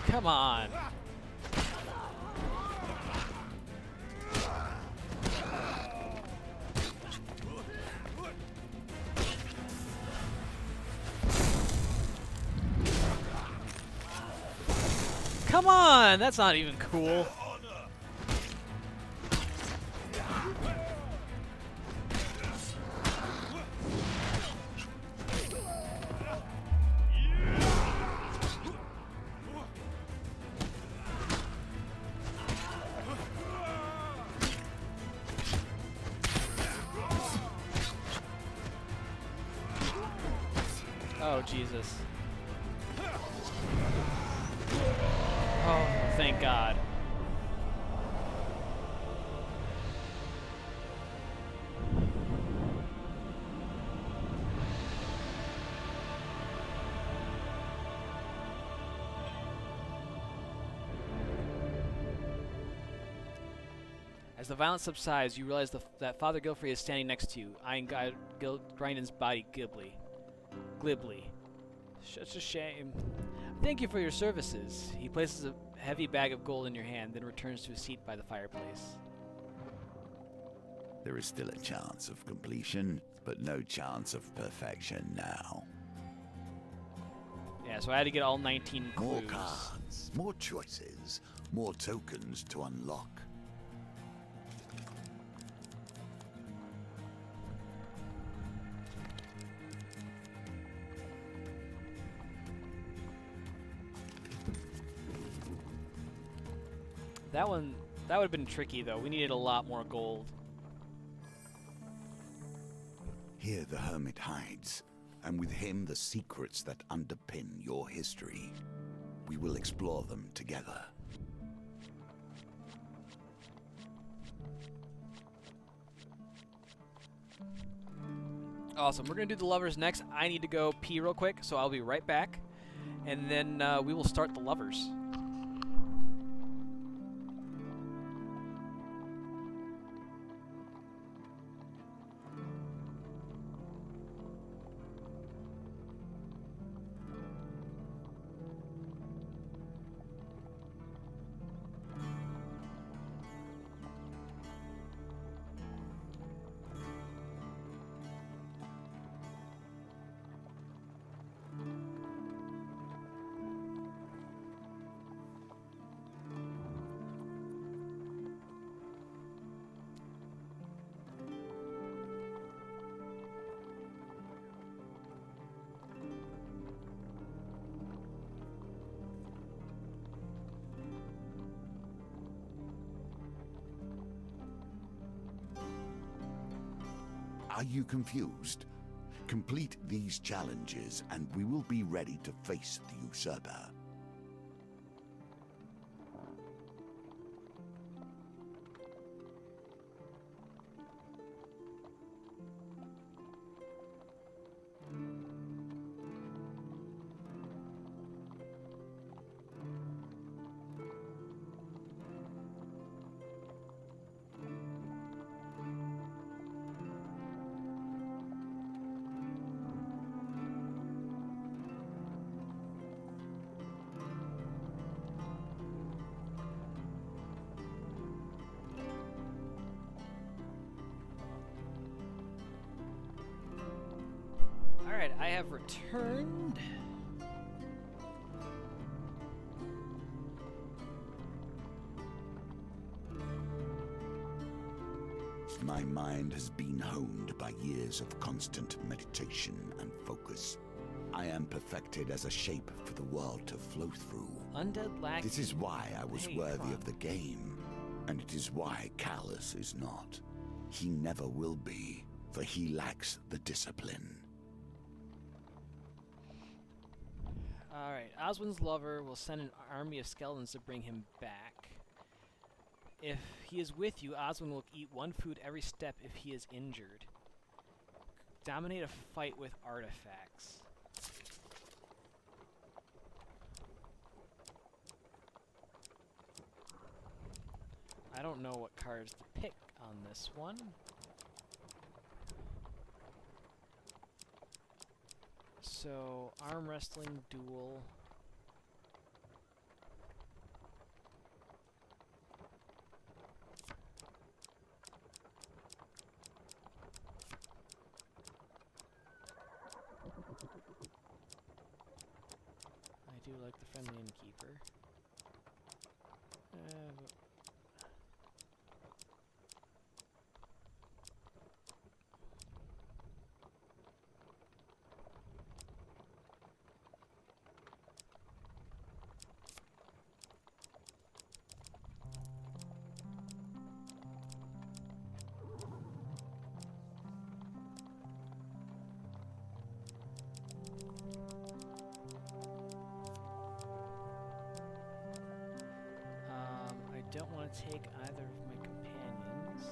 Come on. Come on, that's not even cool. Oh, Jesus. Oh, thank God. As the violence subsides, you realize that Father Gilfrey is standing next to you, eyeing Grindon's body glibly. Such a shame. Thank you for your services. He places a heavy bag of gold in your hand, then returns to his seat by the fireplace. There is still a chance of completion, but no chance of perfection now. Yeah, so I had to get all 19 clues. More cards, more choices, more tokens to unlock. That would have been tricky, though. We needed a lot more gold. Here the hermit hides, and with him the secrets that underpin your history. We will explore them together. Awesome. We're going to do the lovers next. I need to go pee real quick, so I'll be right back. And then we will start the lovers. Are you confused? Complete these challenges and we will be ready to face the usurper. Alright, I have returned. My mind has been honed by years of constant meditation and focus. I am perfected as a shape for the world to flow through. Undead lack. This is why I was Hey, worthy come on. of the game, and it is why Callus is not. He never will be, for he lacks the discipline. Alright, Oswin's lover will send an army of skeletons to bring him back. If he is with you, Oswin will eat one food every step if he is injured. Dominate a fight with artifacts. I don't know what cards to pick on this one. So, arm wrestling duel. I do like the friendly innkeeper. But I don't want to take either of my companions.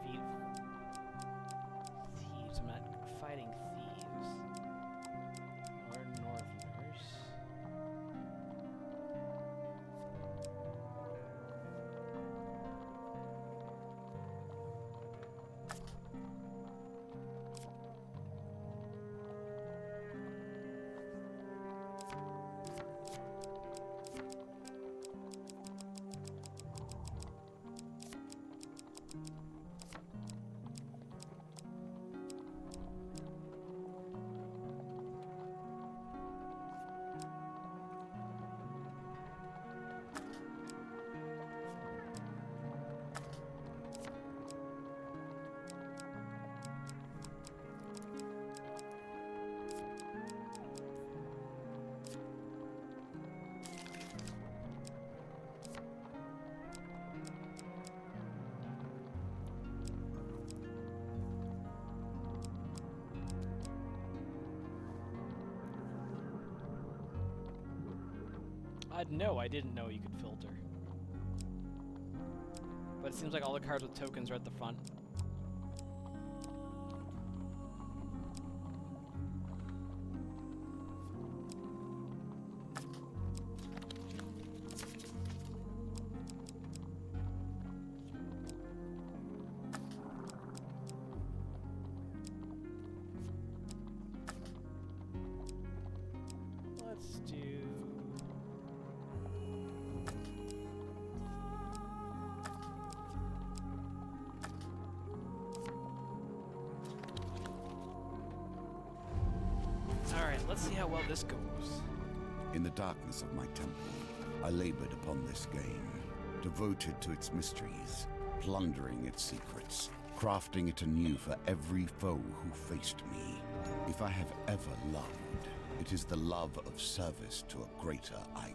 Defeat thieves. I'm not fighting thieves. Or northerners. No, I didn't know you could filter. But it seems like all the cards with tokens are at the front. Let's do... Alright, let's see how well this goes. In the darkness of my temple, I labored upon this game, devoted to its mysteries, plundering its secrets, crafting it anew for every foe who faced me. If I have ever loved, it is the love of service to a greater ideal.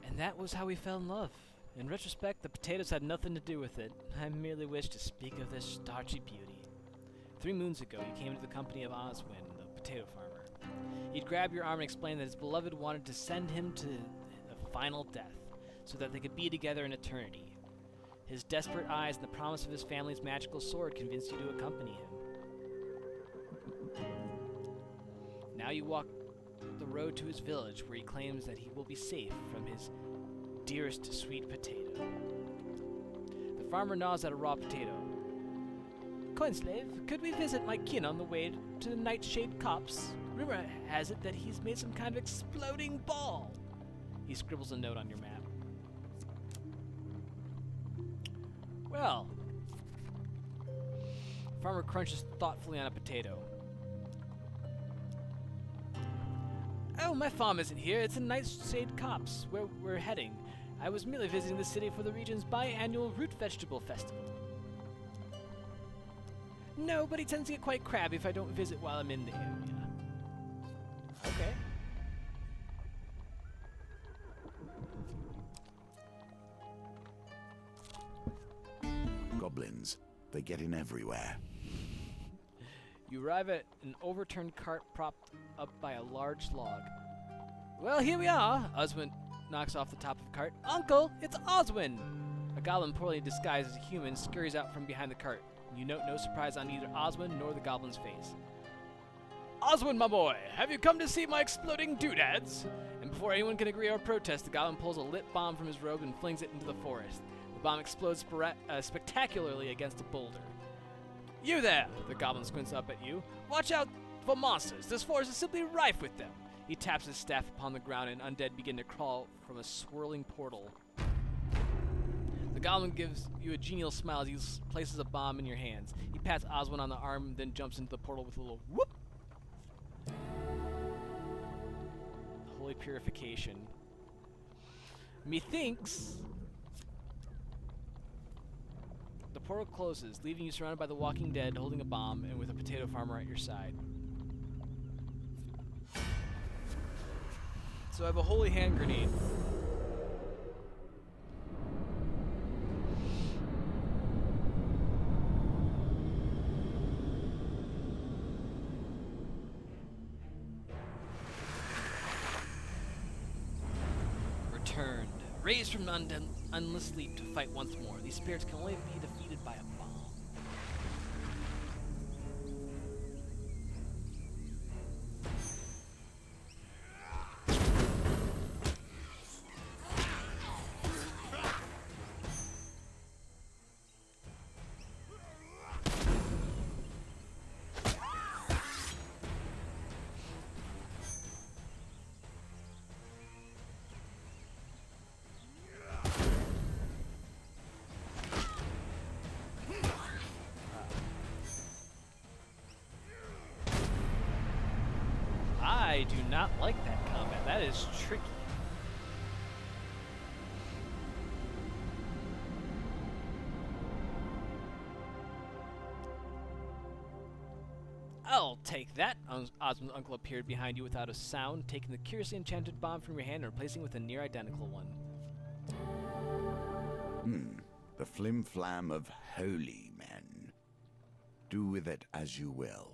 And that was how we fell in love. In retrospect, the potatoes had nothing to do with it. I merely wished to speak of their starchy beauty. 3 moons ago, you came to the company of Oswin, the potato farmer. He'd grab your arm and explain that his beloved wanted to send him to a final death, so that they could be together in eternity. His desperate eyes and the promise of his family's magical sword convinced you to accompany him. Now you walk the road to his village, where he claims that he will be safe from his dearest sweet potato. The farmer gnaws at a raw potato. Coinslave, could we visit my kin on the way to the Nightshade Copse? Rumor has it that he's made some kind of exploding ball. He scribbles a note on your map. Well, farmer crunches thoughtfully on a potato. Oh, my farm isn't here. It's in Nightshade Copse, where we're heading. I was merely visiting the city for the region's biannual root vegetable festival. No, but he tends to get quite crabby if I don't visit while I'm in the area. Okay. Goblins, they get in everywhere. You arrive at an overturned cart propped up by a large log. Well, here we are. Oswin knocks off the top of the cart. Uncle, it's Oswin! A goblin poorly disguised as a human scurries out from behind the cart. You note no surprise on either Oswin nor the goblin's face. Oswin, my boy, have you come to see my exploding doodads? And before anyone can agree or protest, the goblin pulls a lit bomb from his robe and flings it into the forest. The bomb explodes spectacularly against a boulder. You there! The goblin squints up at you. Watch out for monsters. This forest is simply rife with them. He taps his staff upon the ground and undead begin to crawl from a swirling portal. The goblin gives you a genial smile as he places a bomb in your hands. He pats Oswin on the arm, then jumps into the portal with a little whoop. Holy purification. Methinks. The portal closes, leaving you surrounded by the walking dead, holding a bomb, and with a potato farmer at your side. So I have a holy hand grenade. Returned. Raised from unless sleep to fight once more. These spirits can only be defeated by a bomb. I do not like that combat. That is tricky. I'll take that. Osmond's uncle appeared behind you without a sound, taking the curiously enchanted bomb from your hand and replacing it with a near identical one. The flim-flam of holy men. Do with it as you will.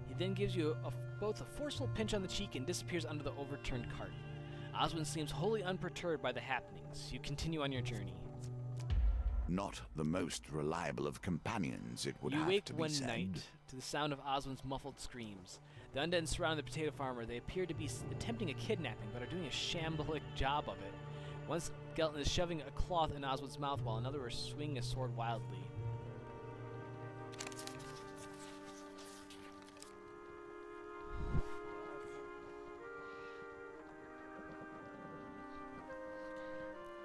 He then gives you both a forceful pinch on the cheek and disappears under the overturned cart. Oswin seems wholly unperturbed by the happenings. You continue on your journey. Not the most reliable of companions, it would You have wake to be one said. night to the sound of Oswin's muffled screams. The undead surround the potato farmer. They appear to be attempting a kidnapping, but are doing a shambolic job of it. One skeleton is shoving a cloth in Oswin's mouth, while another is swinging a sword wildly.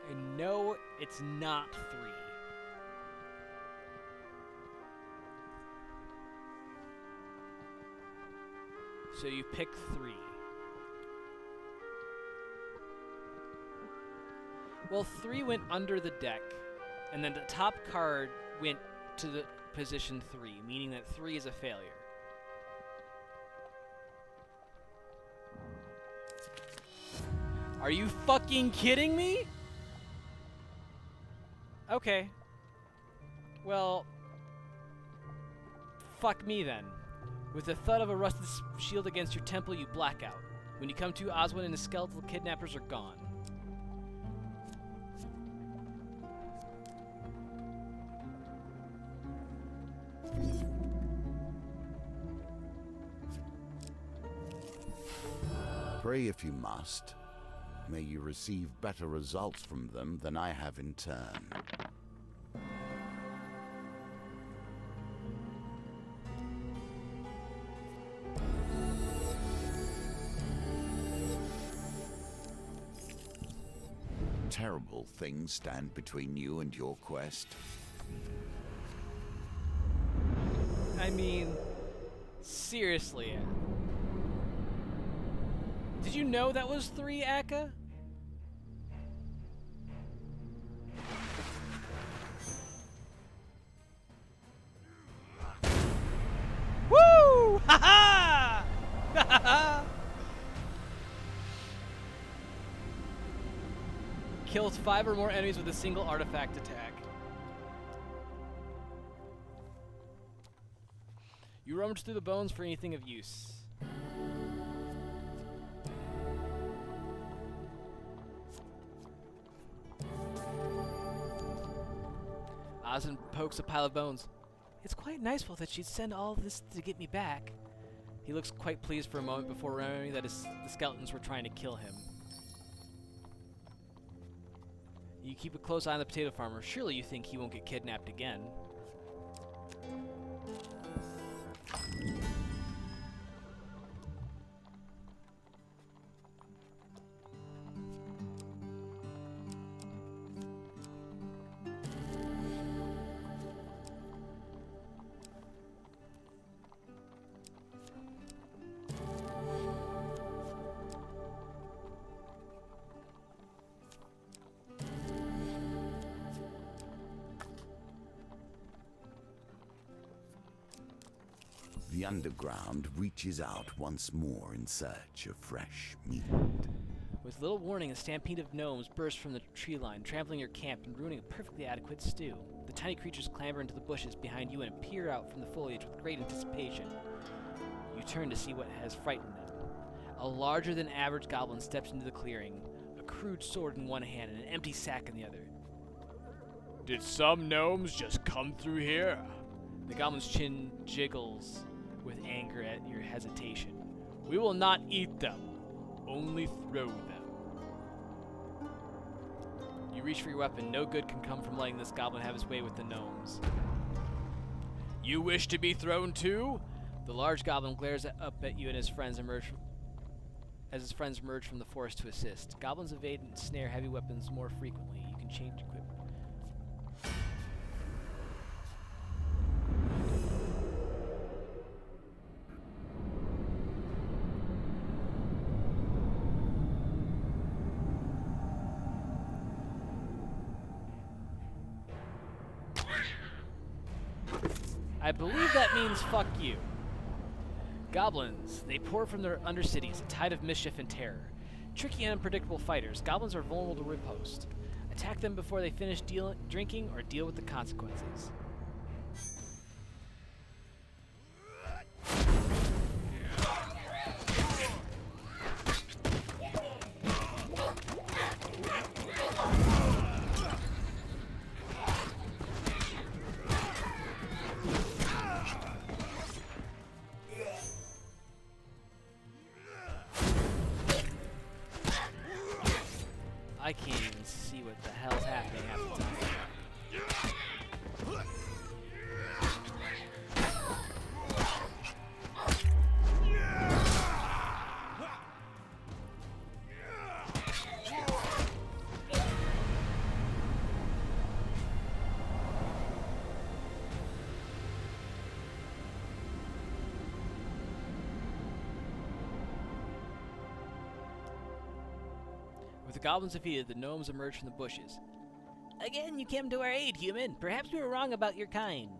I know it's not 3. So you pick 3. Well, 3 went under the deck, and then the top card went to the position 3, meaning that 3 is a failure. Are you fucking kidding me? Okay. Well, fuck me then. With the thud of a rusted shield against your temple, you black out. When you come to, Oswin and his skeletal kidnappers are gone. Pray if you must. May you receive better results from them than I have in turn. terrible things stand between you and your quest? I mean, seriously. Did you know that was 3, Akka? Woo! Ha ha! Ha ha! Kills 5 or more enemies with a single artifact attack. You rummage through the bones for anything of use. Ozin pokes a pile of bones. It's quite nice that she'd send all this to get me back. He looks quite pleased for a moment before remembering that the skeletons were trying to kill him. You keep a close eye on the potato farmer. Surely you think he won't get kidnapped again. The underground reaches out once more in search of fresh meat. With little warning, a stampede of gnomes burst from the tree line, trampling your camp and ruining a perfectly adequate stew. The tiny creatures clamber into the bushes behind you and peer out from the foliage with great anticipation. You turn to see what has frightened them. A larger-than-average goblin steps into the clearing, a crude sword in one hand and an empty sack in the other. Did some gnomes just come through here? The goblin's chin jiggles with anger at your hesitation. We will not eat them, only throw them. You reach for your weapon. No good can come from letting this goblin have his way with the gnomes. You wish to be thrown too? The large goblin glares up at you and his friends emerge from the forest to assist. Goblins evade and snare heavy weapons more frequently. You can change equipment. I believe that means fuck you. Goblins, they pour from their undercities, a tide of mischief and terror. Tricky and unpredictable fighters, goblins are vulnerable to riposte. Attack them before they finish drinking or deal with the consequences. I can't even see what the hell's happening half the time. With the goblins defeated, the gnomes emerge from the bushes. Again, you came to our aid, human. Perhaps we were wrong about your kind.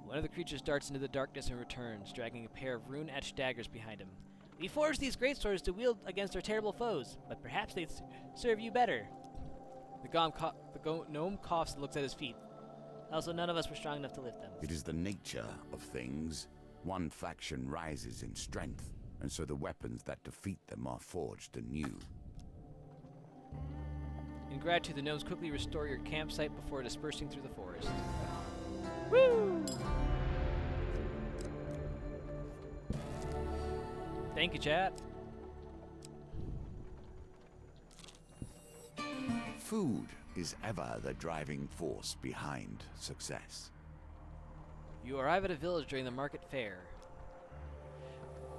One of the creatures darts into the darkness and returns, dragging a pair of rune-etched daggers behind him. We forged these great swords to wield against our terrible foes, but perhaps they'd serve you better. The gnome coughs and looks at his feet. Also, none of us were strong enough to lift them. It is the nature of things. One faction rises in strength, and so the weapons that defeat them are forged anew. In gratitude, the gnomes quickly restore your campsite before dispersing through the forest. Woo! Thank you, chat. Food is ever the driving force behind success. You arrive at a village during the market fair.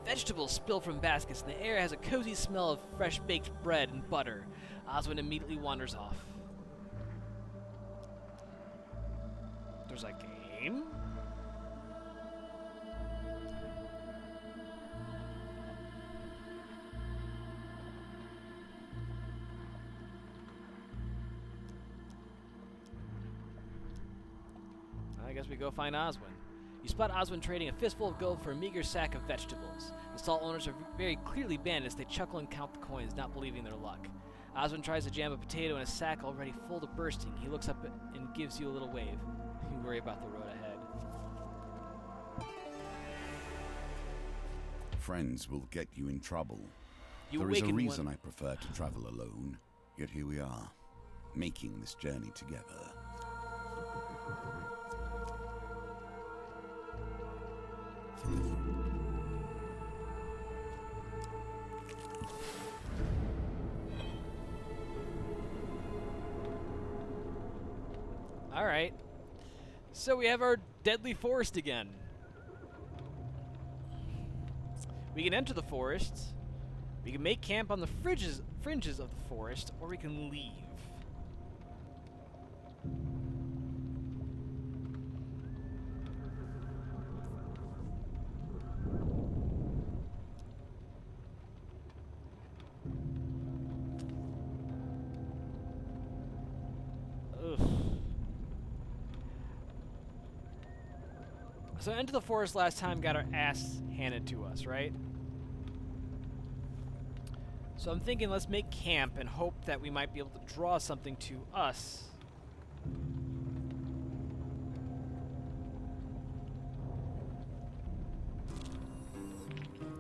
Vegetables spill from baskets, and the air has a cozy smell of fresh baked bread and butter. Oswin immediately wanders off. There's a game? I guess we go find Oswin. You spot Oswin trading a fistful of gold for a meager sack of vegetables. The stall owners are very clearly bandits. They chuckle and count the coins, not believing their luck. Oswin tries to jam a potato in a sack already full to bursting. He looks up and gives you a little wave. You worry about the road ahead. Friends will get you in trouble. You There is a awaken reason one- I prefer to travel alone. Yet here we are, making this journey together. Alright. So we have our deadly forest again. We can enter the forest, we can make camp on the fringes of the forest, or we can leave. Ugh. So Into the Forest last time got our ass handed to us, right? So I'm thinking let's make camp and hope that we might be able to draw something to us.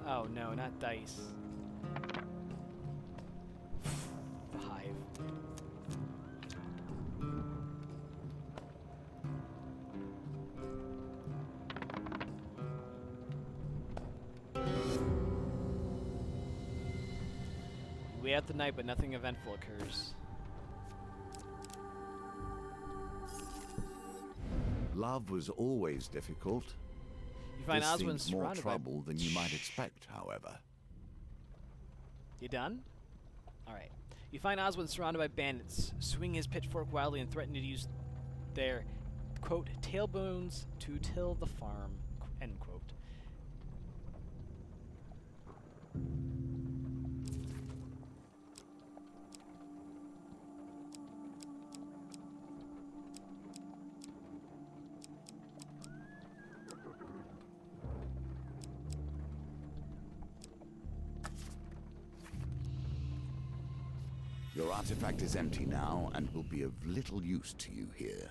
Oh no, not dice. 5. We wait out the night, but nothing eventful occurs. Love was always difficult. You find This Oswin seems more surrounded by... trouble than you might expect, however. You done? Alright. You find Oswin surrounded by bandits, swinging his pitchfork wildly and threatening to use their, quote, tailbones to till the farm, end quote. Your artifact is empty now and will be of little use to you here.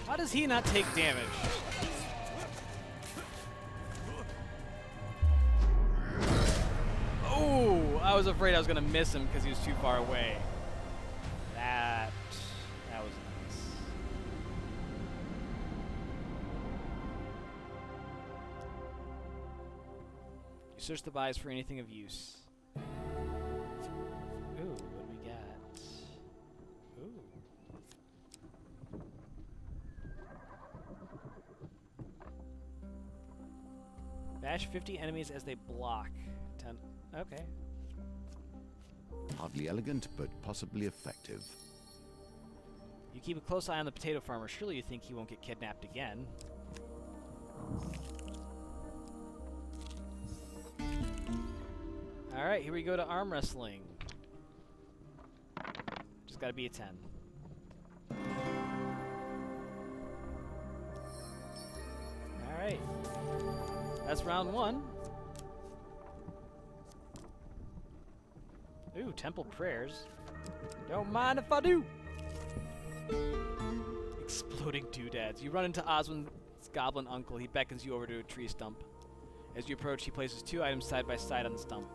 How does he not take damage? Oh, I was afraid I was gonna miss him because he was too far away. That was nice. You search the buys for anything of use. Ooh, what do we got? Ooh. Bash 50 enemies as they block. 10. Okay. Hardly elegant, but possibly effective. You keep a close eye on the potato farmer. Surely you think he won't get kidnapped again. Alright, here we go to arm wrestling. Just gotta be a 10. Alright. That's round 1. Ooh, temple prayers. Don't mind if I do. Exploding doodads. You run into Oswin's goblin uncle. He beckons you over to a tree stump. As you approach, he places 2 items side by side on the stump.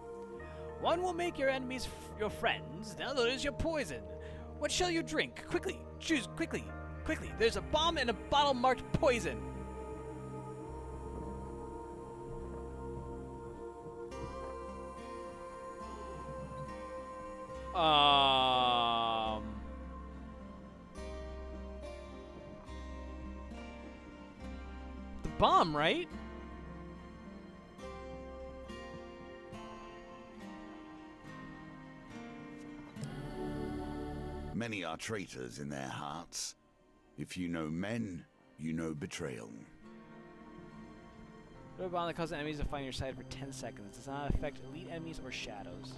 One will make your enemies your friends, the other is your poison. What shall you drink? Quickly, choose quickly, quickly. There's a bomb and a bottle marked poison. The bomb, right? Many are traitors in their hearts. If you know men, you know betrayal. Throw a bomb that causes enemies to find your side for 10 seconds. Does not affect elite enemies or shadows.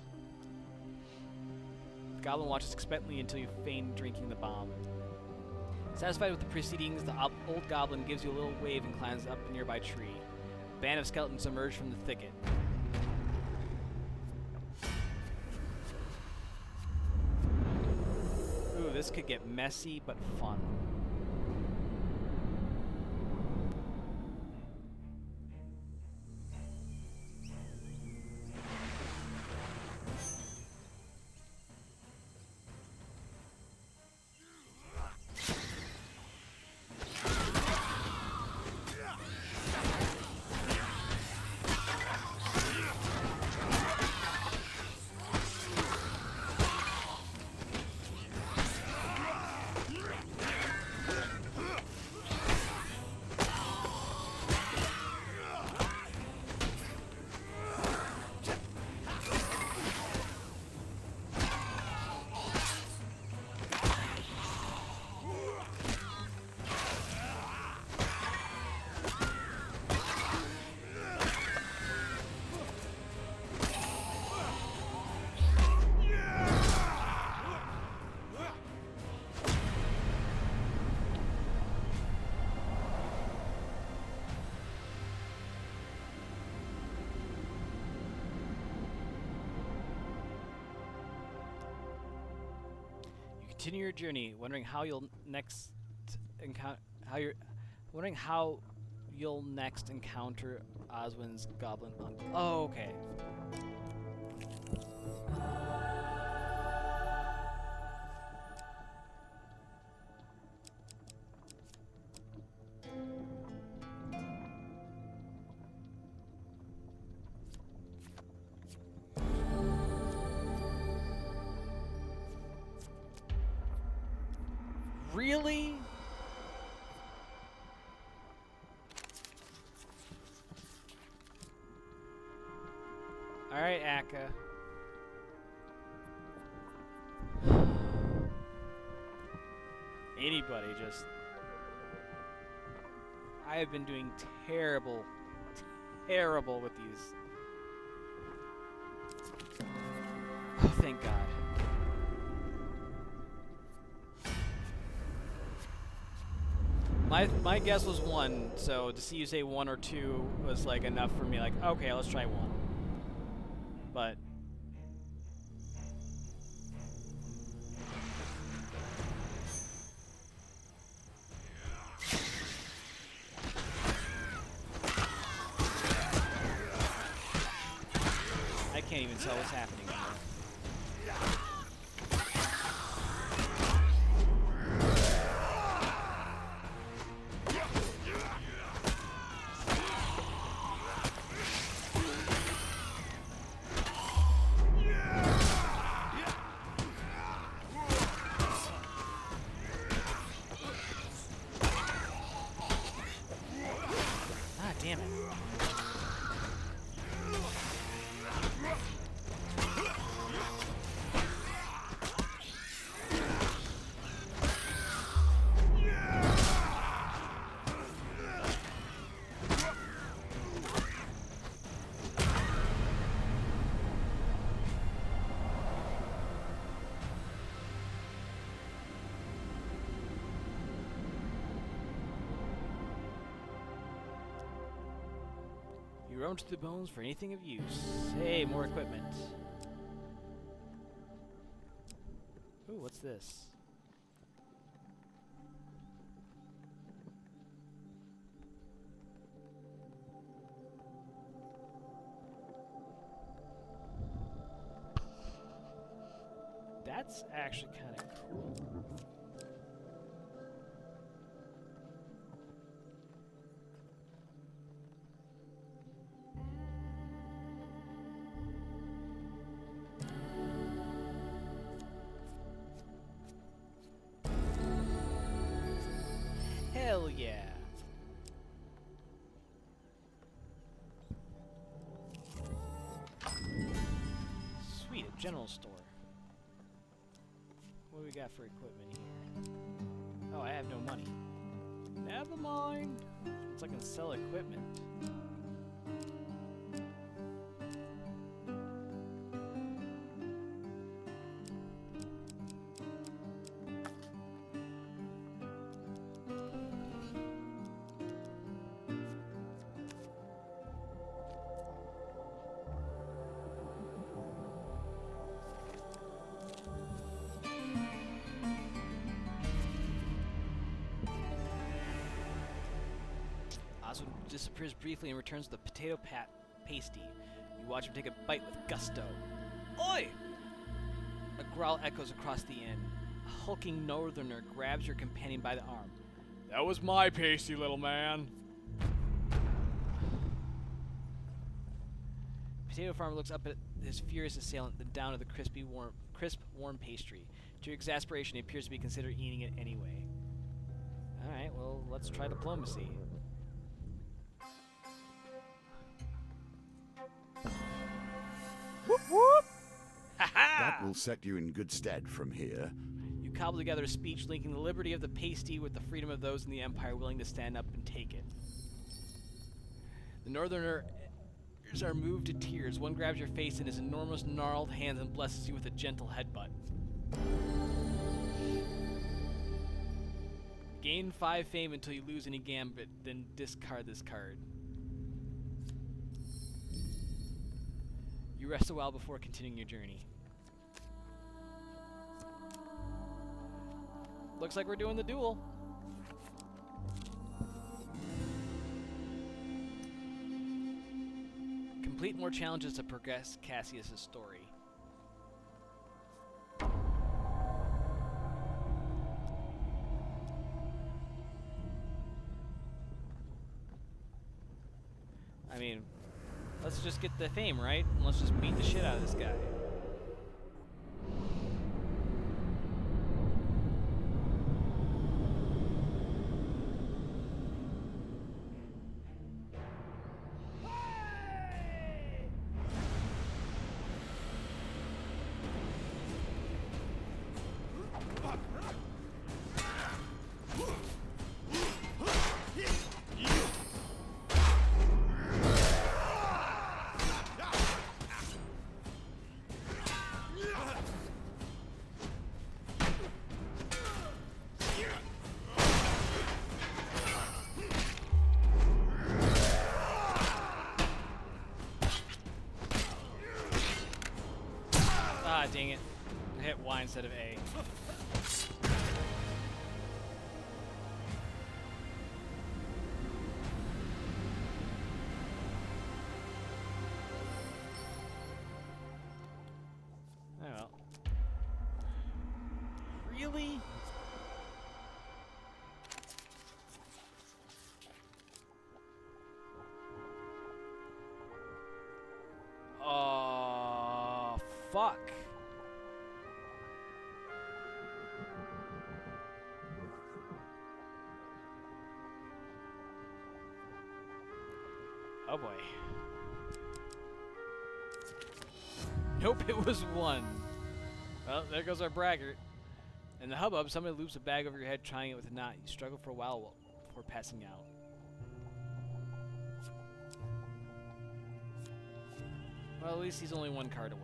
The goblin watches expectantly until you feign drinking the bomb. Satisfied with the proceedings, the old goblin gives you a little wave and climbs up a nearby tree. A band of skeletons emerge from the thicket. Ooh, this could get messy but fun. Continue your journey, wondering how you'll next encounter Oswin's goblin uncle. Oh, okay. Really? Alright, Akka. Anybody just... I have been doing terrible with these. Oh, thank God. My guess was 1, so to see you say 1 or 2 was like enough for me, like, okay, let's try 1. But I can't even tell what's happening anymore. Damn it. You rummage through the bones for anything of use. Hey, more equipment. Ooh, what's this? That's actually kind of cool. Hell yeah. Sweet, a general store. What do we got for equipment here? Oh, I have no money. Never mind. Looks like I can sell equipment. Oswald disappears briefly and returns with a potato pasty. You watch him take a bite with gusto. Oi! A growl echoes across the inn. A hulking northerner grabs your companion by the arm. That was my pasty, little man. Potato farmer looks up at his furious assailant, then down at the crisp, warm pastry. To your exasperation, he appears to be considering eating it anyway. Alright, well, let's try diplomacy. Whoop whoop! That will set you in good stead from here. You cobble together a speech linking the liberty of the pasty with the freedom of those in the Empire willing to stand up and take it. The Northerners are moved to tears. One grabs your face in his enormous gnarled hands and blesses you with a gentle headbutt. Gain 5 fame until you lose any gambit, then discard this card. You rest a while before continuing your journey. Looks like we're doing the duel. Complete more challenges to progress Cassius' story. I mean, let's just get the fame, right? And let's just beat the shit out of this guy. Ah, dang it. I hit Y instead of A. Oh well. Really? Oh, fuck. Oh boy. Nope, it was 1. Well, there goes our braggart. In the hubbub, somebody loops a bag over your head, tying it with a knot. You struggle for a while before passing out. Well, at least he's only 1 card away.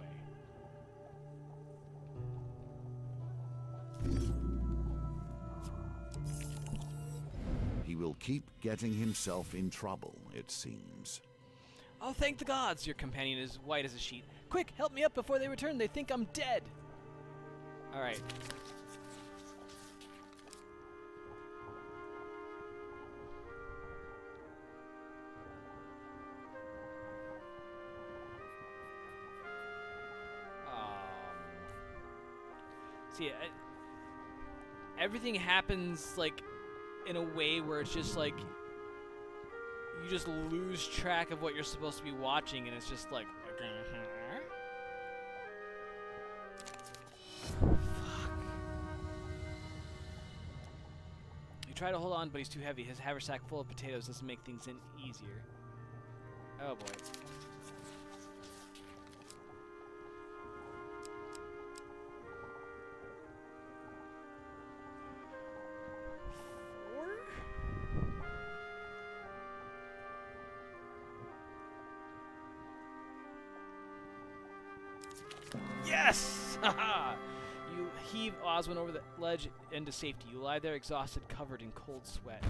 He will keep getting himself in trouble, it seems. Oh, thank the gods! Your companion is white as a sheet. Quick, help me up before they return. They think I'm dead. Alright. See, everything happens, like, in a way where it's just, like, you just lose track of what you're supposed to be watching, and it's just like, fuck. You try to hold on, but he's too heavy. His haversack full of potatoes doesn't make things any easier. Oh boy. Yes! Haha! You heave Oswin over the ledge into safety. You lie there exhausted, covered in cold sweat.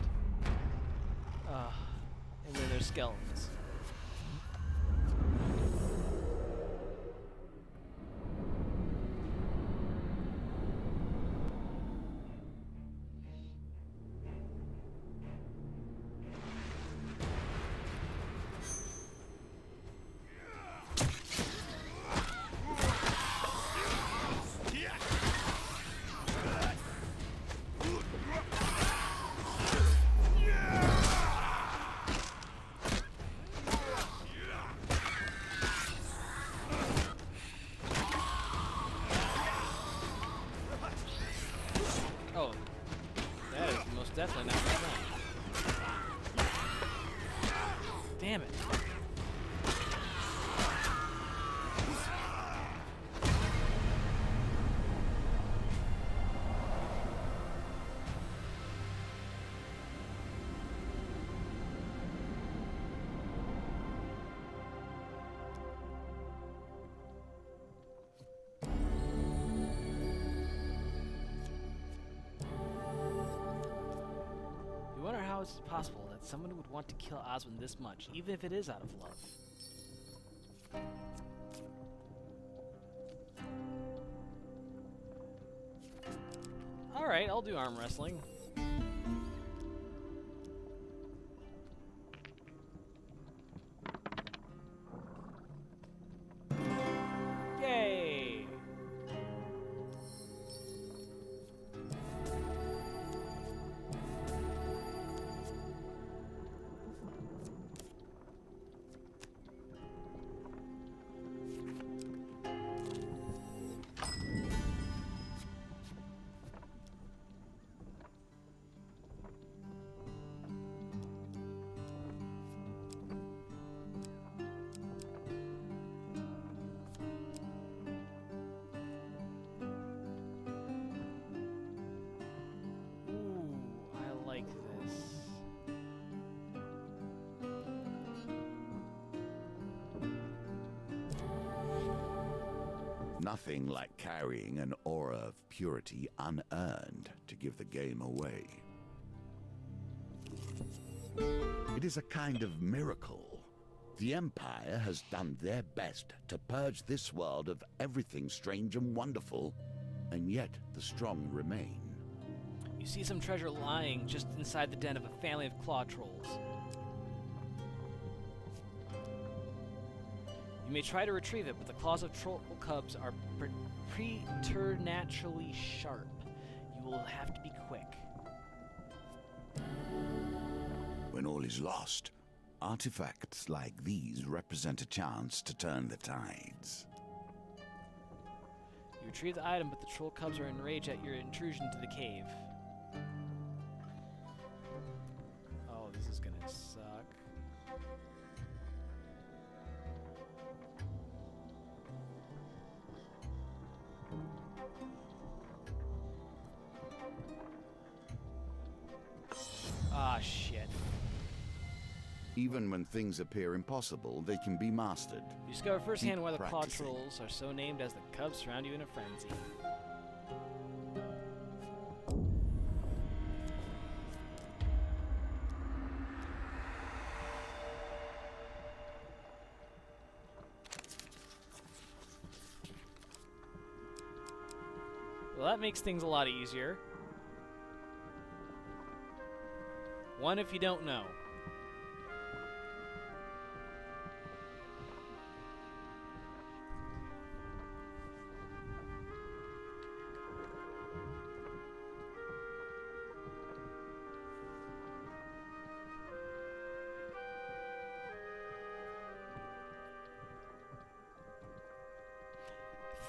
And then there's skeletons. Oh, that is most definitely not my friend. Damn it. You wonder how it's possible that someone would want to kill Oswin this much, even if it is out of love. Alright, I'll do arm wrestling. Yay! Like this. Nothing like carrying an aura of purity unearned to give the game away. It is a kind of miracle. The Empire has done their best to purge this world of everything strange and wonderful, and yet the strong remain. You see some treasure lying just inside the den of a family of claw trolls. You may try to retrieve it, but the claws of troll cubs are preternaturally sharp. You will have to be quick. When all is lost, artifacts like these represent a chance to turn the tides. You retrieve the item, but the troll cubs are enraged at your intrusion to the cave. Oh, this is gonna suck. Ah, shit. Even when things appear impossible, they can be mastered. You discover firsthand Keep why the claw practicing. trolls are so named, as the cubs surround you in a frenzy. Well, that makes things a lot easier. One if you don't know.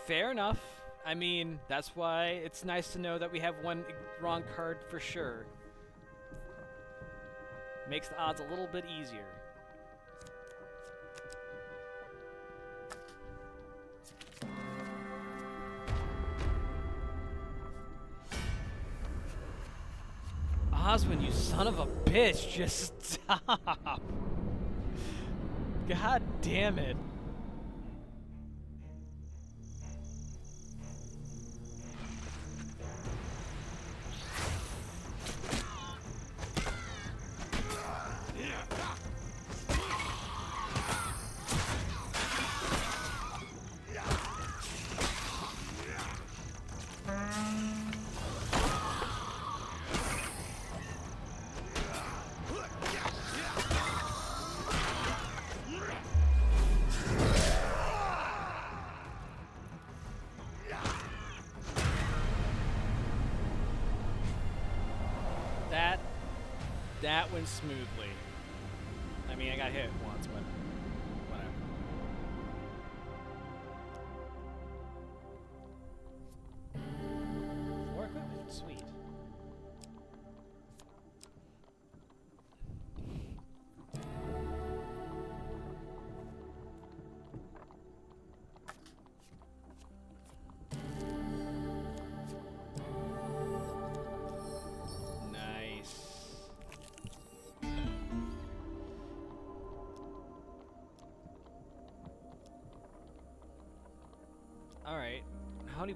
Fair enough. I mean, that's why it's nice to know that we have one wrong card for sure. Makes the odds a little bit easier. Oswin, you son of a bitch, just stop. God damn it. That went smoothly. I mean, I got hit once, but whatever. More equipment, sweet. Alright, how many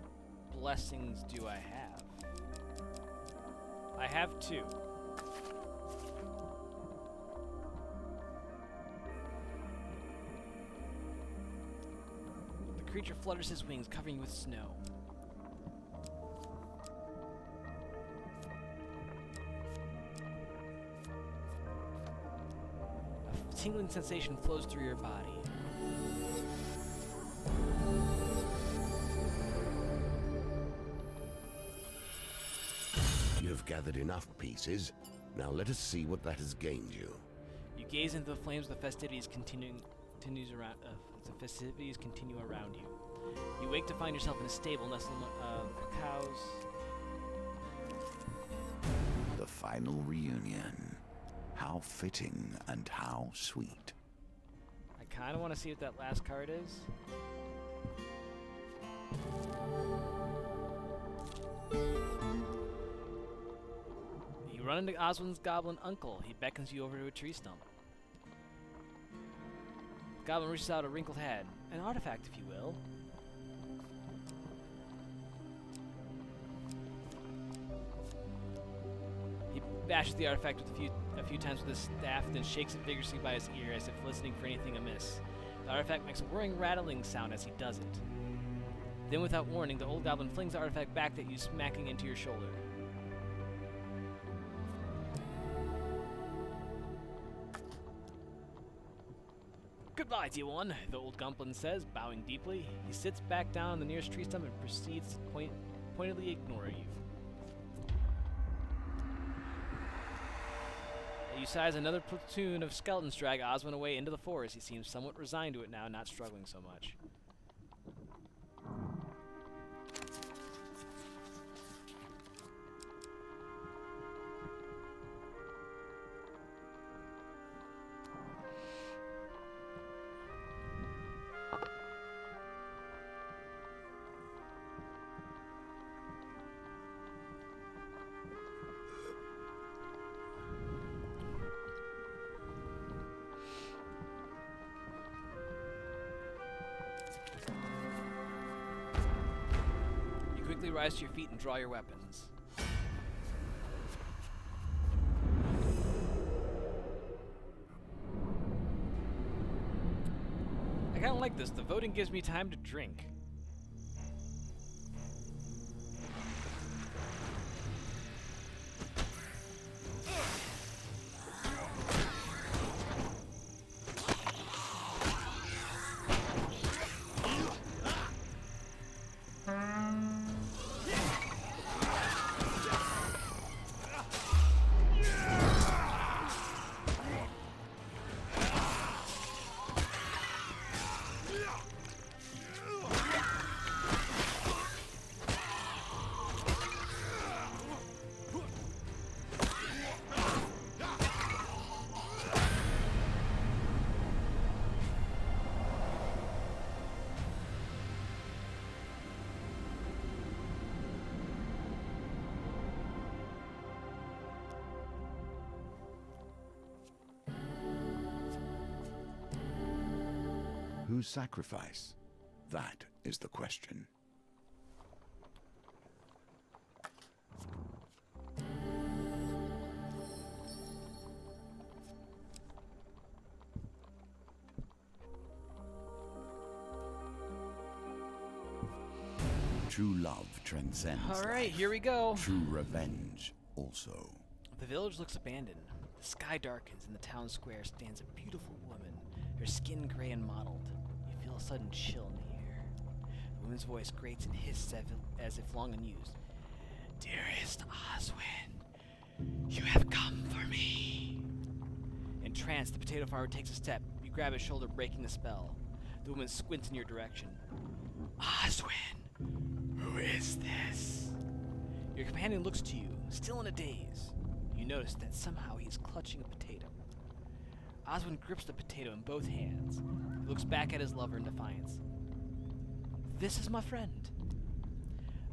blessings do I have? I have 2. The creature flutters his wings, covering you with snow. A tingling sensation flows through your body. You've gathered enough pieces. Now let us see what that has gained you. You gaze into the flames of the festivities continue around you. You wake to find yourself in a stable nestled among cows. The final reunion. How fitting and how sweet. I kind of want to see what that last card is. You run into Oswin's goblin uncle. He beckons you over to a tree stump. The goblin reaches out a wrinkled hat, an artifact, if you will. He bashes the artifact with a few times with his staff, then shakes it vigorously by his ear as if listening for anything amiss. The artifact makes a whirring, rattling sound as he does it. Then, without warning, the old goblin flings the artifact back at you, smacking into your shoulder. Goodbye, T1, the old goblin says, bowing deeply. He sits back down on the nearest tree stump and proceeds to pointedly ignore you. You size another platoon of skeletons drag Oswin away into the forest. He seems somewhat resigned to it now, not struggling so much. Quickly rise to your feet and draw your weapons. I kinda like this. The voting gives me time to drink. whose sacrifice? That is the question. True love transcends. All right, life. here we go. True revenge also. The village looks abandoned. The sky darkens. In the town square stands a beautiful woman, her skin gray and mottled. You feel a sudden chill in the air. The woman's voice grates and hisses as if long unused. Dearest Oswin, you have come for me. Entranced, the potato farmer takes a step. You grab his shoulder, breaking the spell. The woman squints in your direction. Oswin, who is this? Your companion looks to you, still in a daze. You notice that somehow he's clutching a potato. Oswin grips the potato in both hands. He looks back at his lover in defiance. This is my friend.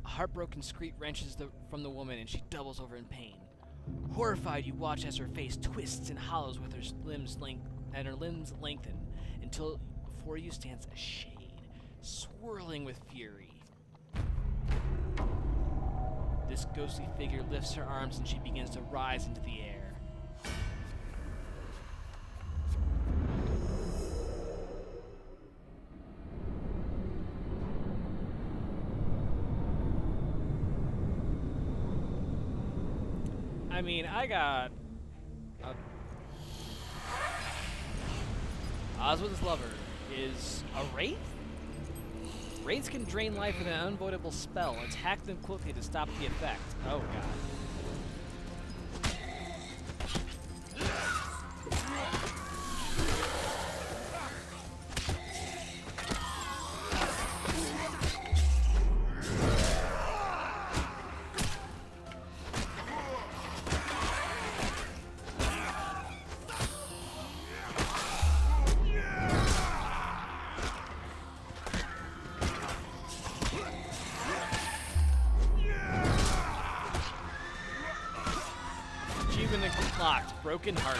A heartbroken screech wrenches from the woman and she doubles over in pain. Horrified, you watch as her face twists and hollows with her limbs lengthen until before you stands a shade, swirling with fury. This ghostly figure lifts her arms and she begins to rise into the air. I mean, I got Oswald's lover is a wraith? Wraiths can drain life with an unavoidable spell. Attack them quickly to stop the effect. Oh god. Locked. Broken heart.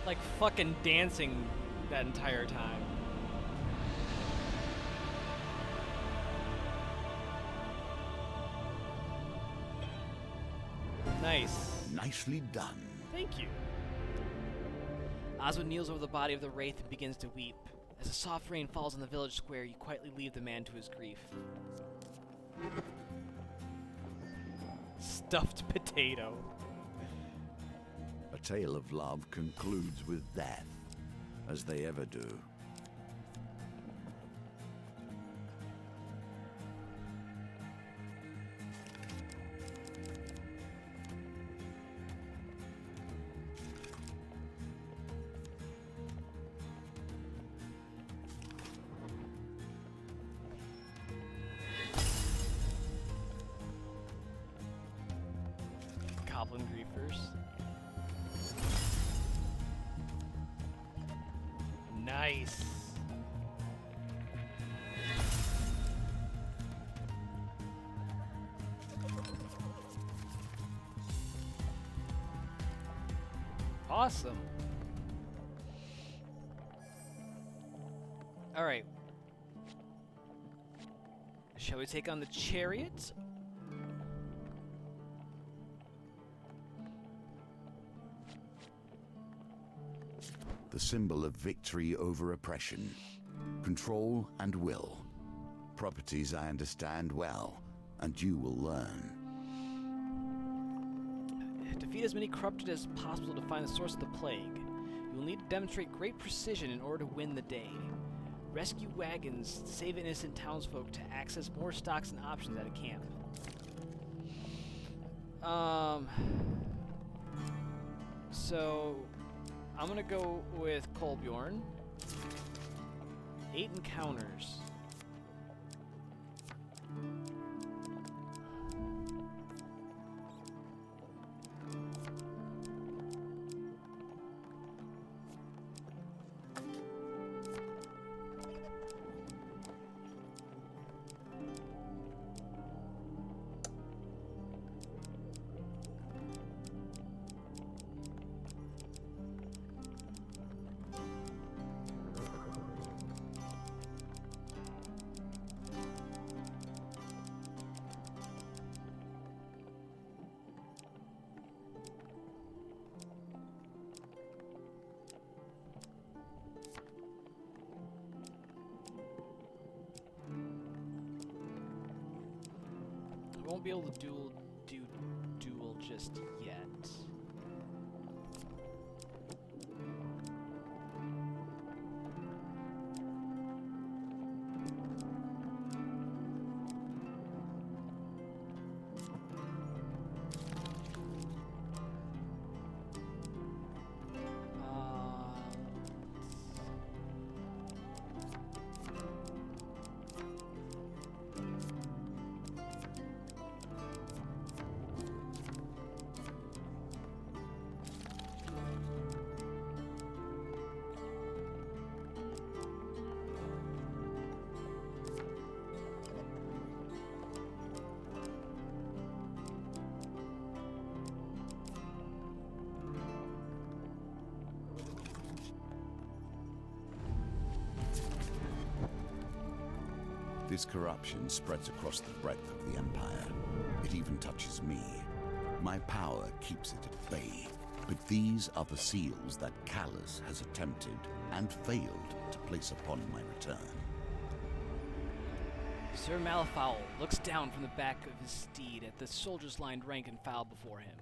Like fucking dancing that entire time. Nice. Nicely done. Thank you. Oswald kneels over the body of the wraith and begins to weep. As a soft rain falls on the village square, you quietly leave the man to his grief. Stuffed potato. A tale of love concludes with death, as they ever do. Goblin griefers. Nice. Awesome. All right. Shall we take on the chariot? The symbol of victory over oppression, control and will. Properties I understand well, and you will learn. Defeat as many corrupted as possible to find the source of the plague. You will need to demonstrate great precision in order to win the day. Rescue wagons, save innocent townsfolk to access more stocks and options at a camp. So I'm gonna go with Kolbjorn. 8 encounters. won't be able to do duel just yet. This corruption spreads across the breadth of the Empire. It even touches me. My power keeps it at bay. But these are the seals that Callus has attempted and failed to place upon my return. Sir Malfowl looks down from the back of his steed at the soldiers lined rank and file before him.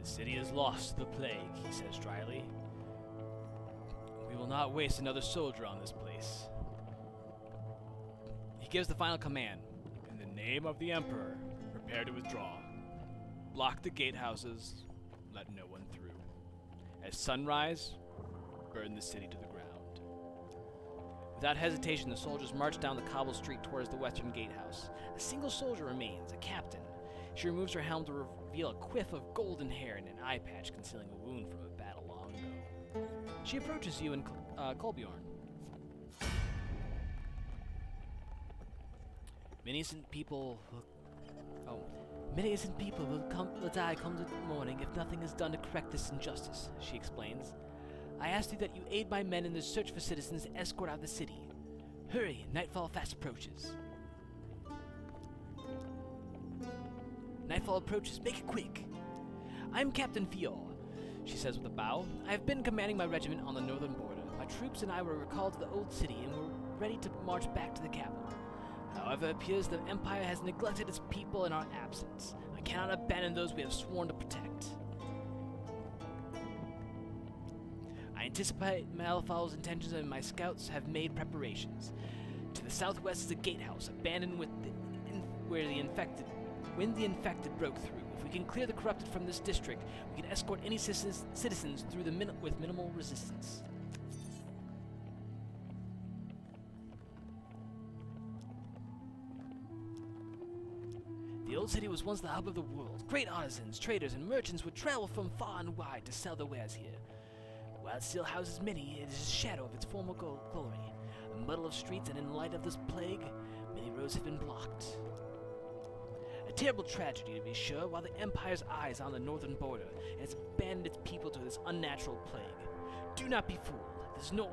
The city has lost the plague, he says dryly. We will not waste another soldier on this place. He gives the final command. In the name of the Emperor, prepare to withdraw. Block the gatehouses, let no one through. At sunrise, burn the city to the ground. Without hesitation, the soldiers march down the cobbled street towards the western gatehouse. A single soldier remains, a captain. She removes her helm to reveal a quiff of golden hair and an eye patch concealing a wound from a battle long ago. She approaches you and Kolbjorn. Many innocent people will die come the morning if nothing is done to correct this injustice, she explains. I ask you that you aid my men in their search for citizens to escort out the city. Hurry, nightfall fast approaches. Nightfall approaches, make it quick. I'm Captain Fior, she says with a bow. I have been commanding my regiment on the northern border. My troops and I were recalled to the old city and were ready to march back to the capital. However, it appears the Empire has neglected its people in our absence. I cannot abandon those we have sworn to protect. I anticipate Malafal's intentions and my scouts have made preparations. To the southwest is a gatehouse, abandoned when the infected broke through. If we can clear the corrupted from this district, we can escort any citizens through with minimal resistance. The old city was once the hub of the world. Great artisans, traders, and merchants would travel from far and wide to sell their wares here. While it still houses many, it is a shadow of its former glory. A muddle of streets, and in light of this plague, many roads have been blocked. A terrible tragedy, to be sure, while the Empire's eyes are on the northern border, and has abandoned its people to this unnatural plague. Do not be fooled. This is no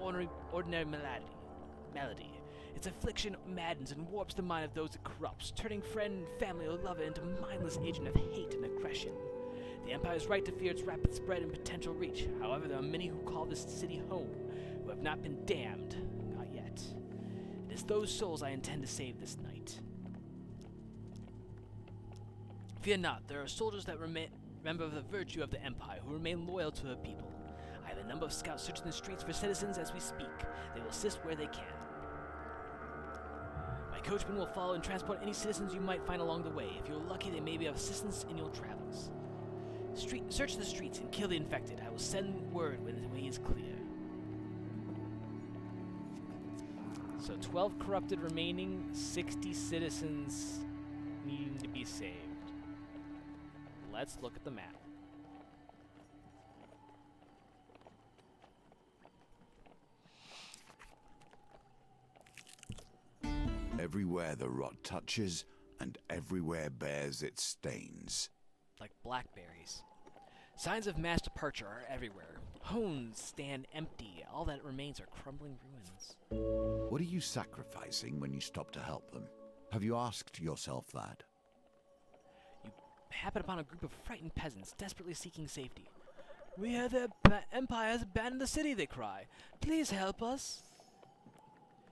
ordinary malady. Its affliction maddens and warps the mind of those it corrupts, turning friend, family, or lover into a mindless agent of hate and aggression. The Empire is right to fear its rapid spread and potential reach. However, there are many who call this city home, who have not been damned. Not yet. It is those souls I intend to save this night. Fear not, there are soldiers that remember the virtue of the Empire, who remain loyal to her people. I have a number of scouts searching the streets for citizens as we speak. They will assist where they can. Coachmen will follow and transport any citizens you might find along the way. If you're lucky, they may be of assistance in your travels. Search the streets and kill the infected. I will send word when the way is clear. So 12 corrupted remaining, 60 citizens needing to be saved. Let's look at the map. Everywhere the rot touches, and everywhere bears its stains. Like blackberries. Signs of mass departure are everywhere. Homes stand empty. All that remains are crumbling ruins. What are you sacrificing when you stop to help them? Have you asked yourself that? You happen upon a group of frightened peasants desperately seeking safety. We hear the Empire has abandoned the city, they cry. Please help us.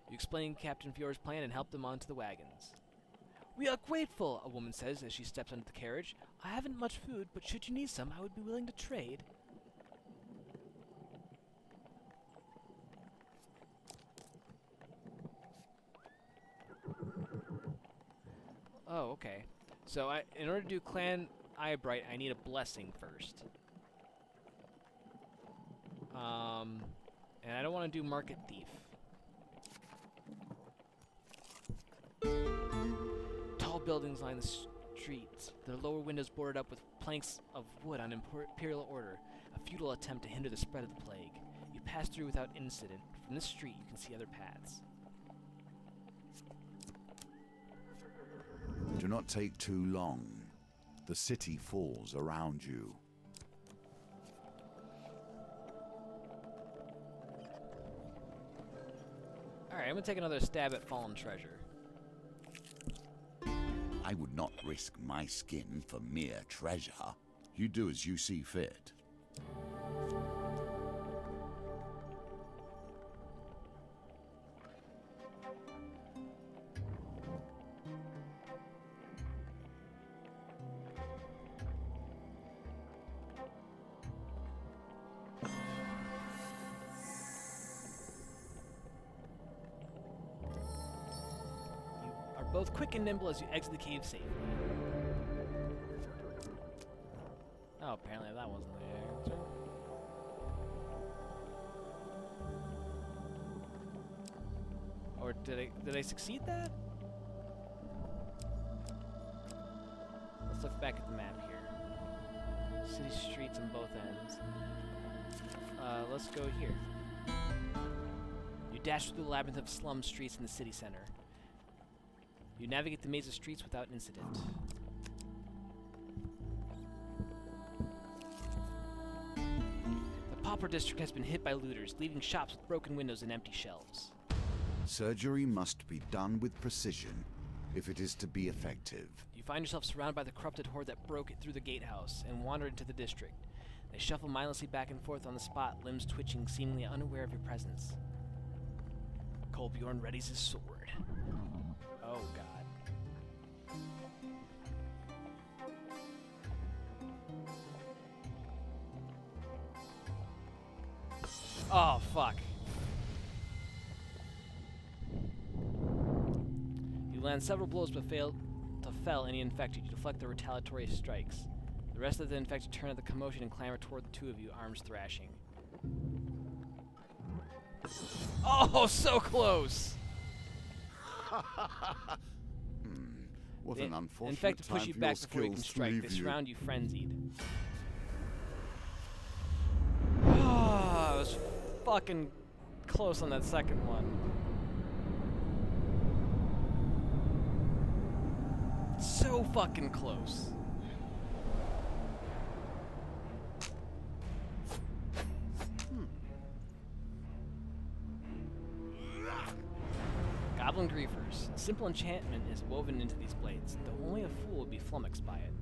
You explain Captain Fior's plan and help them onto the wagons. We are grateful, a woman says as she steps into the carriage. I haven't much food, but should you need some, I would be willing to trade. Oh, okay. So in order to do Clan Eyebright, I need a blessing first. And I don't want to do Market Thief. Tall buildings line the streets, their lower windows boarded up with planks of wood on imperial order, a futile attempt to hinder the spread of the plague. You pass through without incident. From this street, you can see other paths. Do not take too long. The city falls around you. Alright, I'm gonna take another stab at fallen treasure. I would not risk my skin for mere treasure. You do as you see fit. Both quick and nimble as you exit the cave safely. Oh, apparently that wasn't the answer. Or did I succeed that? Let's look back at the map here. City streets on both ends. Let's go here. You dash through the labyrinth of slum streets in the city center. You navigate the maze of streets without incident. The Pauper District has been hit by looters, leaving shops with broken windows and empty shelves. Surgery must be done with precision if it is to be effective. You find yourself surrounded by the corrupted horde that broke it through the gatehouse and wandered into the district. They shuffle mindlessly back and forth on the spot, limbs twitching, seemingly unaware of your presence. Kolbjorn readies his sword. Oh, God. Oh, fuck. You land several blows but fail to fell any infected. You deflect the retaliatory strikes. The rest of the infected turn at the commotion and clamber toward the two of you, arms thrashing. Oh, so close! What an unfortunate infected time push you for back your before you can skills to strike. leave They you. surround you frenzied. I was fucking close on that second one. So fucking close. Goblin Griefers. A simple enchantment is woven into these blades, though only a fool would be flummoxed by it.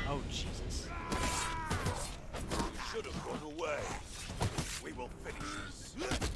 Oh, Jesus. You should have gone away. We will finish this.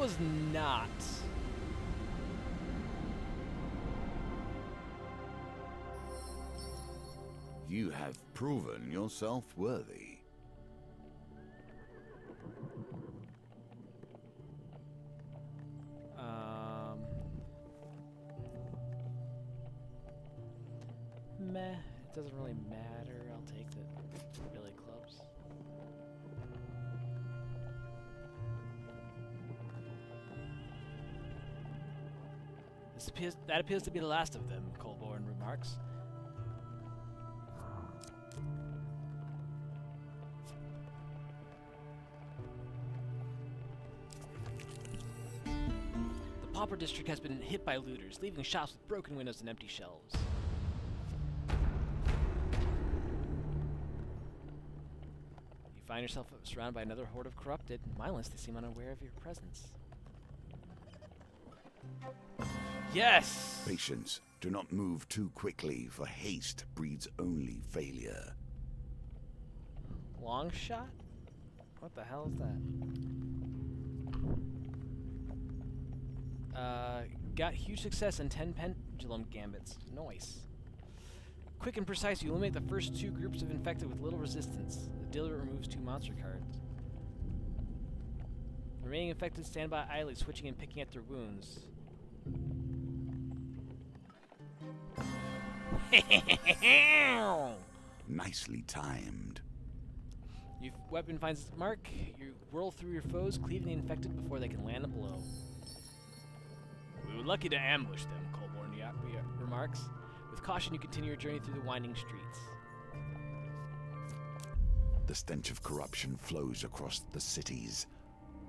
was not. You have proven yourself worthy. Meh. It doesn't really matter. I'll take the billy clubs. That appears to be the last of them, Colborne remarks. The Pauper District has been hit by looters, leaving shops with broken windows and empty shelves. You find yourself surrounded by another horde of corrupted. Mindless, they seem unaware of your presence. Yes! Patience. Do not move too quickly, for haste breeds only failure. Long shot? What the hell is that? Got huge success in 10 pendulum gambits. Nice. Quick and precise, you eliminate the first 2 groups of infected with little resistance. The dealer removes 2 monster cards. The remaining infected stand by idly, switching and picking at their wounds. Nicely timed. Your weapon finds its mark. You whirl through your foes, cleaving the infected before they can land a blow. We were lucky to ambush them, Colborne remarks. With caution, you continue your journey through the winding streets. The stench of corruption flows across the cities,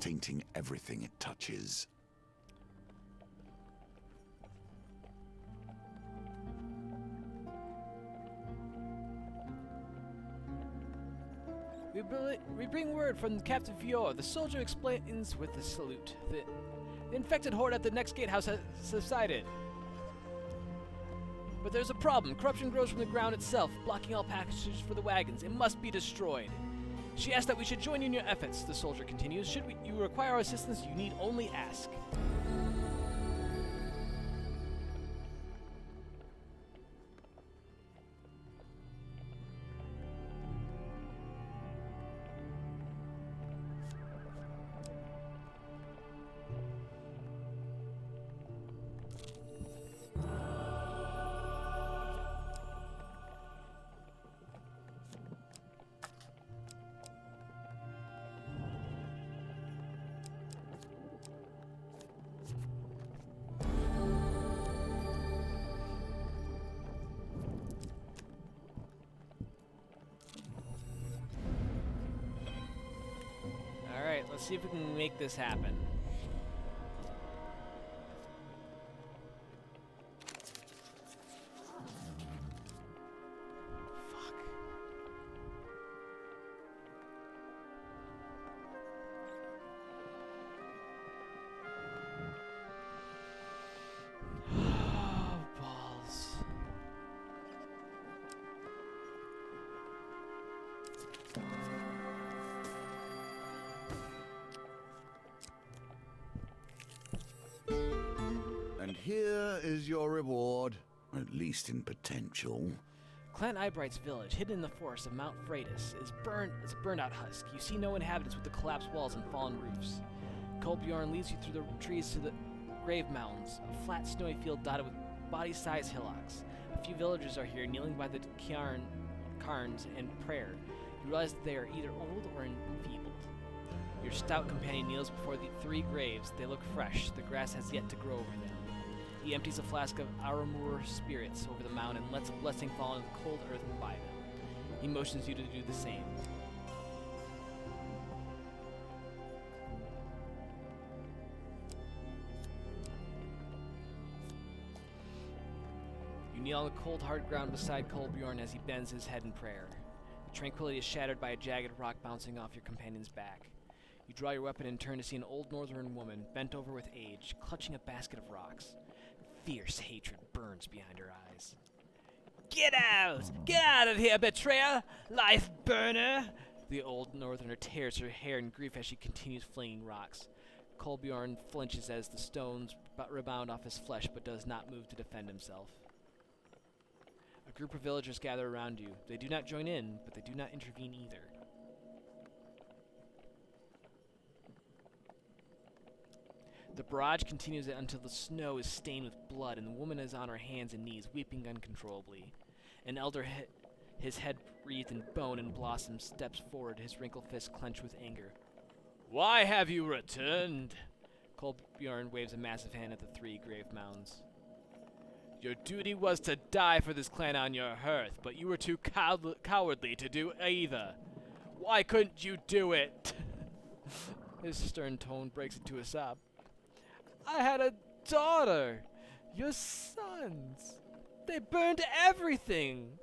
tainting everything it touches. We bring word from Captain Fior. The soldier explains with a salute. The infected horde at the next gatehouse has subsided. But there's a problem. Corruption grows from the ground itself, blocking all passages for the wagons. It must be destroyed. She asked that we should join you in your efforts, the soldier continues. Should you require our assistance, you need only ask. Alright, let's see if we can make this happen. Fuck. Balls. And here is your reward, at least in potential. Clan Eyebright's village, hidden in the forest of Mount Freitas, is a burned-out husk. You see no inhabitants with the collapsed walls and fallen roofs. Kolbjorn leads you through the trees to the Grave Mountains, a flat, snowy field dotted with body-sized hillocks. A few villagers are here, kneeling by the cairns in prayer. You realize that they are either old or enfeebled. Your stout companion kneels before the 3 graves. They look fresh. The grass has yet to grow over them. He empties a flask of Aramur spirits over the mound and lets a blessing fall into the cold earth by them. He motions you to do the same. You kneel on the cold, hard ground beside Kolbjorn as he bends his head in prayer. The tranquility is shattered by a jagged rock bouncing off your companion's back. You draw your weapon and turn to see an old northern woman, bent over with age, clutching a basket of rocks. Fierce hatred burns behind her eyes. Get out! Get out of here, betrayer! Life burner! The old northerner tears her hair in grief as she continues flinging rocks. Kolbjorn flinches as the stones rebound off his flesh but does not move to defend himself. A group of villagers gather around you. They do not join in, but they do not intervene either. The barrage continues until the snow is stained with blood and the woman is on her hands and knees, weeping uncontrollably. An elder, his head wreathed in bone and blossom, steps forward, his wrinkled fist clenched with anger. Why have you returned? Kolbjorn waves a massive hand at the three grave mounds. Your duty was to die for this clan on your hearth, but you were too cowardly to do either. Why couldn't you do it? His stern tone breaks into a sob. I had a daughter, your sons. They burned everything,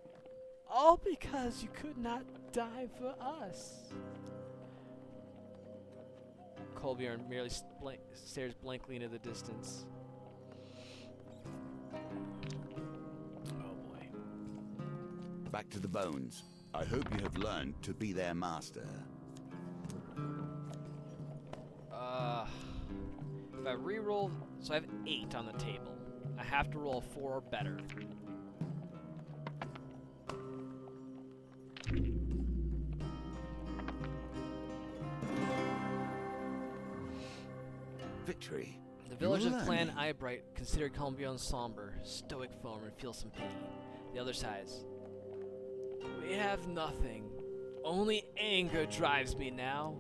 all because you could not die for us. Kolbjorn merely stares blankly into the distance. Oh boy. Back to the bones. I hope you have learned to be their master. If I re-roll, so I have 8 on the table. I have to roll 4 or better. Victory. The villagers of Clan learning. Eyebright consider Kolbjorn somber, stoic form and feel some pity. The other sighs. We have nothing. Only anger drives me now.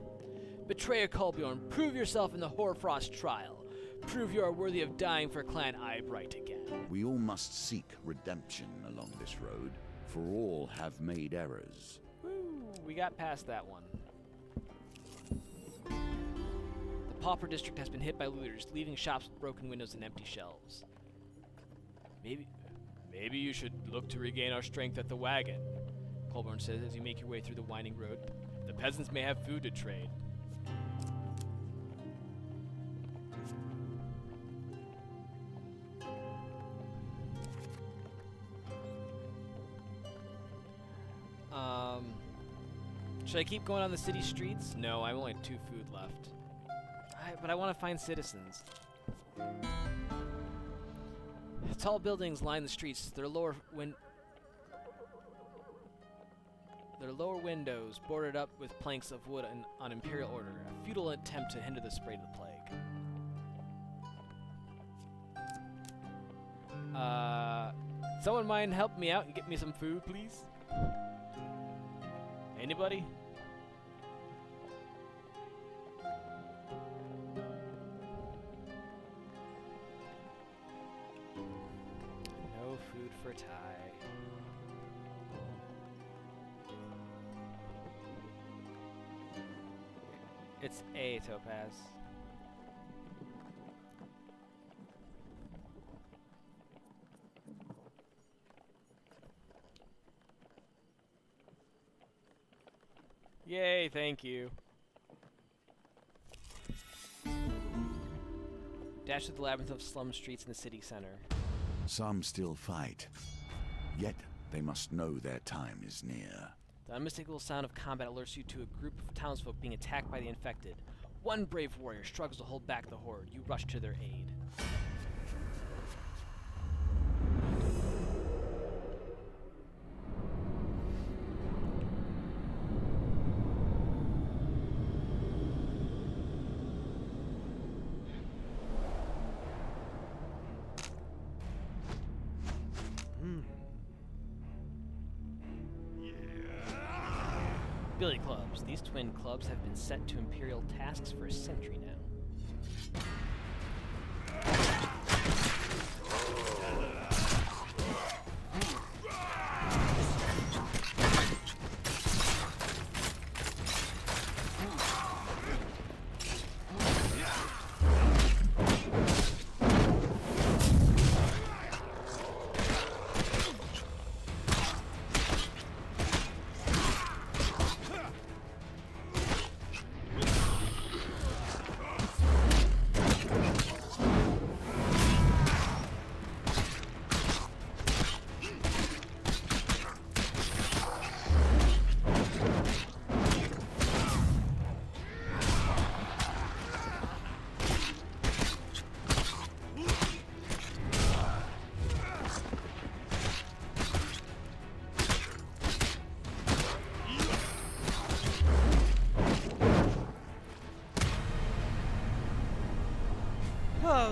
Betrayer Kolbjorn, prove yourself in the Hoarfrost trial. Prove you are worthy of dying for Clan Eyebright again. We all must seek redemption along this road, for all have made errors. Woo, we got past that one. The Pauper District has been hit by looters, leaving shops with broken windows and empty shelves. Maybe you should look to regain our strength at the wagon, Kolbjorn says as you make your way through the winding road. The peasants may have food to trade. Should I keep going on the city streets? No, I have only 2 food left. But I want to find citizens. Tall buildings line the streets. Their lower windows boarded up with planks of wood on imperial order. A futile attempt to hinder the spread of the plague. Someone mind help me out and get me some food, please? Anybody? No food for Ty. It's A, Topaz. Yay, thank you. Dash through the labyrinth of slum streets in the city center. Some still fight, yet they must know their time is near. The unmistakable sound of combat alerts you to a group of townsfolk being attacked by the infected. One brave warrior struggles to hold back the horde. You rush to their aid. Billy clubs. These twin clubs have been set to imperial tasks for a century now.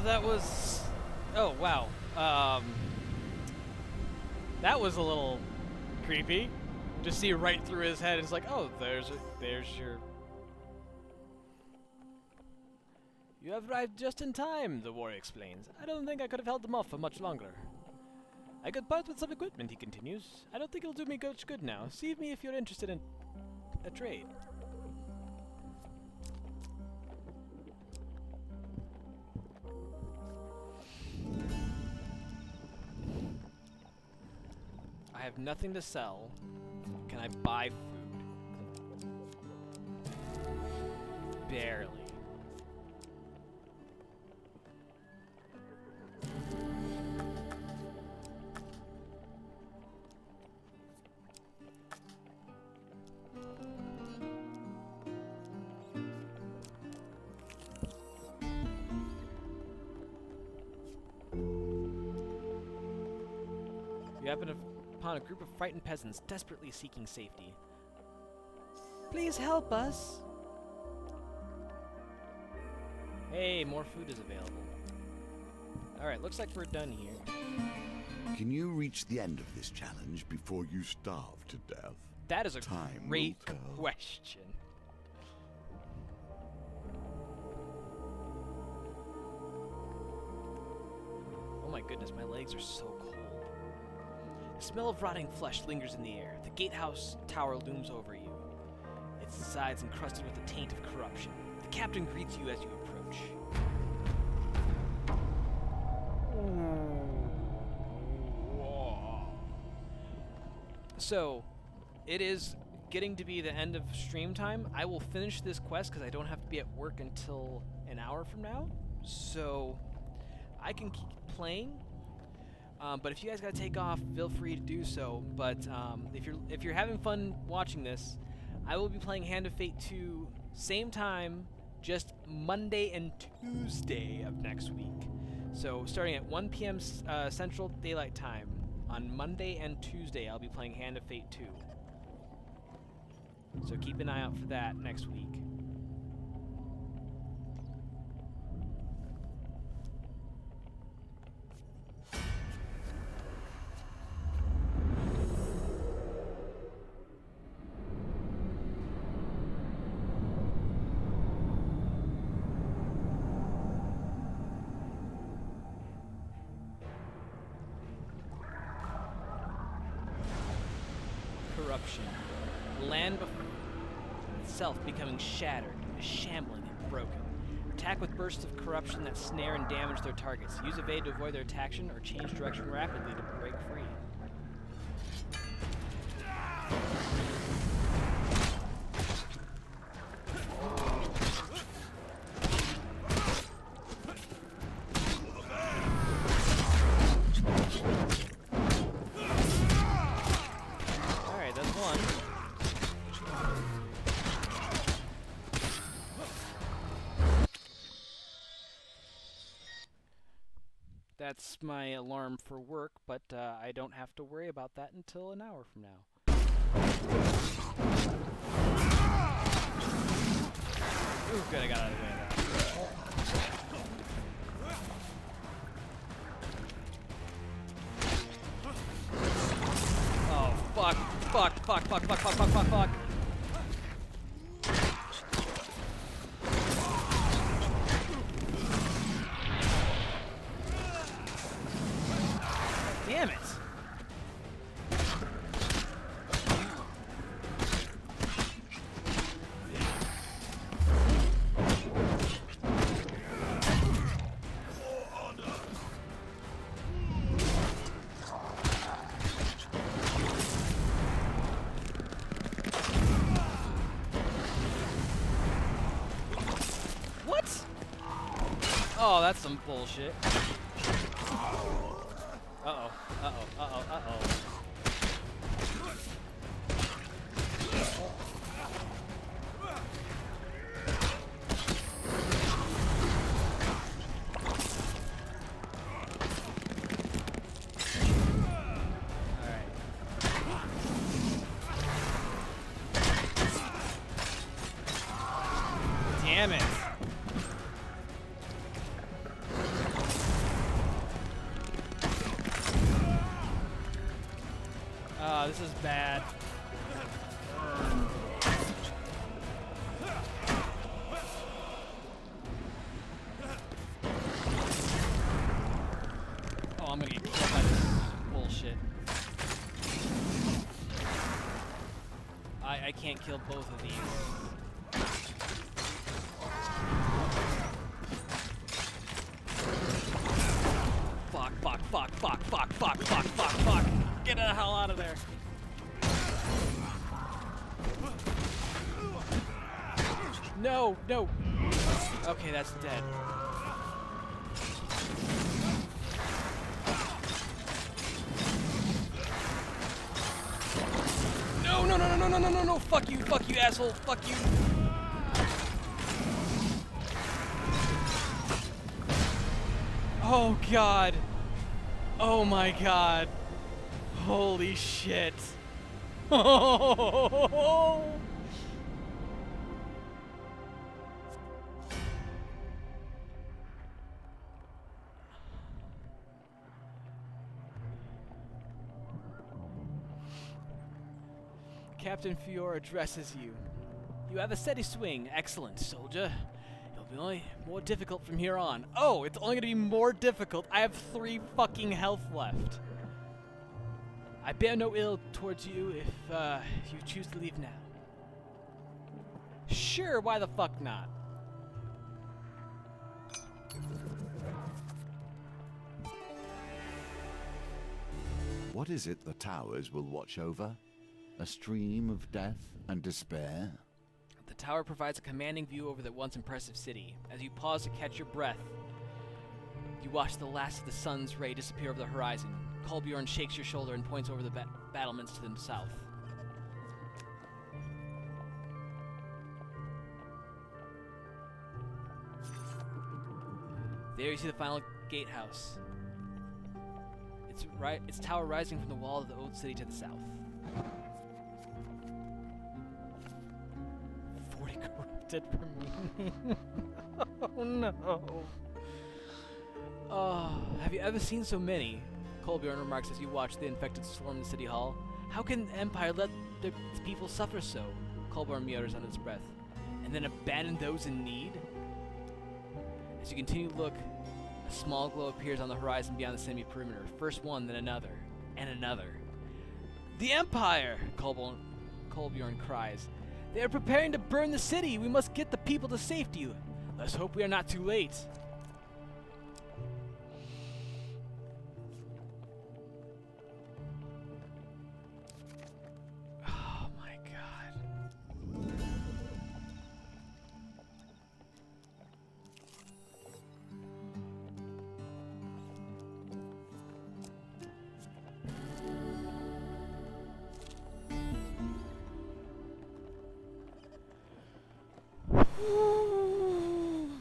that was... Oh, wow. That was a little creepy. Just see right through his head. It's like, oh, there's your... You have arrived just in time, the warrior explains. I don't think I could have held them off for much longer. I could part with some equipment, he continues. I don't think it'll do me much good now. See me if you're interested in a trade. I have nothing to sell. Can I buy food? Barely. You happen upon a group of frightened peasants desperately seeking safety. Please help us. Hey, more food is available. Alright, looks like we're done here. Can you reach the end of this challenge before you starve to death? That is a Time great will tell. question. Oh my goodness, my legs are so cold. The smell of rotting flesh lingers in the air. The gatehouse tower looms over you, its sides encrusted with the taint of corruption. The captain greets you as you approach. So, it is getting to be the end of stream time. I will finish this quest because I don't have to be at work until an hour from now. So, I can keep playing. But if you guys gotta take off, feel free to do so. But if you're having fun watching this, I will be playing Hand of Fate 2 same time, just Monday and Tuesday of next week. So starting at 1 p.m. Central Daylight Time on Monday and Tuesday, I'll be playing Hand of Fate 2. So keep an eye out for that next week. Corruption. Land itself becoming shattered, shambling and broken. Attack with bursts of corruption that snare and damage their targets. Use evade to avoid their attack or change direction rapidly to break free. That's my alarm for work, but I don't have to worry about that until an hour from now. Ooh, good, I got out of the way of that. Oh, fuck, fuck, fuck, fuck, fuck, fuck, fuck, fuck, fuck. Damn it! What? Oh, that's some bullshit. Uh-oh, uh-oh, uh-oh, uh-oh. Alright. Damn it. is bad. Oh, I'm gonna get killed by this bullshit. I can't kill both of these. Fuck. Get the hell out of there. No. Okay, that's dead. No. Fuck you, asshole. Fuck you. Oh, God. Oh, my God. Holy shit. Captain Fiora addresses you. You have a steady swing. Excellent, soldier. It'll be only more difficult from here on. Oh, it's only going to be more difficult. I have 3 fucking health left. I bear no ill towards you if you choose to leave now. Sure, why the fuck not? What is it the towers will watch over? A stream of death and despair? The tower provides a commanding view over the once impressive city. As you pause to catch your breath, you watch the last of the sun's ray disappear over the horizon. Kolbjorn shakes your shoulder and points over the battlements to the south. There you see the final gatehouse. Its tower rising from the wall of the old city to the south. 40 corrupted for me. Oh no. Oh, have you ever seen so many? Kolbjorn remarks as you watch the infected swarm the city hall. How can the Empire let its people suffer so? Kolbjorn mutters under his breath. And then abandon those in need? As you continue to look, a small glow appears on the horizon beyond the semi-perimeter. First one, then another, and another. The Empire! Kolbjorn cries. They are preparing to burn the city! We must get the people to safety! Let's hope we are not too late. Oh my god.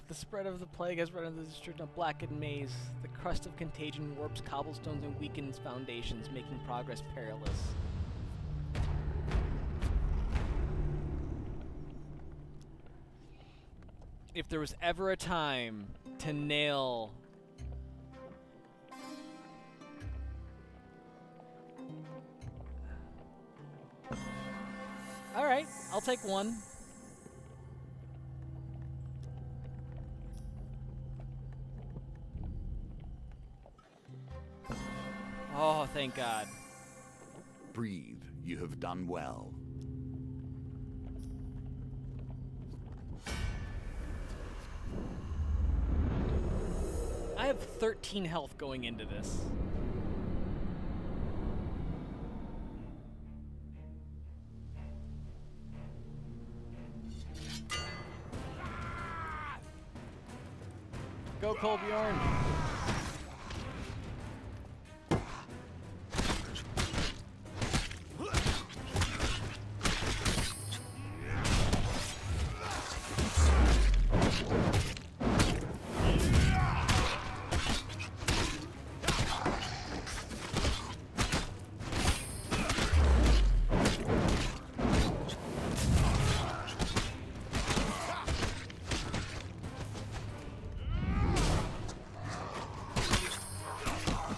The spread of the plague has run into the district of blackened maze. The crust of contagion warps cobblestones and weakens foundations, making progress perilous. If there was ever a time to nail Alright, I'll take one. Oh, thank God. Breathe, you have done well. I have 13 health going into this. Go, Kolbjorn.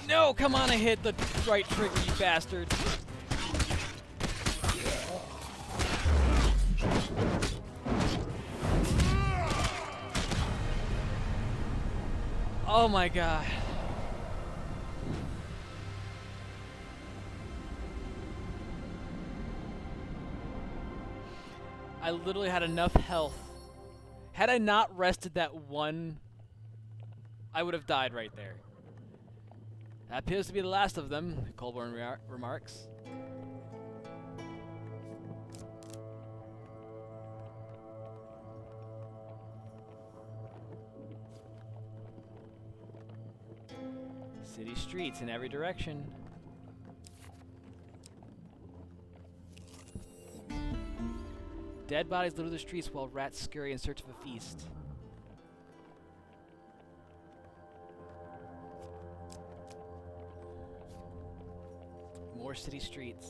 No, come on, I hit the right trigger, you bastard. Oh my god. I literally had enough health. Had I not rested that one, I would have died right there. That appears to be the last of them, Colborne remarks. City streets in every direction. Dead bodies litter the streets while rats scurry in search of a feast. More city streets.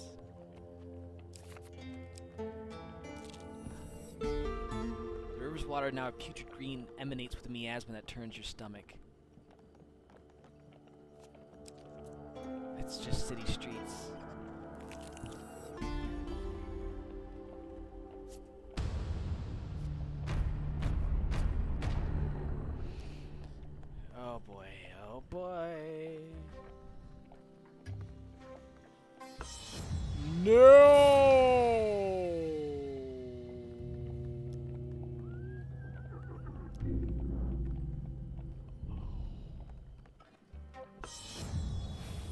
The river's water, now a putrid green, emanates with a miasma that turns your stomach. It's just city streets. Oh boy, oh boy. No!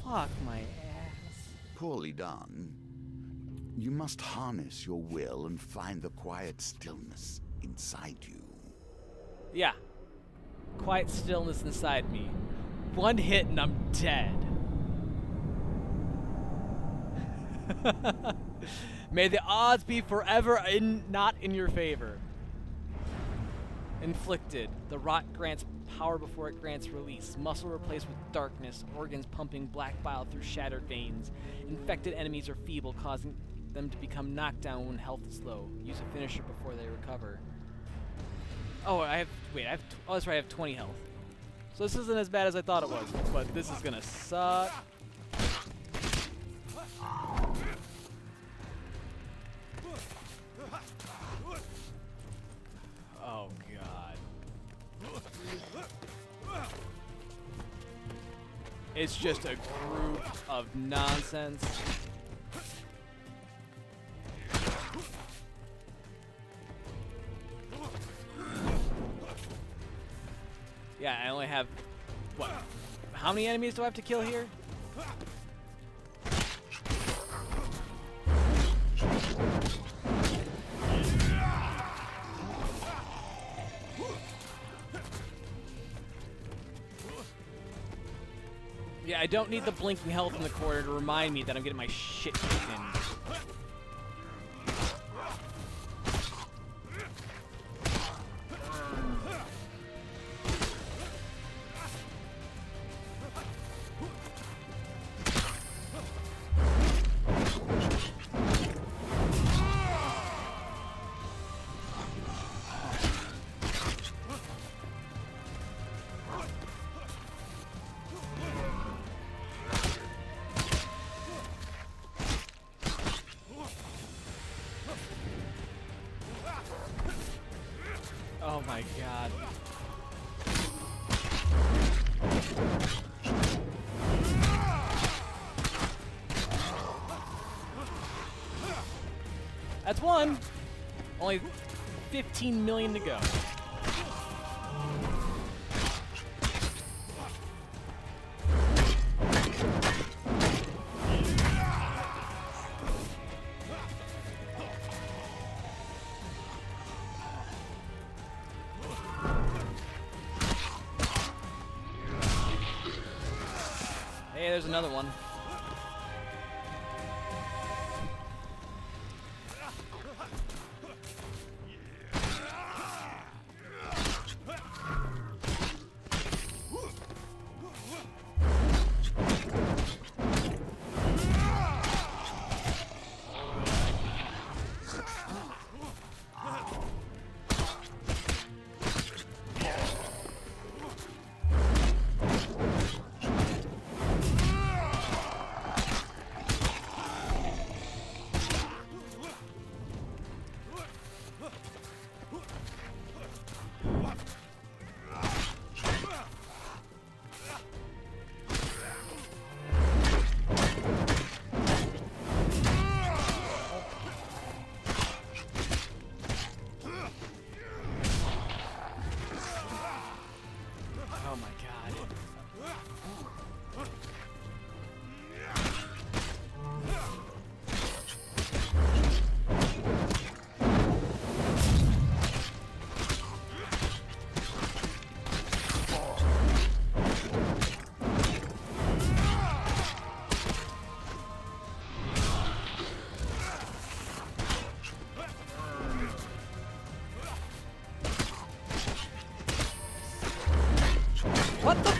Fuck my ass. Poorly done. You must harness your will and find the quiet stillness inside you. Yeah. Quiet stillness inside me. One hit and I'm dead. May the odds be forever not in your favor. Inflicted. The rot grants power before it grants release. Muscle replaced with darkness. Organs pumping black bile through shattered veins. Infected enemies are feeble, causing them to become knocked down when health is low. Use a finisher before they recover. Oh, that's right, I have 20 health. So this isn't as bad as I thought it was, but this is gonna suck. Oh god. It's just a group of nonsense. Yeah, I only have, what? How many enemies do I have to kill here? Yeah, I don't need the blinking health in the corner to remind me that I'm getting my shit kicked in. Oh my god. That's one. Only 15 million to go. Hey, there's another one.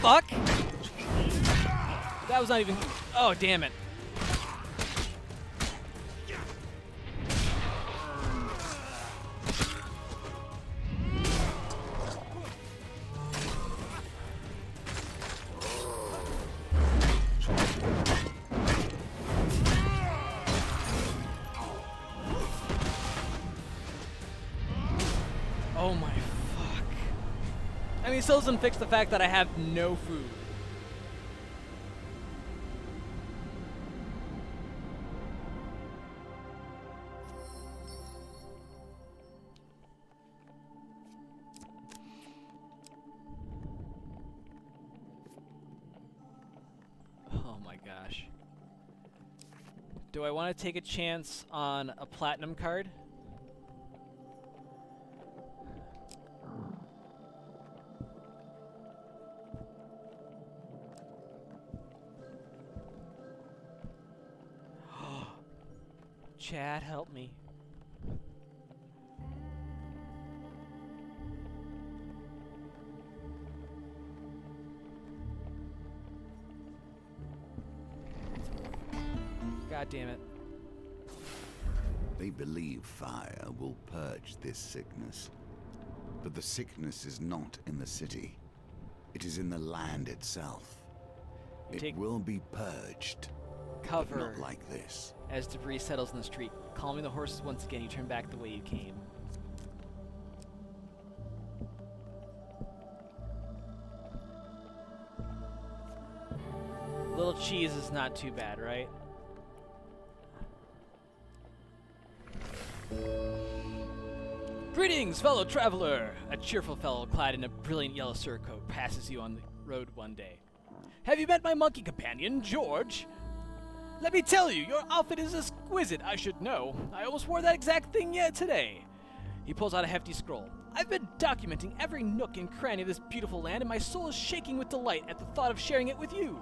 fuck? That was not even... Oh, damn it. Oh my fuck. I mean, it still doesn't fix the fact that I have no food. Oh my gosh. Do I want to take a chance on a platinum card? Chad, help me. God damn it. They believe fire will purge this sickness. But the sickness is not in the city. It is in the land itself. It will be purged. Cover. But not like this. As debris settles in the street, calming the horses once again, you turn back the way you came. Little cheese is not too bad, right? Greetings, fellow traveler! A cheerful fellow clad in a brilliant yellow surcoat passes you on the road one day. Have you met my monkey companion, George? Let me tell you, your outfit is exquisite, I should know. I almost wore that exact thing yet today. He pulls out a hefty scroll. I've been documenting every nook and cranny of this beautiful land, and my soul is shaking with delight at the thought of sharing it with you.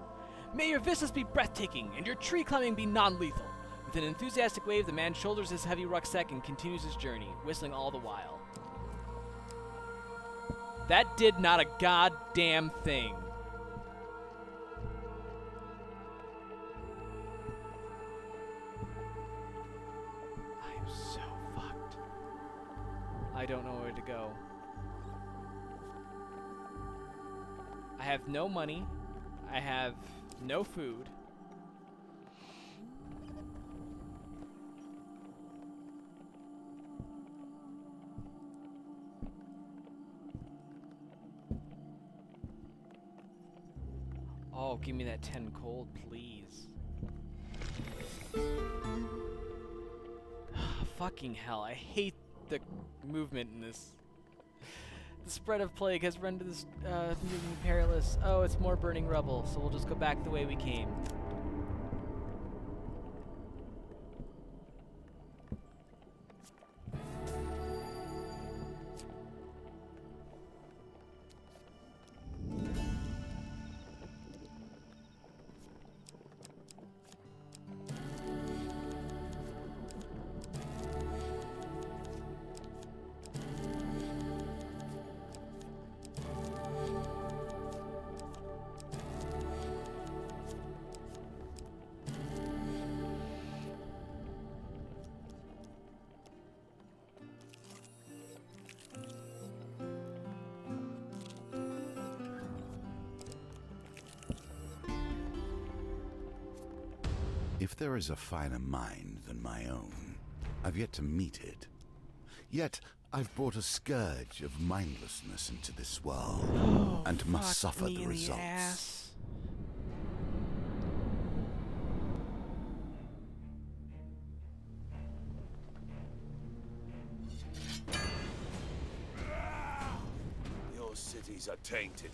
May your vistas be breathtaking, and your tree climbing be non-lethal. With an enthusiastic wave, the man shoulders his heavy rucksack and continues his journey, whistling all the while. That did not a goddamn thing. I am so fucked. I don't know where to go. I have no money. I have no food. Oh, give me that 10 gold, please. Fucking hell, I hate the movement in this. The spread of plague has rendered this moving perilous. Oh, it's more burning rubble, so we'll just go back the way we came. If there is a finer mind than my own, I've yet to meet it. Yet, I've brought a scourge of mindlessness into this world, and must suffer the results. Your cities are tainted.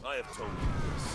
I have told you this.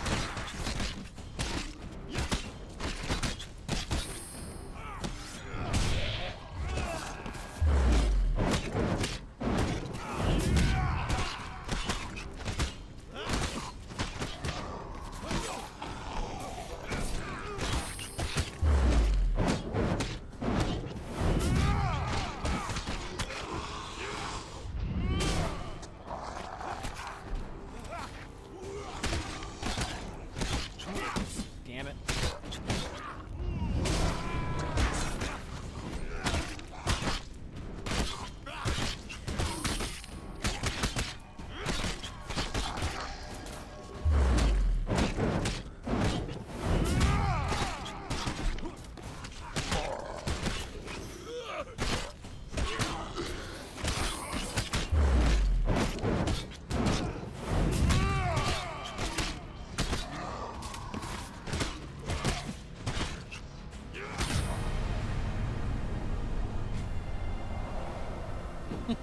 With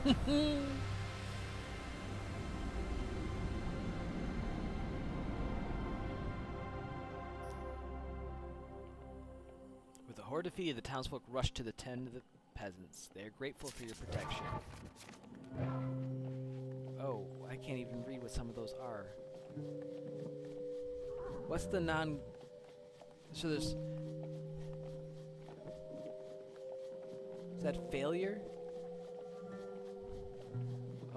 the horde defeated, the townsfolk rushed to the tent of the peasants. They are grateful for your protection. Oh, I can't even read what some of those are. What's the non... So there's... Is that failure?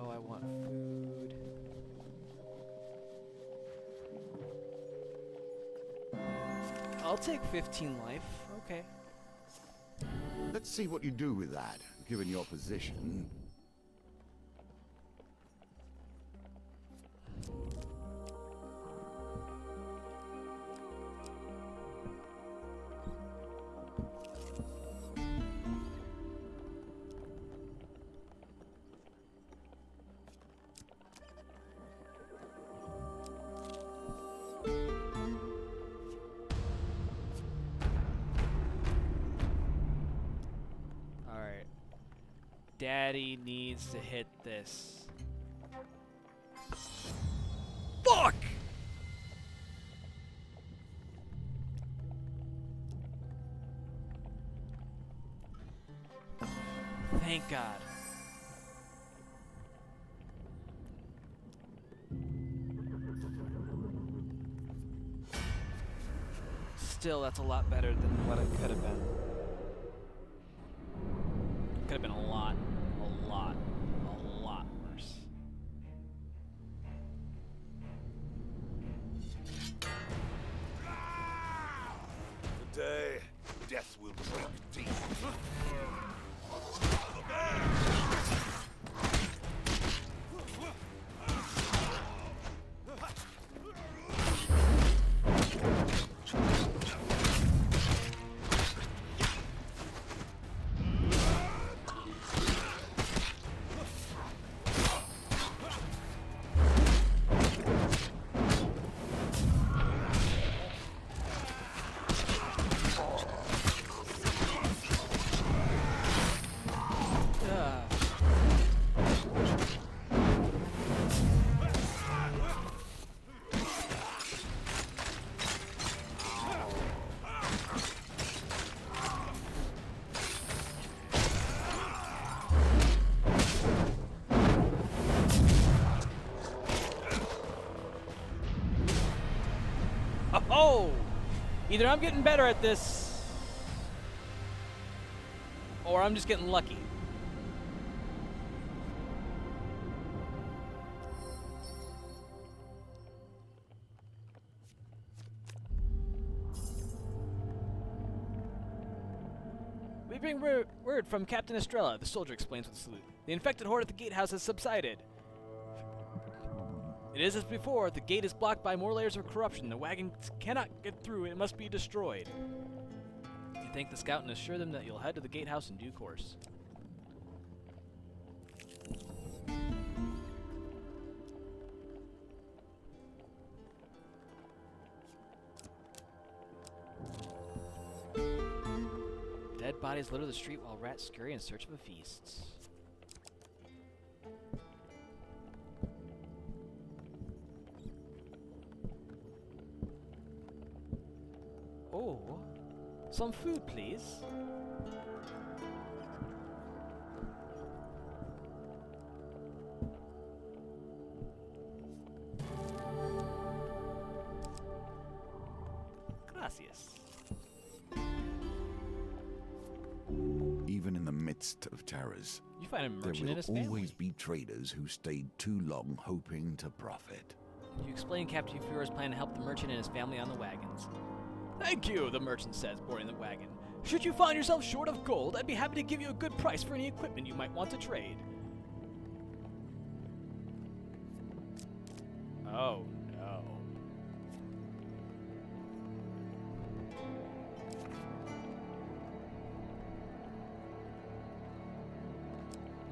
Oh, I want food. I'll take 15 life. Okay. Let's see what you do with that, given your position. Alright. Daddy needs to hit this. Fuck! Thank God. Still, that's a lot better than what it could have been. Could have been a lot worse. Today, death will drink deep. Oh! Either I'm getting better at this, or I'm just getting lucky. We bring word from Captain Estrella, the soldier explains with a salute. The infected horde at the gatehouse has subsided. It is as before, the gate is blocked by more layers of corruption. The wagons cannot get through, it must be destroyed. You thank the scout and assure them that you'll head to the gatehouse in due course. Dead bodies litter the street while rats scurry in search of a feast. Oh, some food, please. Gracias. Even in the midst of terrors, You find a there merchant in his will family. always be traders who stayed too long hoping to profit. You explain Captain Fuhrer's plan to help the merchant and his family on the wagons. Thank you, the merchant says, boarding the wagon. Should you find yourself short of gold, I'd be happy to give you a good price for any equipment you might want to trade. Oh, no.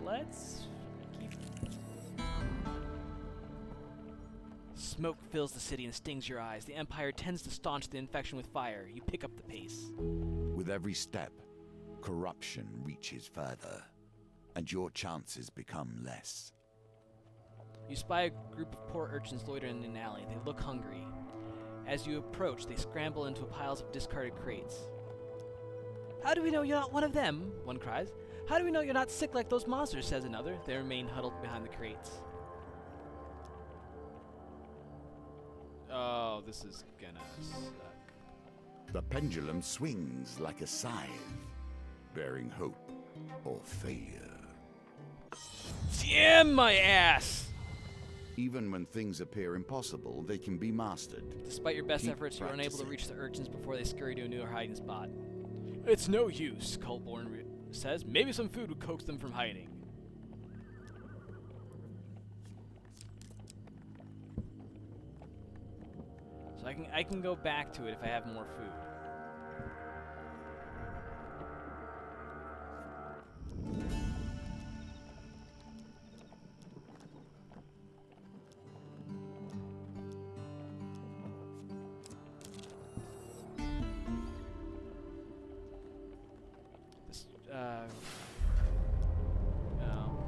Let's keep... Smoke fills the city and stings your eyes. The Empire tends to staunch the infection with fire. You pick up the pace. With every step, corruption reaches further. and your chances become less. You spy a group of poor urchins loitering in an alley. They look hungry. As you approach, they scramble into piles of discarded crates. "How do we know you're not one of them?" one cries. "How do we know you're not sick like those monsters?" says another. They remain huddled behind the crates. Oh, this is gonna suck. The pendulum swings like a scythe, bearing hope or failure. Damn my ass! Even when things appear impossible, they can be mastered. Despite your best Keep efforts, you're unable to practicing. reach the urchins before they scurry to a new hiding spot. "It's no use," Cultborn says. "Maybe some food would coax them from hiding." So I can go back to it if I have more food. This, no.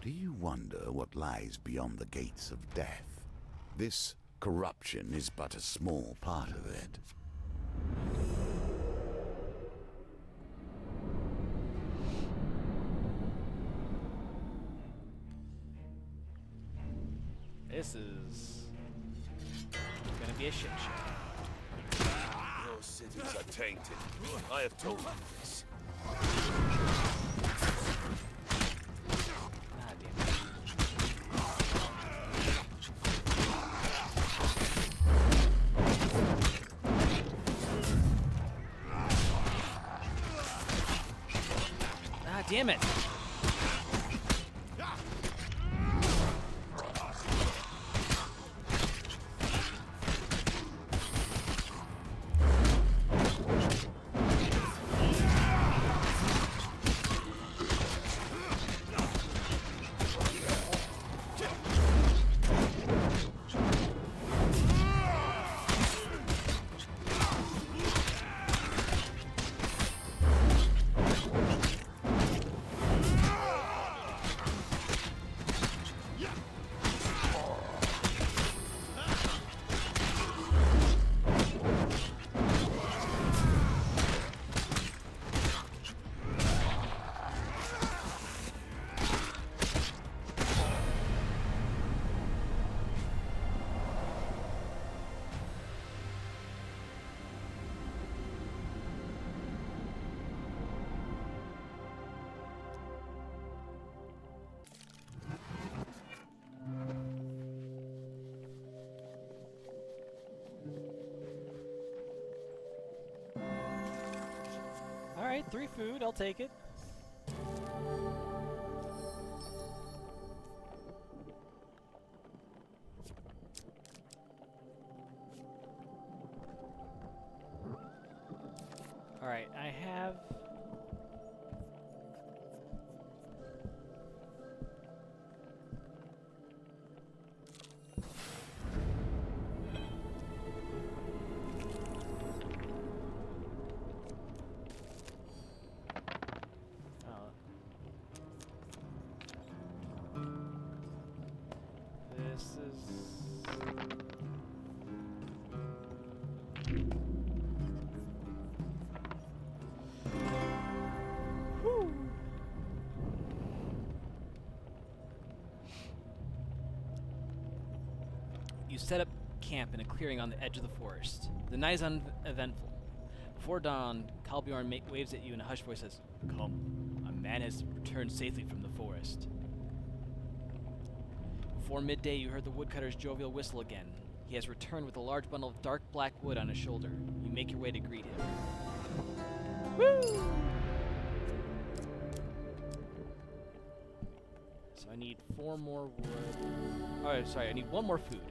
Do you wonder what lies beyond the gates of death? This corruption is but a small part of it. This is gonna be a shit show. Your cities are tainted. I have told you this. Ah, damn it. Ah, damn it. Alright, 3 food, I'll take it. Alright, I have... Oh. This is... Whew. You set up camp in a clearing on the edge of the forest. The night is uneventful. Before dawn, Calbjorn waves at you in a hushed voice and says, "Come, a man has returned safely from the forest." Before midday, you heard the woodcutter's jovial whistle again. He has returned with a large bundle of dark black wood on his shoulder. You make your way to greet him. Woo! So I need 4 more wood. Oh, sorry, I need 1 more food.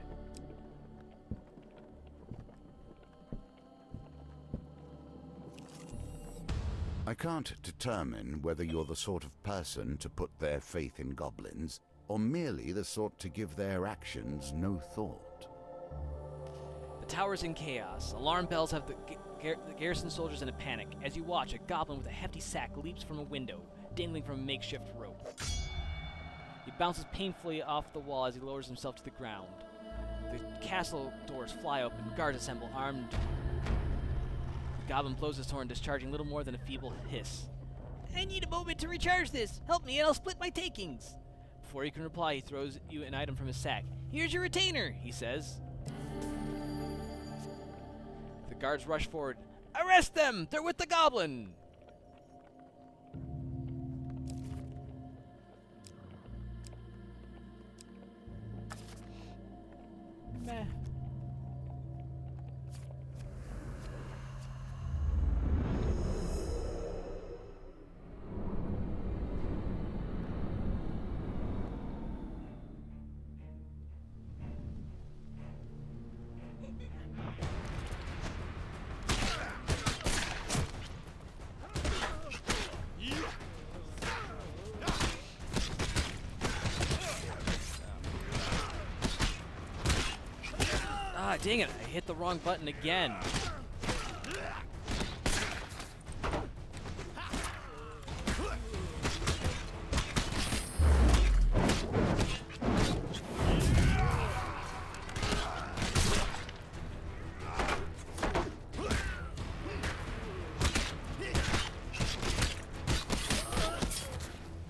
I can't determine whether you're the sort of person to put their faith in goblins, or merely the sort to give their actions no thought? The tower's in chaos. Alarm bells have the garrison soldiers in a panic. As you watch, a goblin with a hefty sack leaps from a window, dangling from a makeshift rope. He bounces painfully off the wall as he lowers himself to the ground. The castle doors fly open, guards assemble, armed. The goblin blows his horn, discharging little more than a feeble hiss. I need a moment to recharge this. Help me and I'll split my takings. Before you can reply, he throws you an item from his sack. Here's your retainer, He says. The guards rush forward. Arrest them! They're with the goblin! Meh. Ah, dang it, I hit the wrong button again.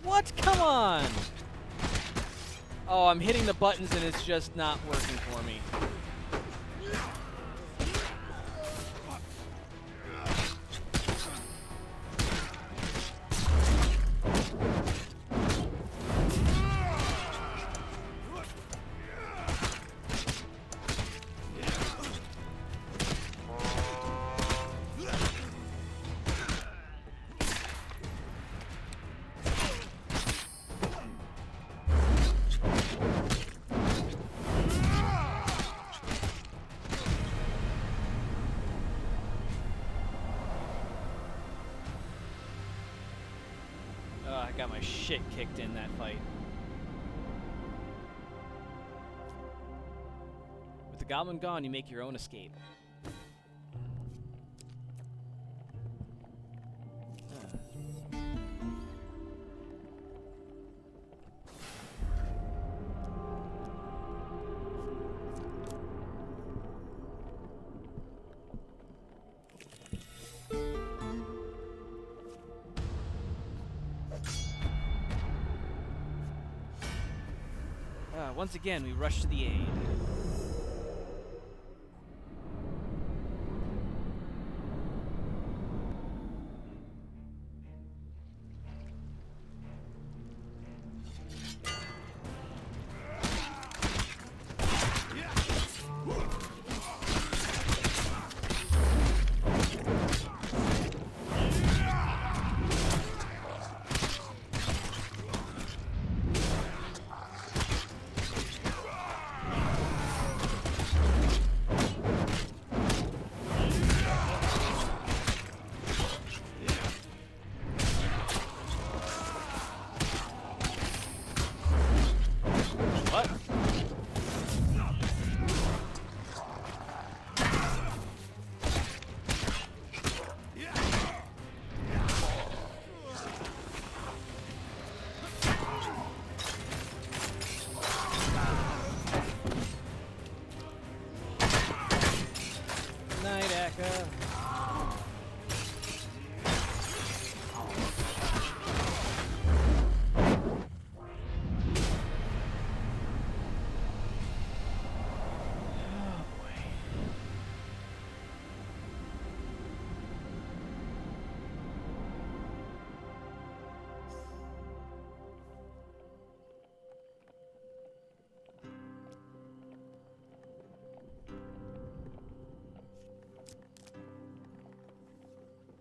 What? Come on! Oh, I'm hitting the buttons and it's just not working for me. I got my shit kicked in that fight. With the goblin gone, you make your own escape. Once again, we rush to the aid.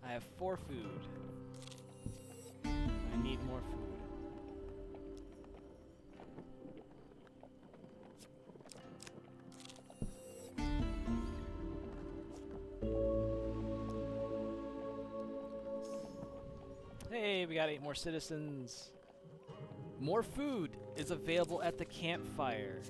I have 4 food. I need more food. Hey, we got 8 more citizens. More food is available at the campfire.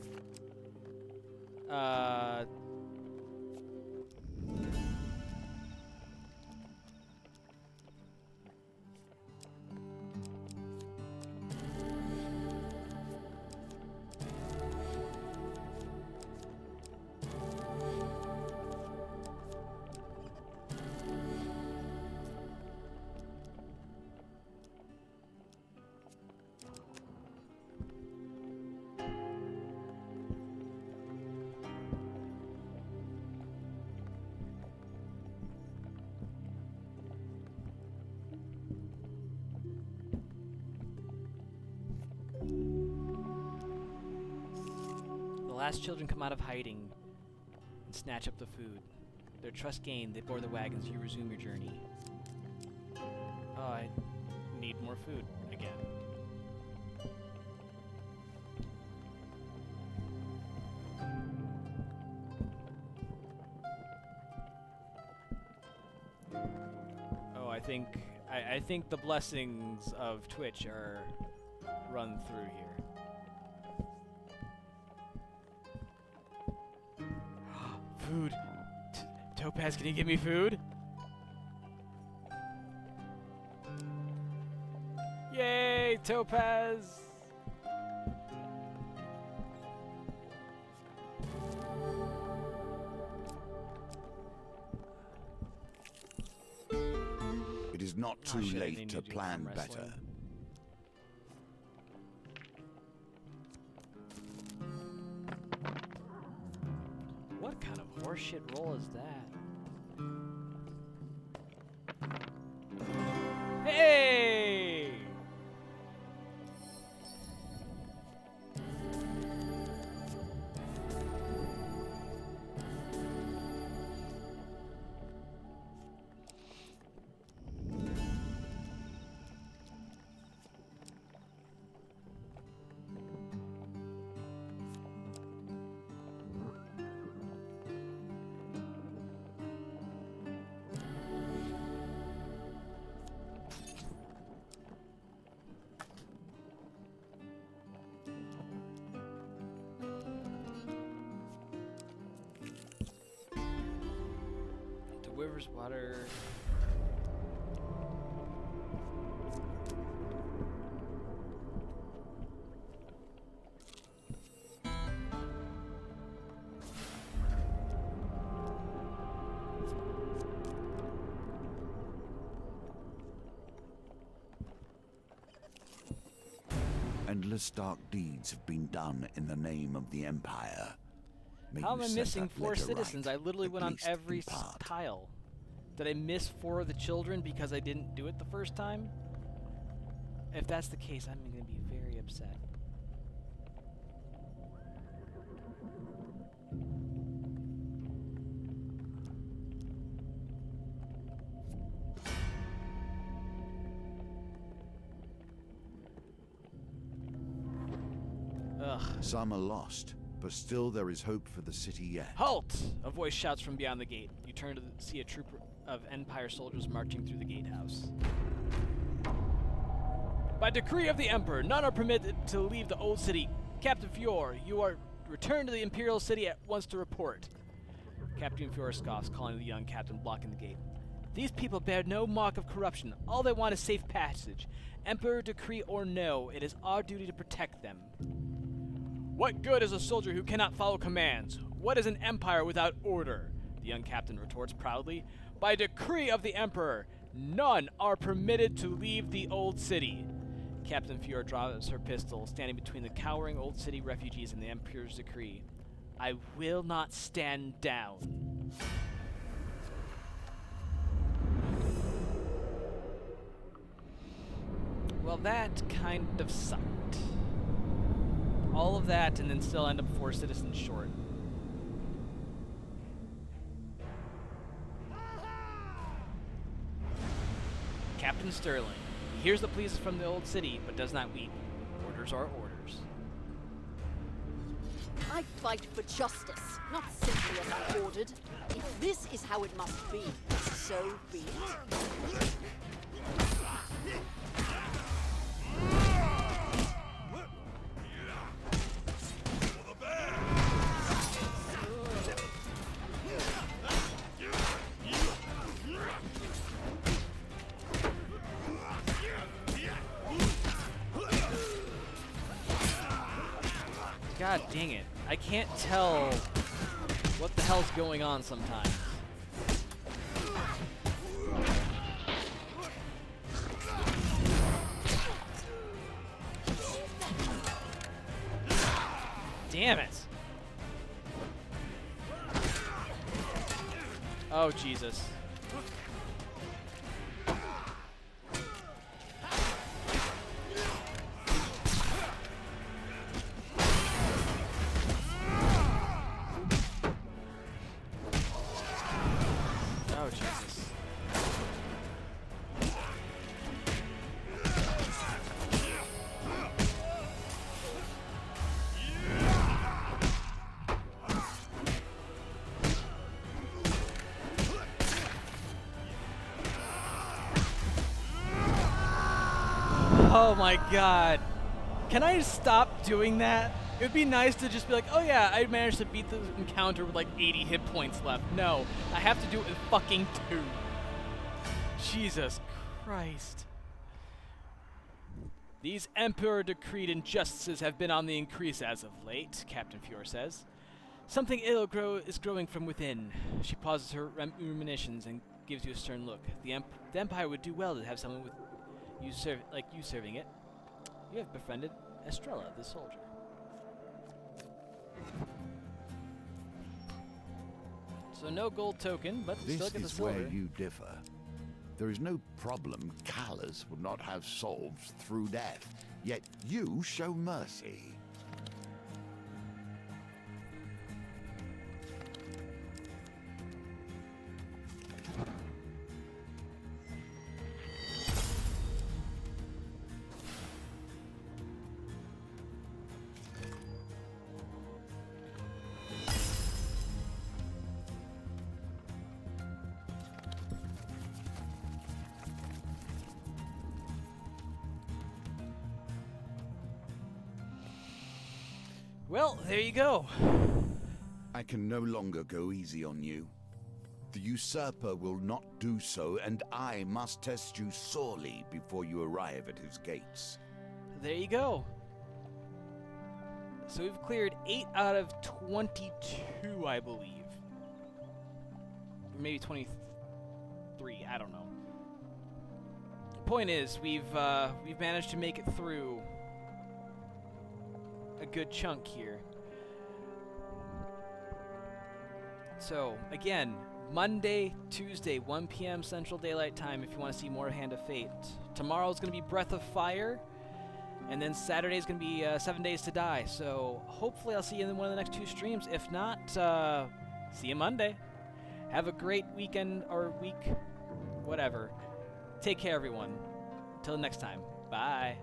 The last children come out of hiding and snatch up the food. Their trust gained, they board the wagons. You resume your journey. Oh, I need more food again. Oh, I think the blessings of Twitch are run through here. Food. Topaz, can you give me food? Yay, Topaz! It is not Oh, too shit, I late need to do plan arm better. wrestling. What kind of horseshit roll is that? Hey! The River's water. Endless dark deeds have been done in the name of the Empire. May How am you I set missing that 4 letter citizens? right, I literally at went on least in every part. tile. Did I miss 4 of the children because I didn't do it the first time? If that's the case, I'm going to be very upset. Ugh. Some are lost, but still there is hope for the city yet. Halt! A voice shouts from beyond the gate. You turn to see a troop of Empire soldiers marching through the gatehouse. By decree of the Emperor, none are permitted to leave the old city. Captain Fior, you are returned to the Imperial City at once to report. Captain Fior scoffs, calling the young captain blocking the gate. These people bear no mark of corruption. All they want is safe passage. Emperor decree or no, it is our duty to protect them. What good is a soldier who cannot follow commands? What is an empire without order? The young captain retorts proudly. By decree of the Emperor, none are permitted to leave the old city. Captain Fior draws her pistol, standing between the cowering old city refugees and the Emperor's decree. I will not stand down. Well, that kind of sucked. All of that and then still end up 4 citizens short. Captain Sterling. He hears the pleas from the old city, but does not weep. Orders are orders. I fight for justice, not simply as I ordered. If this is how it must be, so be it. God dang it. I can't tell what the hell's going on sometimes. Damn it. Oh, Jesus. Oh, Jesus. Oh my god. Can I stop doing that? It would be nice to just be like, oh yeah, I managed to beat the encounter with like 80 hit points left. No, I have to do it with fucking 2. Jesus Christ. These Emperor-decreed injustices have been on the increase as of late, Captain Fior says. Something ill is growing from within. She pauses her ruminations and gives you a stern look. The Empire would do well to have someone with you serving it. You have befriended Estrella, the soldier. So no gold token, but still This get the is silver. where you differ. There is no problem Callus would not have solved through death, yet you show mercy. Well, there you go. I can no longer go easy on you. The usurper will not do so, and I must test you sorely before you arrive at his gates. There you go. So we've cleared 8 out of 22, I believe. Or maybe 23, I don't know. Point is, we've managed to make it through a good chunk here. So, again, Monday, Tuesday, 1 p.m. Central Daylight Time if you want to see more Hand of Fate. Tomorrow's going to be Breath of Fire, and then Saturday's going to be 7 Days to Die. So, hopefully I'll see you in one of the next 2 streams. If not, see you Monday. Have a great weekend or week, whatever. Take care, everyone. Until next time. Bye.